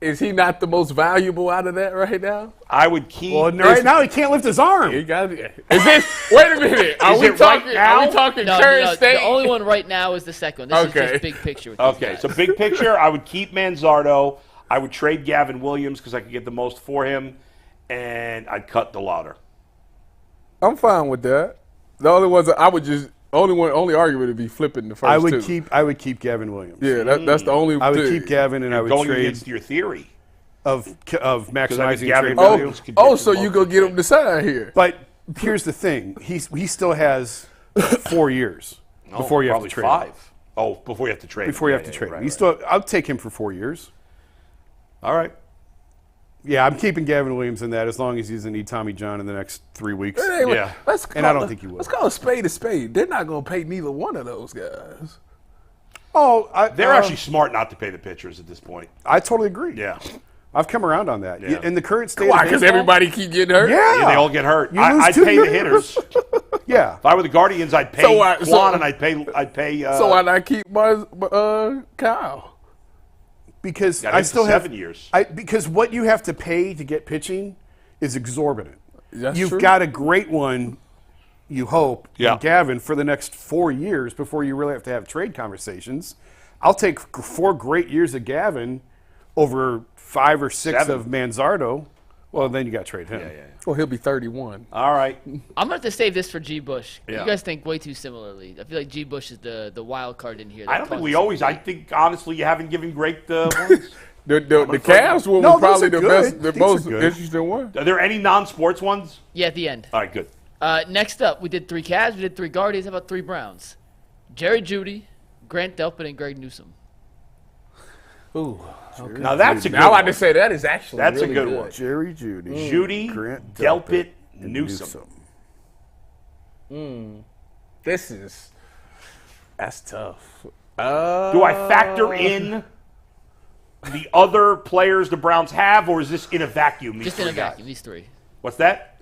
Is he not the most valuable out of that right now? I would keep. Well, right now he can't lift his arm. He got it. Is this? Wait a minute. Are Is we it right talking? now? Are we talking No, current no, state? the only one right now is the second one. This is Okay. just big picture with these Okay, guys. so big picture, I would keep Manzardo. I would trade Gavin Williams because I could get the most for him, and I'd cut DeLauder. I'm fine with that. The only ones I would just only argument would be flipping the first two. I would keep Gavin Williams. Yeah, that's the only. I would thing. keep Gavin, and I would Going trade against your theory. of maximizing Gavin trade Oh, value. Williams could get so the you most go get him to sign here? But here's the thing: he still has 4 years before you have to Probably trade. 5. Oh, before you have to trade. Before you Yeah, have to yeah, trade. right, He right. still. I'll take him for 4 years. All right. Yeah, I'm keeping Gavin Williams in that as long as he doesn't need Tommy John in the next 3 weeks. Anyway, Yeah. let's And I call don't it- think he will. Let's call a spade a spade. They're not going to pay neither one of those guys. They're actually smart not to pay the pitchers at this point. I totally agree. Yeah. I've come around on that. Yeah. In the current state Why? of Because baseball, everybody keep getting hurt? Yeah, they all get hurt. I'd pay the hitters. Yeah. If I were the Guardians, I'd pay Kwan and I'd pay. So why not keep my Kyle? Because Got I him still for have 7 years. Because what you have to pay to get pitching is exorbitant. That's You've true. got a great one, you hope, Yeah. in Gavin for the next 4 years before you really have to have trade conversations. I'll take 4 great years of Gavin over 5 or 6 7. of Manzardo. Well, then you got to trade him. Well, he'll be 31. All right. I'm going to have to save this for G. Bush. Yeah. You guys think way too similarly. I feel like G. Bush is the wild card in here. I don't think we always. I think honestly, you haven't given great ones. The Cavs one No, was probably those the are best, good. the These most are good. interesting one. Are there any non-sports ones? Yeah, at the end. All right, good. Next up, we did 3 Cavs, we did 3 Guardians. How about 3 Browns? Jerry Jeudy, Grant Delpit, and Greg Newsome. Ooh. Now that's a good I like one. to say that is actually That's a really good one. Jerry Jeudy. Judy, Grant Delpit, and Newsome. That's tough. Do I factor in the other players the Browns have, or is this in a vacuum? These Just in a 3 guys? vacuum, these 3. What's that?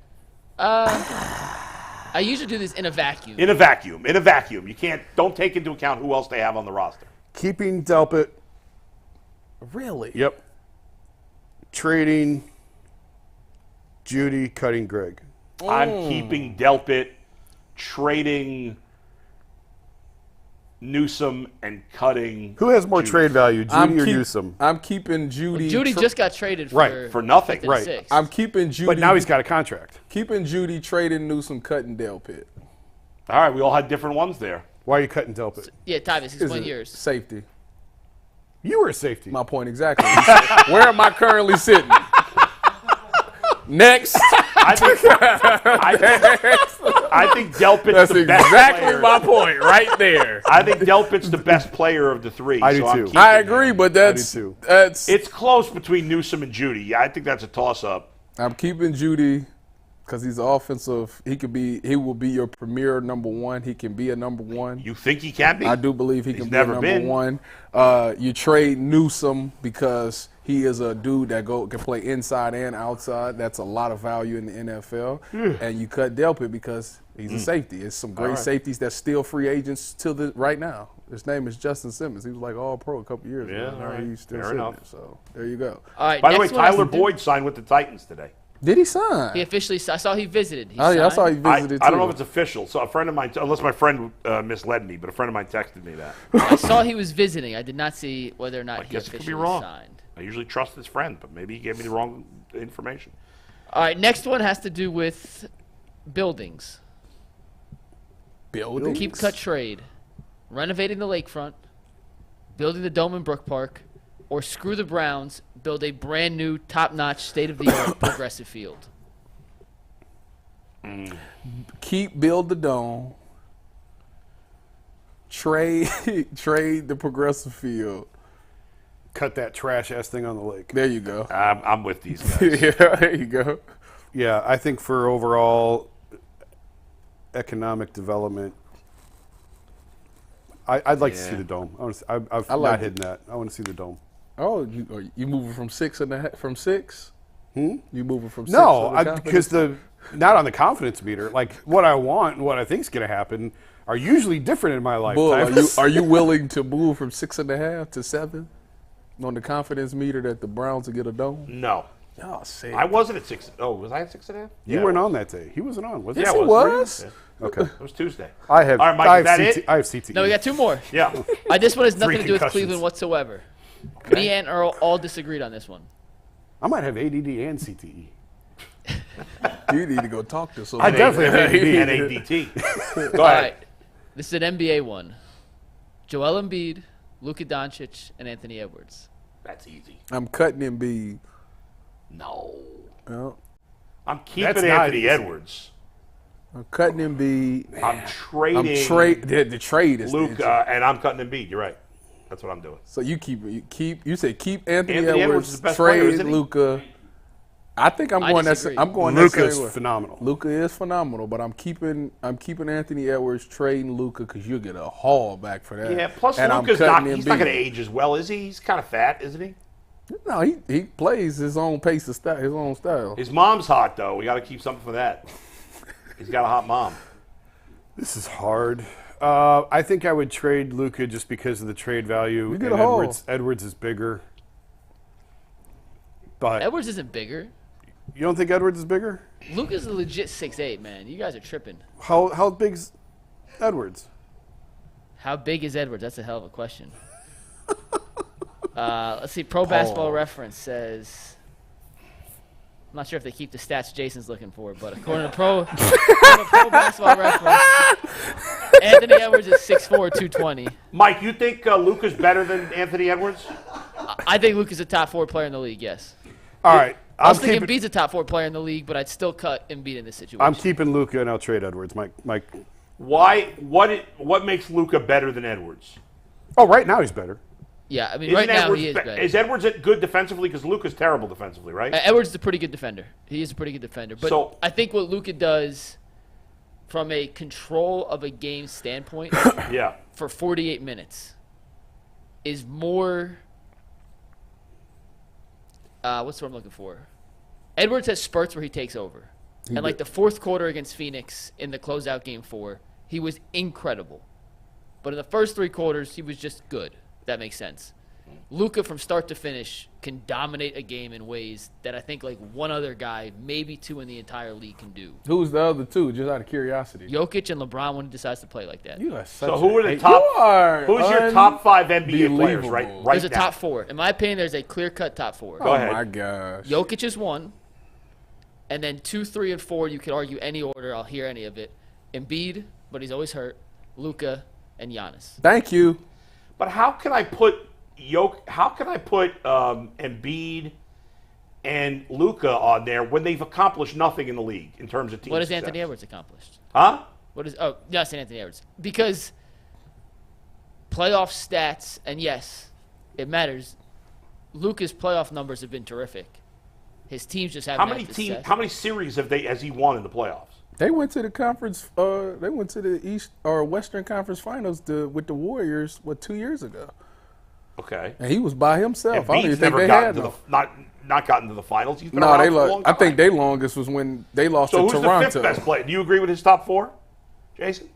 I usually do this in a vacuum. In a vacuum. In a vacuum. You don't take into account who else they have on the roster. Keeping Delpit. Really? Yep. Trading Judy, cutting Greg. I'm keeping Delpit, trading Newsome, and cutting. Who has more Judy. trade value, Judy or Newsome? I'm keeping Judy. Judy just got traded Right, for nothing. 5th and Right. 6th. I'm keeping Judy. But now he's got a contract. keeping Judy, trading Newsome, cutting Delpit. All right, we all had different ones there. Why are you cutting Delpit? Yeah, Tyvus, explain yours. Safety. You were a safety. My point exactly. Where am I currently sitting? Next. I think Delpit's That's the best exactly player. my point right there. I think Delpit's the best player of the 3. I do so I'm too. keeping I him. agree, but that's too. It's close between Newsome and Judy. Yeah, I think that's a toss-up. I'm keeping Judy because he's offensive. He will be your premier number 1. He can be a number 1. You think he can be? I do believe he can be a never number been. 1. You trade Newsome because he is a dude that can play inside and outside. That's a lot of value in the NFL. And you cut Delpit because he's a safety. It's some great safeties that's still free agents right now. His name is Justin Simmons. He was like all-pro a couple years ago. all right. He's still Fair sitting enough. there. So there you go. All right, By the way, next one has Tyler to do- Boyd signed with the Titans today. Did he sign? He officially, I saw he visited. He Oh, yeah, I signed. saw he visited I don't know too. if it's official. So a friend of mine, unless my friend misled me, but a friend of mine texted me that. I saw he was visiting. I did not see whether or not he guess it could be officially wrong. signed. I usually trust his friend, but maybe he gave me the wrong information. All right, next one has to do with buildings. Building? Keep, cut, trade. Renovating the lakefront. Building the Dome in Brook Park. Or screw the Browns. Build a brand new, top-notch, state-of-the-art progressive field. Build the dome. Trade the progressive field. Cut that trash-ass thing on the lake. There you go. I'm with these guys. Yeah, there you go. Yeah, I think for overall economic development, I'd like to see the dome. I've I like not it. hidden that. I want to see the dome. Oh, you moving from 6.5 from 6? You moving from 6? No, on the because confidence? not on the confidence meter. Like what I want and what I think is going to happen are usually different in my life. Bull, Tyvus. are you willing to move from 6.5 to 7 on the confidence meter that the Browns will get a dome? No. Y'all sick. I wasn't at 6. Oh, was I at 6.5? You weren't on that day. He wasn't on, was he? Yes, Yeah, he Were you? was. Yeah. Okay. It was Tuesday. I have. All right, Mike, I is have that CT, it? I have CTE. No, we got 2 more. Yeah. This one has nothing 3 to do with concussions. Cleveland whatsoever. Me and Earl all disagreed on this one. I might have ADD and CTE. You need to go talk to I somebody. definitely have And ADD. ADT. Go All ahead. right. This is an NBA one. Joel Embiid, Luka Doncic, and Anthony Edwards. That's easy. I'm cutting Embiid. No. Well, I'm keeping That's not Anthony easy. Edwards. I'm cutting Embiid. I'm trading The trade is Luka, and I'm cutting Embiid. You're right. That's what I'm doing. So you say keep Anthony, Anthony Edwards is the best player, trade isn't he? Luka. I think I'm going disagree. that. I'm going Luka that is same way. phenomenal. Luka is phenomenal, but I'm keeping Anthony Edwards, trading Luka because you'll get a haul back for that. Yeah, plus and Luka's he's not Embiid. going to age as well, is he? He's kind of fat, isn't he? No, he plays his own pace of style, his own style. His mom's hot, though. We got to keep something for that. He's got a hot mom. This is hard. I think I would trade Luka just because of the trade value. You get and a haul. Edwards is bigger. But Edwards isn't bigger. you don't think Edwards is bigger? Luka's a legit 6'8", man. You guys are tripping. How big's Edwards? How big is Edwards? That's a hell of a question. Let's see. Pro Basketball Reference says, I'm not sure if they keep the stats Jason's looking for, but according to Pro Basketball Reference, Anthony Edwards is 6'4", 220. Mike, you think Luka's better than Anthony Edwards? I think Luka's a top 4 player in the league, yes. All right. I also think Embiid's a top 4 player in the league, but I'd still cut Embiid in this situation. I'm keeping Luka and I'll trade Edwards. Mike. Why? What makes Luka better than Edwards? Oh, right now he's better. Yeah, I mean, Isn't right now Edwards he is better. Is Edwards good defensively? Because Luka's terrible defensively, right? Edwards is a pretty good defender. He is a pretty good defender. But So- I think what Luka does from a control of a game standpoint Yeah. for 48 minutes is more what's the word I'm looking for? Edwards has spurts where he takes over. And like the fourth quarter against Phoenix in the closeout game 4, he was incredible. But in the first 3 quarters, he was just good. If that makes sense. Luka from start to finish can dominate a game in ways that I think like one other guy, maybe 2 in the entire league can do. Who's the other two? Just out of curiosity. Jokic and LeBron when he decides to play like that. You are such So who are the a- top? You are Who's your top 5 NBA players right unbelievable. right There's a now? top 4. In my opinion, there's a clear-cut top 4. Go ahead. Oh my gosh. Jokic is 1. And then 2, 3, and 4, you could argue any order. I'll hear any of it. Embiid, but he's always hurt. Luka and Giannis. Thank you. But how can I put Embiid and Luka on there when they've accomplished nothing in the league in terms of team What has success? Anthony Edwards accomplished? Huh? Yes, Anthony Edwards. Because playoff stats, and yes, it matters. Luka's playoff numbers have been terrific. His teams just haven't had success. How many series has he won in the playoffs? They went to the conference. They went to the East or Western Conference Finals with the Warriors 2 years ago, Okay. and he was by himself. I don't even Embiid's think never they gotten had to no. not gotten to the finals. He's been No, around they. for a long I time. think their longest was when they lost So to who's Toronto. the 5th best player? Do you agree with his top 4, Jason?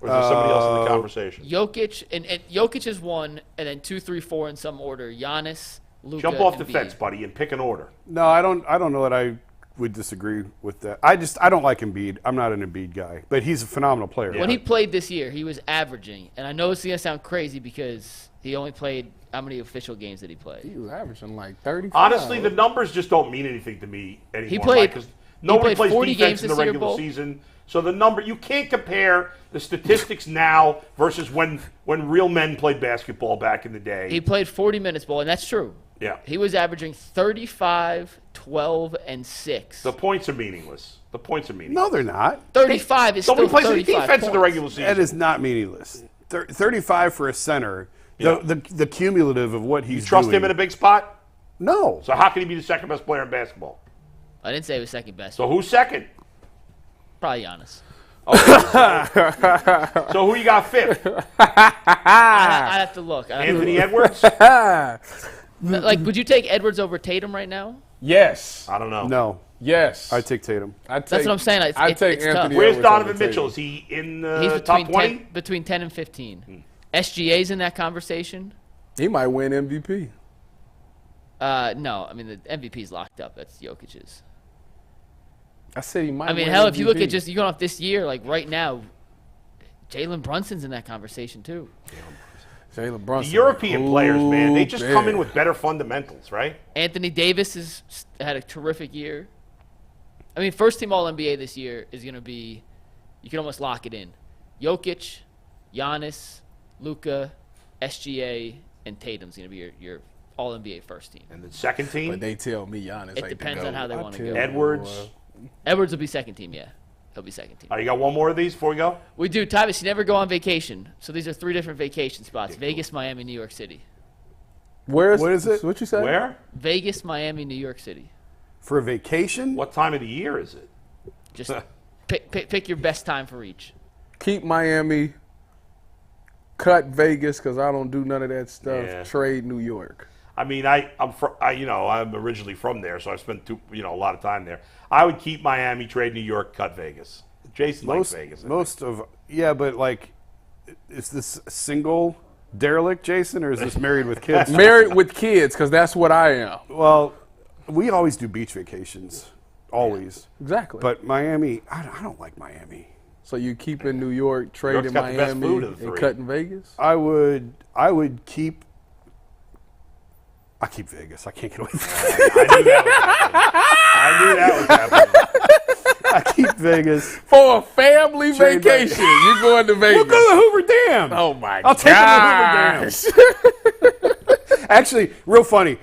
Or is there somebody else in the conversation? Jokic and Jokic is 1, and then 2, 3, 4 in some order. Giannis, Luka, Jump off the Embiid. fence, buddy, and pick an order. No, I don't know that I would disagree with that. I don't like Embiid. I'm not an Embiid guy, but he's a phenomenal player. When he played this year, he was averaging, and I know it's going to sound crazy because he only played how many official games did he play? He was averaging like 35. Honestly, the numbers just don't mean anything to me anymore. He played- because nobody played plays 40 defense games in the this year, regular Bull. season. So the number you can't compare the statistics now versus when real men played basketball back in the day. He played 40 minutes, Bull, and that's true. Yeah. He was averaging 35, 12, and 6. The points are meaningless. No, they're not. 35 is still Nobody plays any 35 defense in the points. regular season. That is not meaningless. 35 for a center. The cumulative of what he's Trust doing. him in a big spot? No. So how can he be the second best player in basketball? I didn't say he was second best. So who's second? Probably Giannis. So who you got 5th? I'd have to look. Anthony Edwards? Like, would you take Edwards over Tatum right now? Yes. I don't know. No. Yes. I take Tatum. That's what I'm saying. It's take tough. Anthony Where's Edwards over Donovan Mitchell? Tatum. Is he in He's the top between 20? 10 and 15. SGA's in that conversation. He might win MVP. No, I mean the MVP's locked up. That's Jokic's. I said he might. I mean, win hell, if you look MVP. at just you going off this year, like right now, Jalen Brunson's in that conversation too. Jalen The Brunson, European players, man, they just come in big. with better fundamentals, right? Anthony Davis has had a terrific year. I mean, first team All NBA this year is going to be, you can almost lock it in. Jokic, Giannis, Luka, SGA, and Tatum's going to be your All NBA first team. And the second team, But they tell me Giannis. It ain't depends the on how they GOAT. wanna I go. tell you, Edwards. boy. Edwards will be second team, yeah. He'll be second team. you got one more of these before we go? We do. Tyvis, you never go on vacation. So these are 3 different vacation spots. Vegas, Miami, New York City. Where is What is it? What you say? Where? Vegas, Miami, New York City. For a vacation? What time of the year is it? Just pick your best time for each. Keep Miami. Cut Vegas because I don't do none of that stuff. Yeah. Trade New York. I mean, I'm originally from there, so I've spent a lot of time there. I would keep Miami, trade New York, cut Vegas. Jason likes Vegas. But like, is this single derelict, Jason, or is this married with kids? Married with kids because that's what I am. Well, we always do beach vacations, always. Exactly. But Miami, I don't like Miami. So you keep in New York, trading got the best Miami, food of the and three. cutting Vegas? I would keep. I keep Vegas. I can't get away from it. I knew that was happening. I keep Vegas. For a family Trade vacation, you're going to Vegas. We'll go to the Hoover Dam. Oh, my I'll take them to Hoover Dam. Actually, real funny.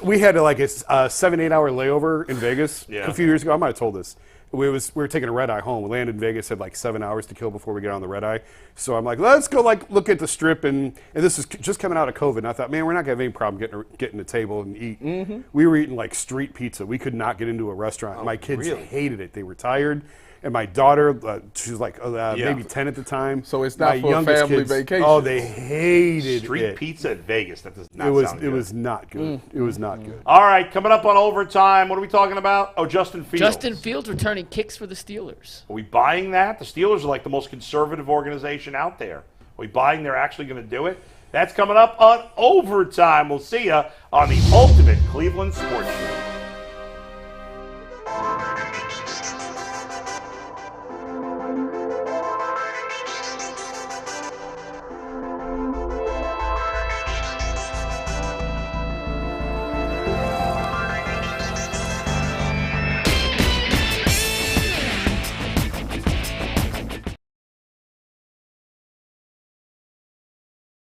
We had a 7-8 hour layover in Vegas a few years ago. I might have told this. We were taking a red eye home. We landed in Vegas, had 7 hours to kill before we get on the red eye. So I'm like, let's go look at the strip, and this is just coming out of COVID. And I thought, man, we're not gonna have any problem getting a table and eat. Mm-hmm. We were eating street pizza. We could not get into a restaurant. My kids hated it. They were tired. And my daughter, she was maybe 10 at the time. So it's not for a family vacation. Oh, they hated Street it. pizza at Vegas. That does not sound good. It was not good. It was not good. All right, coming up on overtime, what are we talking about? Oh, Justin Fields. Justin Fields returning kicks for the Steelers. Are we buying that? The Steelers are the most conservative organization out there. Are we buying they're actually going to do it? That's coming up on overtime. We'll see you on the Ultimate Cleveland Sports Show.